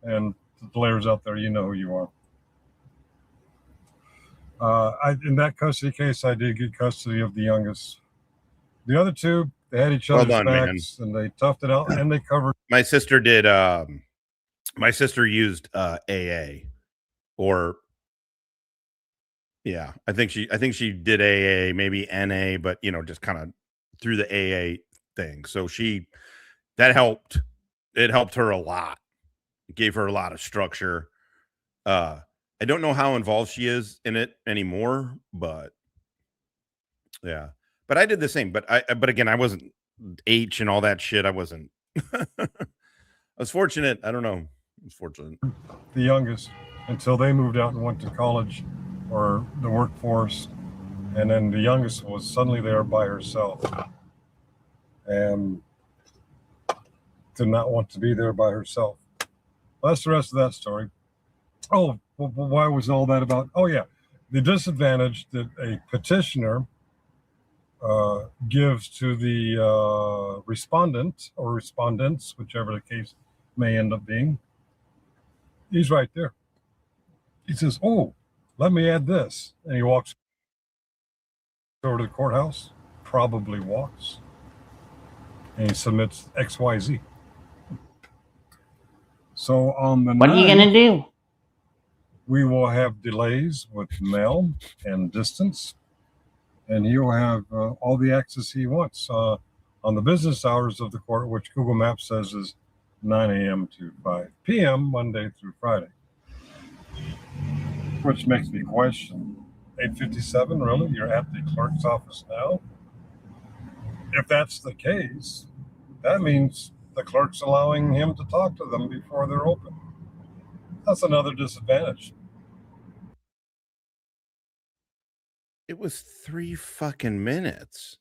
And the delayers out there, you know who you are. In that custody case, I did get custody of the youngest. The other 2, they had each other's backs, and they toughed it out, and they covered. My sister did. My sister used AA, or yeah, I think she did AA, maybe NA, but just kind of through the AA thing. So that helped. It helped her a lot. It gave her a lot of structure. I don't know how involved she is in it anymore, but yeah. But I did the same. But again, I wasn't H and all that shit. I wasn't. was fortunate. I don't know. I was fortunate. The youngest, until they moved out and went to college or the workforce. And then the youngest was suddenly there by herself and did not want to be there by herself. Well, that's the rest of that story. Oh, well, why was all that about? Oh, yeah. The disadvantage that a petitioner gives to the respondent or respondents, whichever the case may end up being, he's right there. He says, oh, let me add this. And he walks over to the courthouse, probably walks, and he submits XYZ. So on the what are you going to do? We will have delays with mail and distance, and he'll have all the access he wants on the business hours of the court, which Google Maps says is 9 a.m. to 5 p.m. Monday through Friday, which makes me question, 8:57, really? You're at the clerk's office now? If that's the case, that means the clerk's allowing him to talk to them before they're open. That's another disadvantage. It was 3 fucking minutes.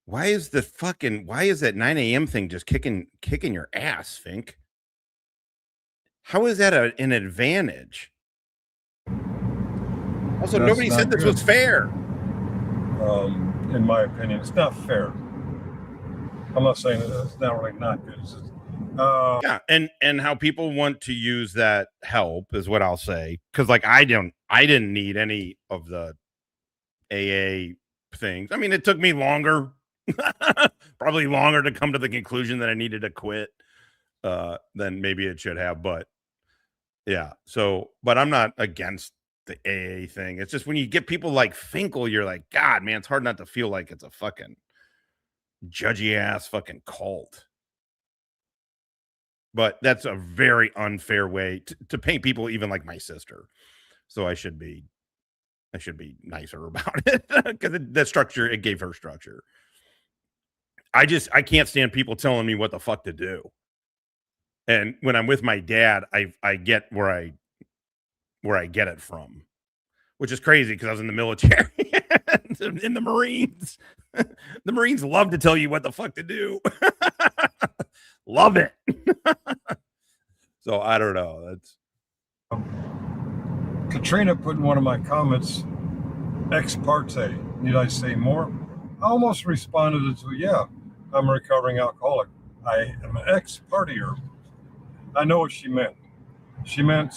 Why is that 9 a.m. thing just kicking your ass, Fink? How is that an advantage? Also, nobody said this was fair. In my opinion, it's not fair. I'm not saying it's not really not good. It's just, yeah, and how people want to use that help is what I'll say. Because like I didn't need any of the AA things. I mean, it took me longer, probably longer to come to the conclusion that I needed to quit than maybe it should have. But yeah, but I'm not against the AA thing. It's just when you get people like Finkel, you're like, God, man, it's hard not to feel like it's a fucking judgy ass fucking cult. But that's a very unfair way to paint people, even like my sister. So I should be nicer about it because the structure, it gave her structure. I can't stand people telling me what the fuck to do. And when I'm with my dad, I get where I get it from, which is crazy because I was in the military, in the Marines. The Marines love to tell you what the fuck to do. Love it. So I don't know. That's Katrina put in one of my comments, ex parte. Need I say more? I almost responded to, yeah, I'm a recovering alcoholic. I am an ex-partier. I know what she meant. She meant,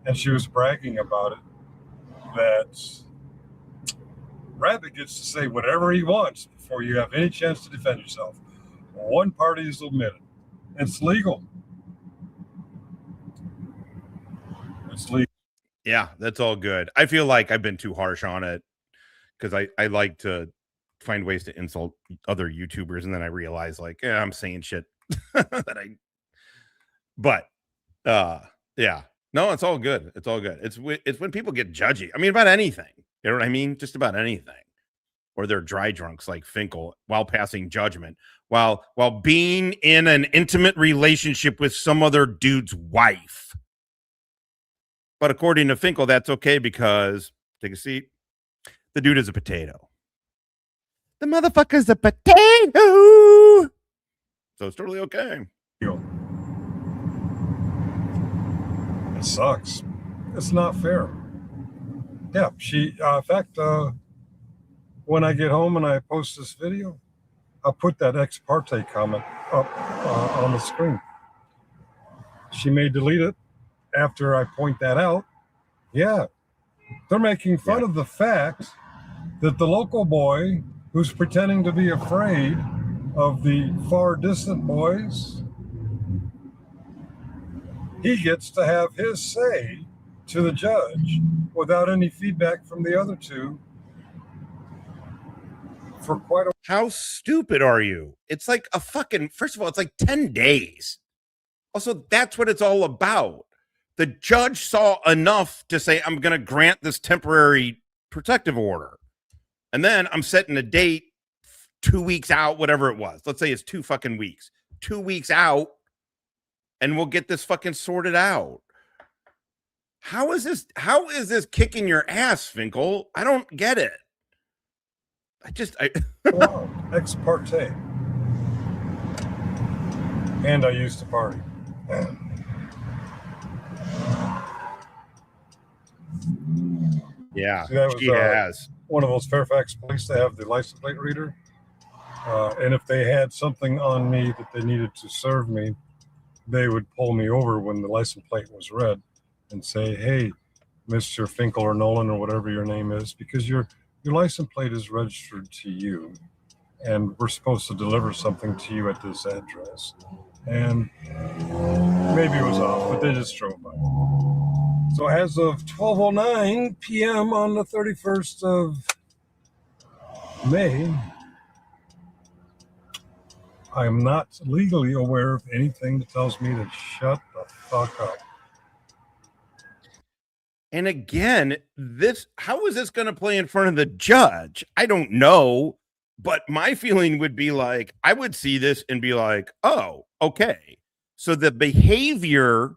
and she was bragging about it, that Rabbit gets to say whatever he wants before you have any chance to defend yourself. One party is omitted. It's legal. It's legal. Yeah, that's all good. I feel like I've been too harsh on it because I like to find ways to insult other YouTubers, and then I realize like, yeah, I'm saying shit yeah, no, it's all good. It's all good. It's when people get judgy. I mean, about anything, you know what I mean? Just about anything. Or they're dry drunks like Finkel while passing judgment, while being in an intimate relationship with some other dude's wife. But according to Finkel, that's okay because, take a seat, the dude is a potato. The motherfucker's a potato. So it's totally okay. It sucks. It's not fair. Yeah, in fact, when I get home and I post this video, I'll put that ex parte comment up on the screen. She may delete it after I point that out. Yeah, they're making fun of the fact that the local boy who's pretending to be afraid of the far distant boys, he gets to have his say to the judge without any feedback from the other two for quite a. How stupid are you? It's like a fucking, first of all, it's like 10 days. Also, that's what it's all about. The judge saw enough to say, I'm going to grant this temporary protective order. And then I'm setting a date 2 weeks out, whatever it was. Let's say it's 2 fucking weeks. 2 weeks out. and we'll get this fucking sorted out. How is this kicking your ass, Finkel? I don't get it. Ex parte. And I used to party. Yeah, see, that was, she has. One of those Fairfax plates that have the license plate reader. And if they had something on me that they needed to serve me, they would pull me over when the license plate was read and say, hey, Mr. Finkel or Nolan or whatever your name is, because your license plate is registered to you, and we're supposed to deliver something to you at this address. And maybe it was off, but they just drove by. So as of 12:09 p.m. on the 31st of May, I am not legally aware of anything that tells me to shut the fuck up. And again, how is this going to play in front of the judge? I don't know, but my feeling would be like, I would see this and be like, oh, okay. So the behavior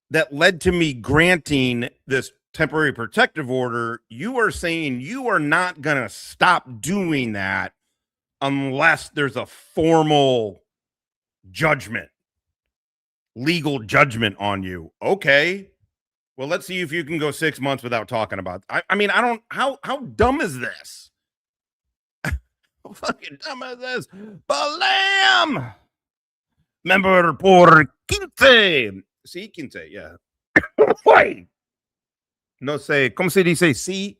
that led to me granting this temporary protective order, you are saying you are not going to stop doing that unless there's a formal judgment, legal judgment on you. Okay. Well, let's see if you can go 6 months without talking about it. I mean, how dumb is this? How fucking dumb is this? Balam! Member por quince. Sí, quince, yeah. Wait. No sé, ¿cómo se dice sí?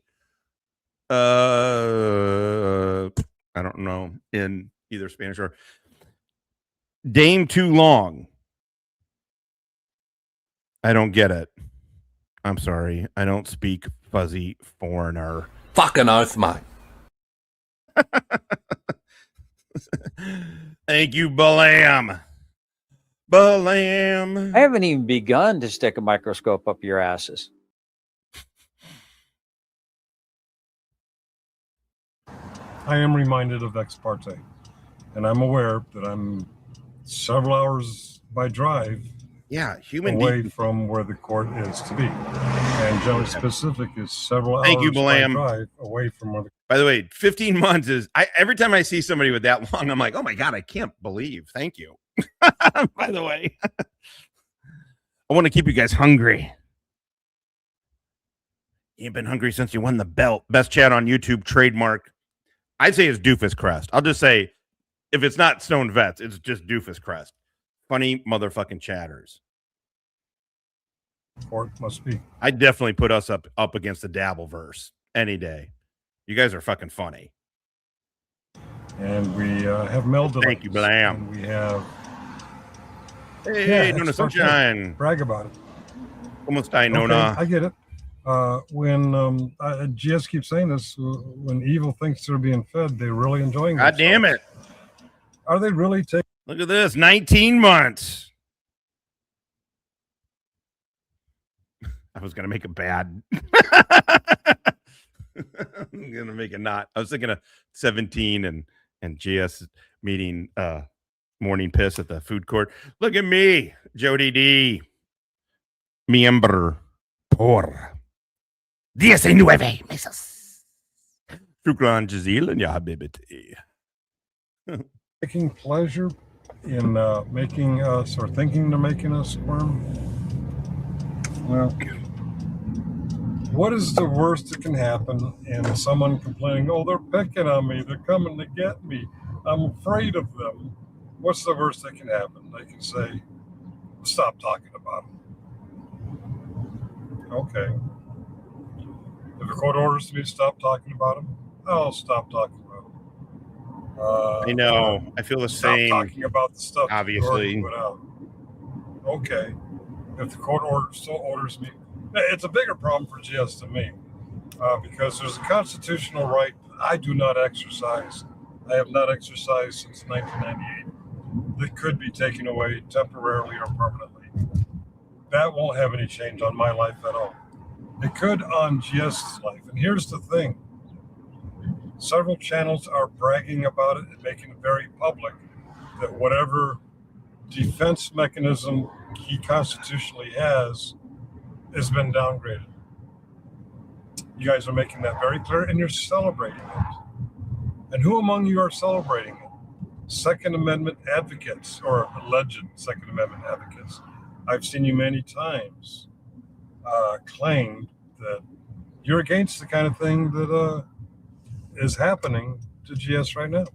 I don't know in either Spanish or Dame too long. I don't get it. I'm sorry. I don't speak fuzzy foreigner. Fucking oath, mate. Thank you, Balam. Balam. I haven't even begun to stick a microscope up your asses. I am reminded of ex parte, and I'm aware that I'm several hours by drive away from where the court is to be. And General Specific is several hours by drive away from where the... By the way, 15 months is... every time I see somebody with that long, I'm like, oh my God, I can't believe. Thank you. By the way, I want to keep you guys hungry. You ain't been hungry since you won the belt. Best chat on YouTube, trademark. I'd say it's Doofus Crest. I'll just say, if it's not Stone Vets, it's just Doofus Crest. Funny motherfucking chatters. Court must be. I'd definitely put us up against the Dabbleverse any day. You guys are fucking funny. And we have Mel delays. Thank you, Blam. And we have... Hey, Nona Sunshine. Brag about it. ¿Cómo está, Nona? I get it. When GS keeps saying this, when evil thinks they're being fed, they're really enjoying it. God damn it. Are they really taking... Look at this, 19 months. I was going to make a bad. I'm going to make a not. I was thinking of 17 and GS meeting morning piss at the food court. Look at me, Jody D. Miembro por 19 meses. Shukran jazilan ya habibati. Taking pleasure in making us, or thinking they're making us squirm? Well, what is the worst that can happen in someone complaining, oh, they're picking on me, they're coming to get me, I'm afraid of them? What's the worst that can happen? They can say, stop talking about them. Okay. If the court orders me to stop talking about them, I'll stop talking about them. I know. I feel the same. Stop talking about the stuff obviously. Put out. Okay. If the court orders me, it's a bigger problem for GS than me, because there's a constitutional right I do not exercise. I have not exercised since 1998. That could be taken away temporarily or permanently. That won't have any change on my life at all. It could on GS's life. And here's the thing. Several channels are bragging about it and making it very public that whatever defense mechanism he constitutionally has been downgraded. You guys are making that very clear, and you're celebrating it. And who among you are celebrating it? Second Amendment advocates, or alleged Second Amendment advocates. I've seen you many times claim that you're against the kind of thing that is happening to GS right now.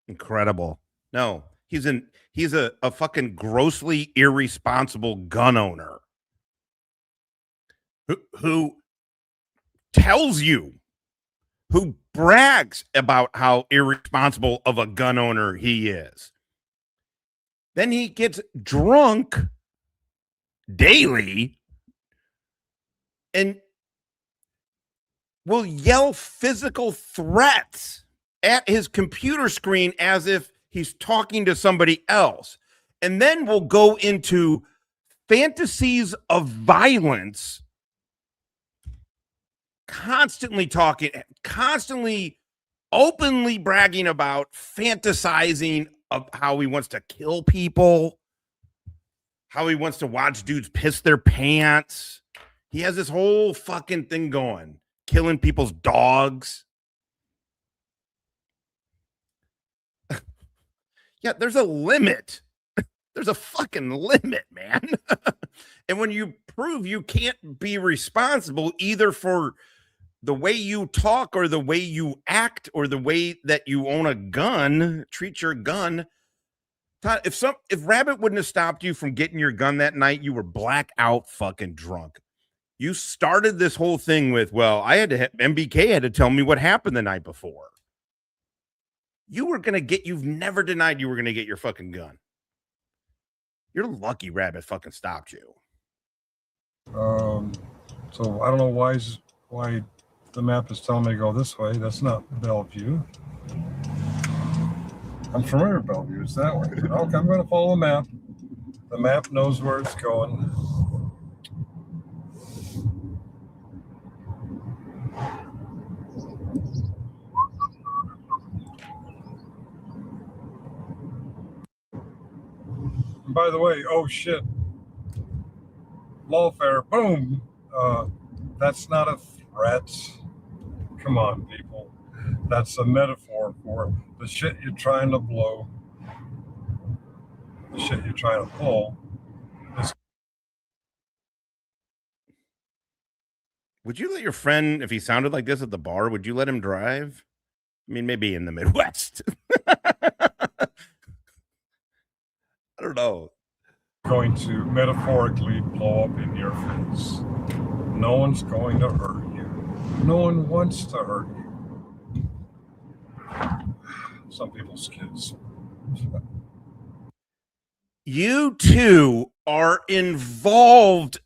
Incredible. No, he's a fucking grossly irresponsible gun owner who tells you, who brags about how irresponsible of a gun owner he is. Then he gets drunk daily and will yell physical threats at his computer screen as if he's talking to somebody else. And then we'll go into fantasies of violence, constantly talking, constantly openly bragging about fantasizing of how he wants to kill people, how he wants to watch dudes piss their pants. He has this whole fucking thing going, killing people's dogs. Yeah, there's a limit. There's a fucking limit, man. And when you prove you can't be responsible either for the way you talk or the way you act or the way that you own a gun, treat your gun. Todd, if Rabbit wouldn't have stopped you from getting your gun that night, you were blackout fucking drunk. You started this whole thing with, well, MBK had to tell me what happened the night before. You've never denied you were going to get your fucking gun. You're lucky Rabbit fucking stopped you. So I don't know why the map is telling me to go this way. That's not Bellevue. I'm familiar with Bellevue. It's that way. Okay, I'm going to follow the map. The map knows where it's going. And by the way, oh shit, lawfare, boom. That's not a threat. Come on, people. That's a metaphor for the shit you're trying to blow, the shit you're trying to pull. Would you let your friend, if he sounded like this at the bar, would you let him drive? I mean, maybe in the Midwest. I don't know. Going to metaphorically blow up in your face. No one's going to hurt you. No one wants to hurt you. Some people's kids. You two are involved.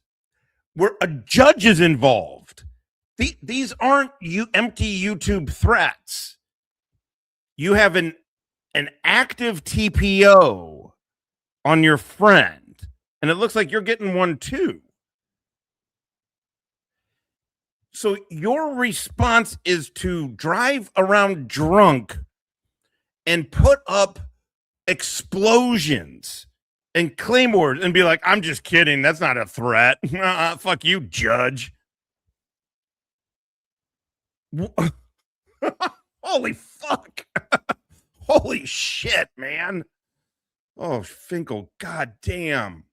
Where a judge is involved. These aren't empty YouTube threats. You have an active TPO on your friend, and it looks like you're getting one too. So your response is to drive around drunk and put up explosions and claymores and be like, I'm just kidding. That's not a threat. Fuck you, judge. Holy fuck. Holy shit, man. Oh, Finkel, goddamn.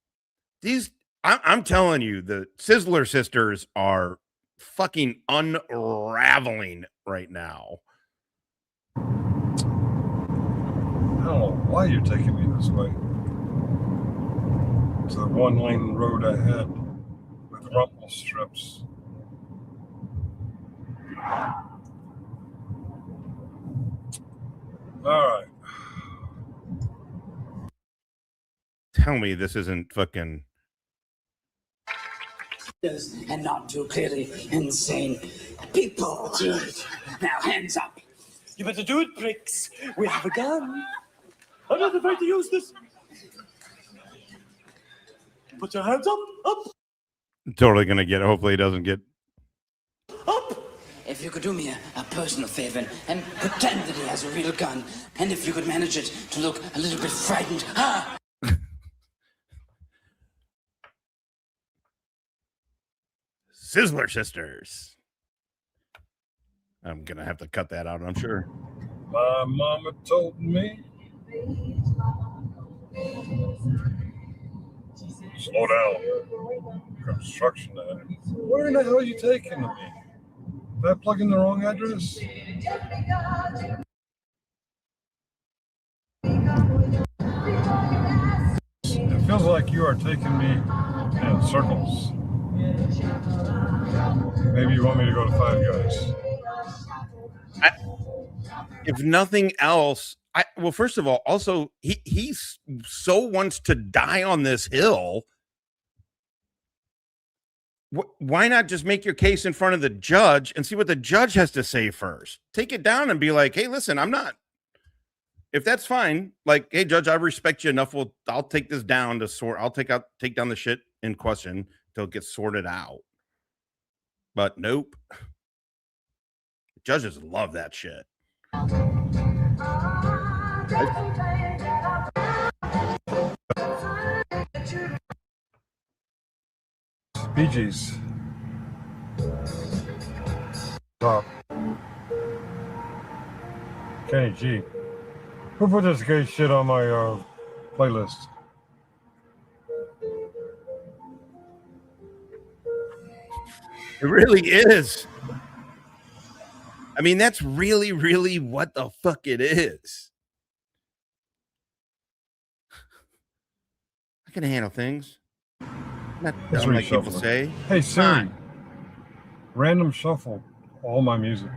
I'm telling you, the Sizzler sisters are fucking unraveling right now. I don't know why you're taking me this way. To the one-lane road ahead with rumble strips. All right. Tell me this isn't fucking... And not too clearly insane people. Now, hands up. You better do it, pricks. We have a gun. I'm not afraid to use this. Put your hands up, up. Totally gonna get it. Hopefully he doesn't get... Up! If if you could do me a personal favor and pretend that he has a real gun, and if you could manage it to look a little bit frightened. Ah! Sizzler Sisters. I'm gonna have to cut that out, I'm sure. My mama told me, slow down. Construction. Where in the hell are you taking me? Did I plug in the wrong address? It feels like you are taking me in circles. Maybe you want me to go to Five Guys. If nothing else, well, first of all, also he so wants to die on this hill. Why not just make your case in front of the judge and see what the judge has to say first? Take it down and be like, hey, listen, I'm not. If that's fine, like, hey, judge, I respect you enough. I'll take this down to sort. I'll take down the shit in question till it gets sorted out. But nope. Judges love that shit. Bee Gees. Top. Kenny G. Who put this gay shit on my playlist? It really is. I mean, that's really, really what the fuck it is. I can handle things. Not dumb like people say. Hey Siri, random shuffle all my music.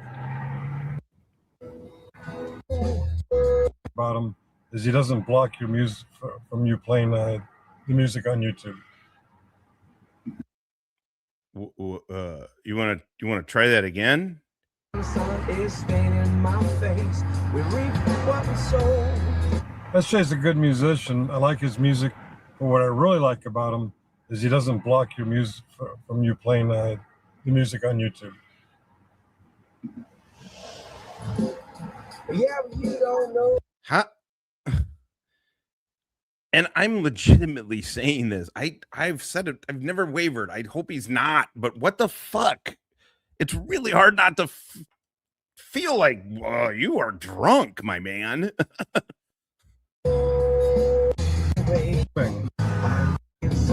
Bottom is he doesn't block your music from you playing the music on YouTube. You want to try that again? SJ's a good musician. I like his music, but what I really like about him is he doesn't block your music from you playing the music on YouTube. Yeah, you don't know. How? And I'm legitimately saying this. I've said it. I've never wavered. I hope he's not. But what the fuck? It's really hard not to feel like you are drunk, my man. It's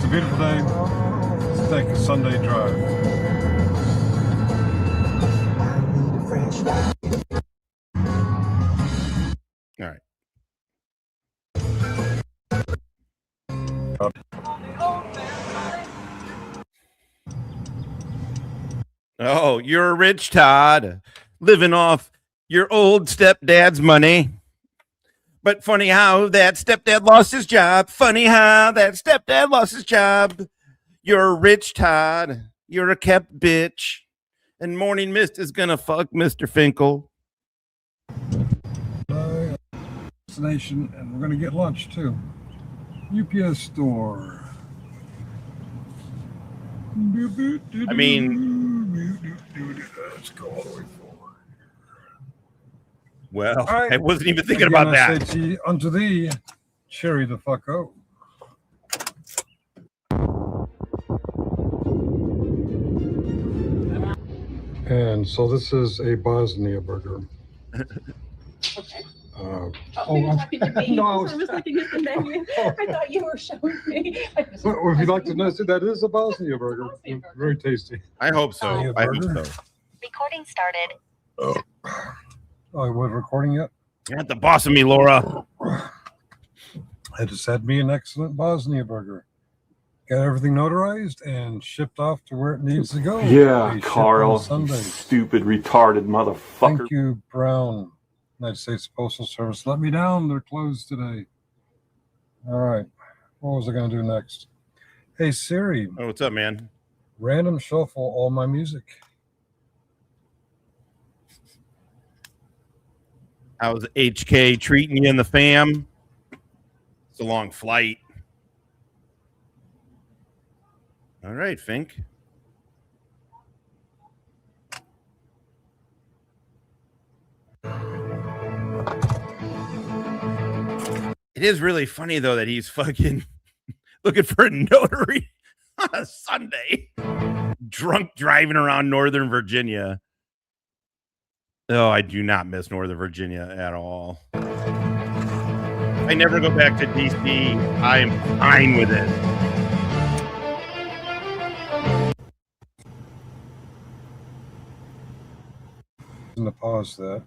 a beautiful day. Let's take a Sunday drive. All right. Oh, you're rich, Todd, living off your old stepdad's money. But funny how that stepdad lost his job. Funny how that stepdad lost his job. You're rich, Todd. You're a kept bitch. And Morning Mist is gonna fuck Mr. Finkel. Destination, and we're gonna get lunch too. UPS store. I mean, let's go all the way forward. Well, right. I wasn't even thinking Again, about I that. say unto thee, cherry the fuck out. And so this is a Bosnia burger. Okay. I'm happy to be. no, I was looking at the menu. I thought you were showing me. Well, if you'd like to know, that is a Bosnia burger. Very tasty. I hope so. I hope so. Recording started. Oh, was recording yet? You're not the boss of me, Laura. I just had me an excellent Bosnia burger. Got everything notarized and shipped off to where it needs to go. Yeah, They ship Carl, on you Sundays. stupid, retarded motherfucker. Thank you, Brown. United States Postal Service. Let me down. They're closed today. All right. What was I going to do next? Hey, Siri. Oh, what's up, man? Random shuffle all my music. How's HK treating you and the fam? It's a long flight. All right, Fink. It is really funny though that he's fucking looking for a notary on a Sunday, drunk driving around Northern Virginia. Oh, I do not miss Northern Virginia at all. I never go back to DC. I am fine with it. I'm going to pause that.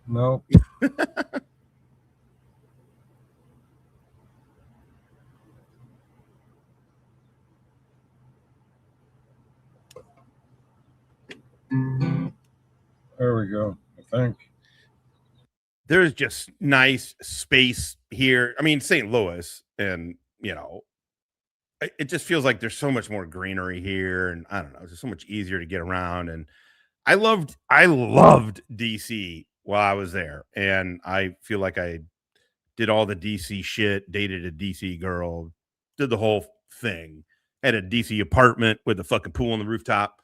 Nope. There we go. I think there's just nice space here. I mean, St. Louis, and you know, it just feels like there's so much more greenery here, and I don't know, it's just so much easier to get around. And I loved DC while I was there, and I feel like I did all the DC shit, dated a DC girl, did the whole thing, had a DC apartment with a fucking pool on the rooftop.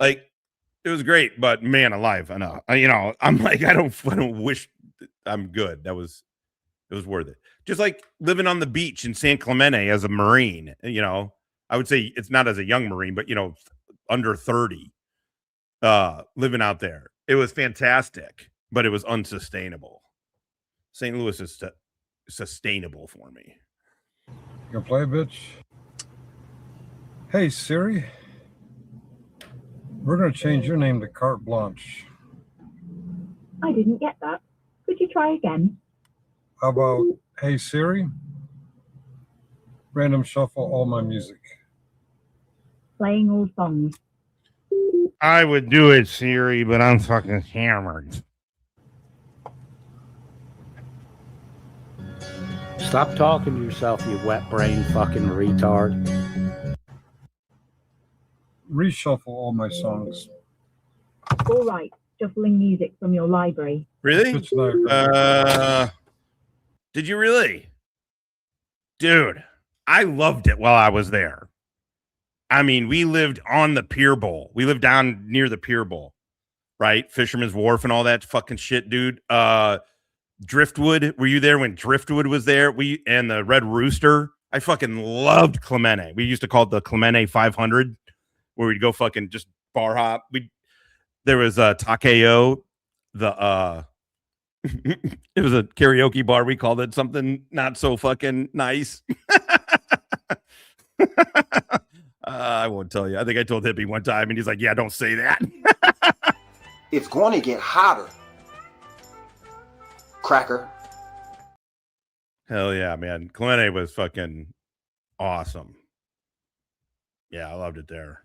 Like, it was great, but man alive, I know. You know, I'm like, I don't wish I'm good. It was worth it. Just like living on the beach in San Clemente as a Marine, you know, I would say it's not as a young Marine, but you know, under 30, living out there. It was fantastic, but it was unsustainable. St. Louis is sustainable for me. You gonna play, bitch? Hey, Siri. We're going to change your name to Carte Blanche. I didn't get that. Could you try again? How about, hey, Siri, random shuffle all my music. Playing all songs. I would do it, Siri, but I'm fucking hammered. Stop talking to yourself, you wet brain fucking retard. Reshuffle all my songs. All right, shuffling music from your library. Really? Did you really? Dude, I loved it while I was there. I mean, we lived on the Pier Bowl. We lived down near the Pier Bowl, right? Fisherman's Wharf and all that fucking shit, dude. Driftwood, were you there when Driftwood was there? And the Red Rooster. I fucking loved Clemente. We used to call it the Clemente 500. Where we'd go fucking just bar hop. There was Takeo, it was a karaoke bar. We called it something not so fucking nice. I won't tell you. I think I told Hippie one time, and he's like, "Yeah, don't say that." It's going to get hotter, cracker. Hell yeah, man! Clemente was fucking awesome. Yeah, I loved it there.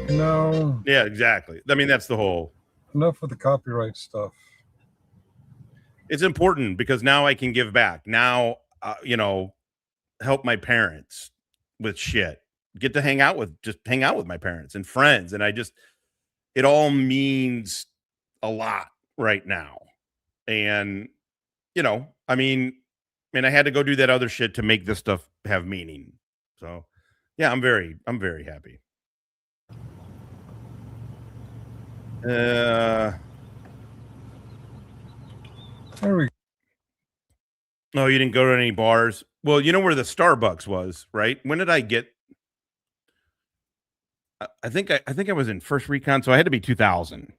No. Yeah, exactly. I mean, that's the whole. Enough with the copyright stuff. It's important because now I can give back. Now, you know, help my parents with shit. Get to hang out with my parents and friends. And it all means a lot right now. And, you know, I mean, I had to go do that other shit to make this stuff have meaning. So, yeah, I'm very happy. There we go. No, you didn't go to any bars. Well, you know where the Starbucks was, right? When did I get? I think I was in First Recon, so I had to be 2000.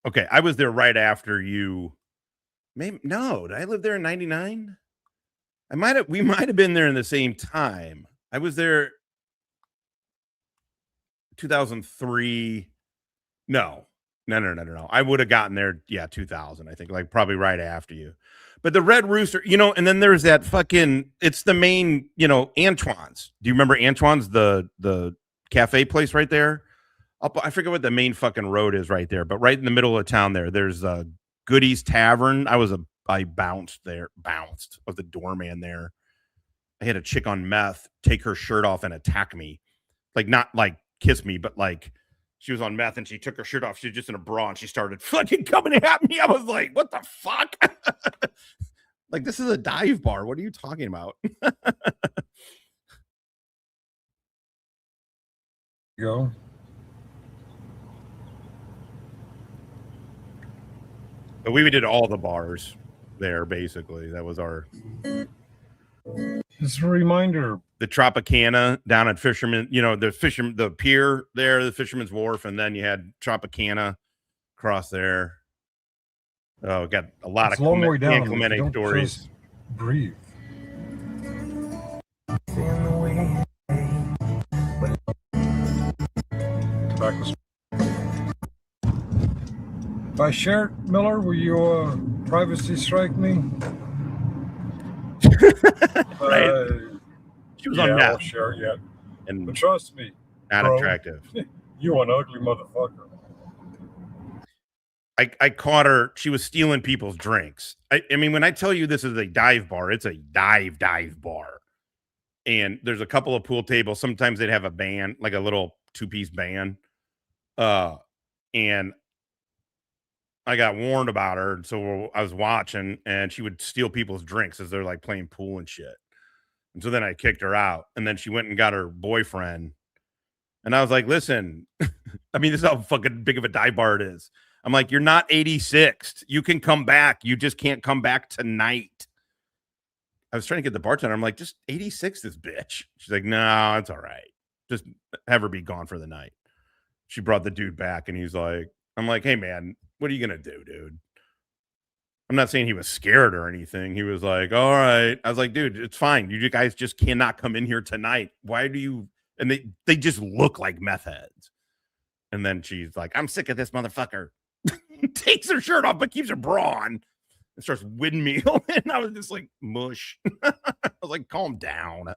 Okay, I was there right after you. Maybe no, did I live there in 99? We might have been there in the same time. I was there 2003. No. I would have gotten there, 2000, I think, like probably right after you. But the Red Rooster, you know, and then there's that fucking, it's the main, you know, Antoine's. Do you remember Antoine's, the cafe place right there? I forget what the main fucking road is right there, but right in the middle of town there's a Goody's Tavern. I bounced of the doorman there. I had a chick on meth take her shirt off and attack me. Like, not like kiss me, but like she was on meth and she took her shirt off. She was just in a bra and she started fucking coming at me. I was like, what the fuck? Like, this is a dive bar. What are you talking about? Go. But we did all the bars there, basically. That was our... Just a reminder. The Tropicana down at Fisherman, the pier there, the Fisherman's Wharf, and then you had Tropicana across there. Oh, got a lot of Clemente stories. Breathe. If I shared, Miller, will you privacy strike me? Right. She was on I'll share yet. But trust me, not bro, attractive. You an ugly motherfucker. I caught her. She was stealing people's drinks. I mean, when I tell you this is a dive bar, it's a dive bar. And there's a couple of pool tables. Sometimes they'd have a band, like a little 2-piece band. And I got warned about her. So I was watching, and she would steal people's drinks as they're like playing pool and shit. And so then I kicked her out. And then she went and got her boyfriend. And I was like, listen, I mean, this is how fucking big of a dive bar it is. I'm like, you're not 86th. You can come back. You just can't come back tonight. I was trying to get the bartender. I'm like, just 86th this bitch. She's like, no, it's all right. Just have her be gone for the night. She brought the dude back, and he's like, I'm like, hey, man, what are you going to do, dude? I'm not saying he was scared or anything. He was like, all right. I was like, dude, it's fine. You guys just cannot come in here tonight. Why do you? And they just look like meth heads. And then she's like, I'm sick of this motherfucker. Takes her shirt off, but keeps her bra on. And starts windmill. And I was just like, mush. I was like, calm down.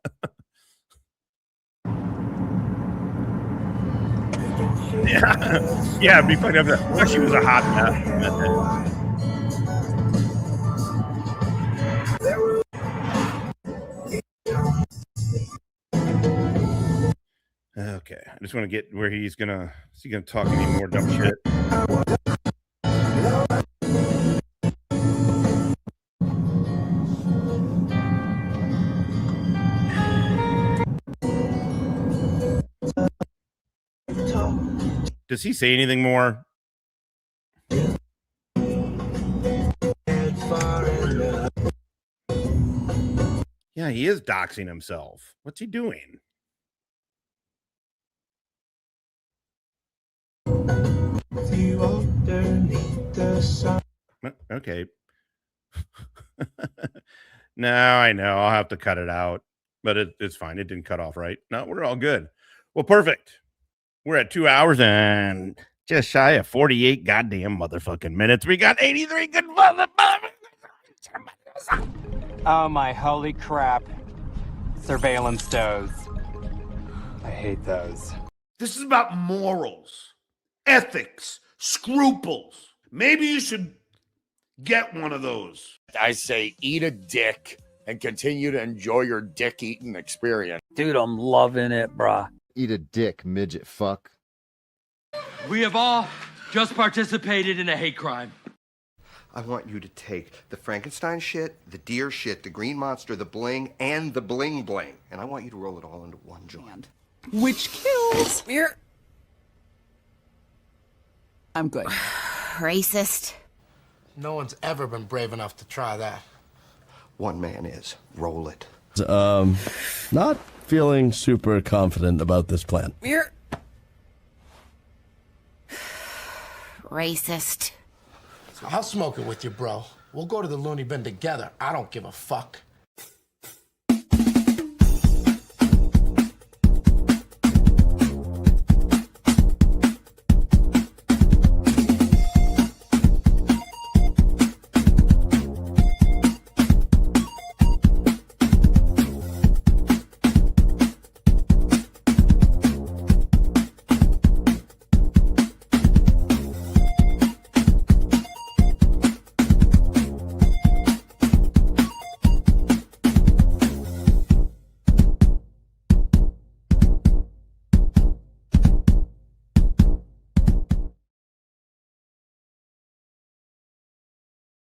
Yeah, it'd be funny. Well, she was a hot meth. Okay, I just want to get where is he gonna talk any more dumb shit? Does he say anything more? Yeah, he is doxing himself. What's he doing? Okay. No, I know. I'll have to cut it out, but it's fine. It didn't cut off, right? No, we're all good. Well, perfect. We're at 2 hours and just shy of 48 goddamn motherfucking minutes. We got 83 good motherfuckers. Oh my holy crap. Surveillance does. I hate those. This is about morals, ethics, scruples. Maybe you should get one of those. I say eat a dick and continue to enjoy your dick eating experience. Dude, I'm loving it, brah. Eat a dick, midget fuck. We have all just participated in a hate crime. I want you to take the Frankenstein shit, the deer shit, the green monster, the bling, and the bling bling. And I want you to roll it all into one joint. Which kills. I'm good. Racist. No one's ever been brave enough to try that. One man is. Roll it. Not feeling super confident about this plan. Racist. I'll smoke it with you, bro. We'll go to the loony bin together. I don't give a fuck.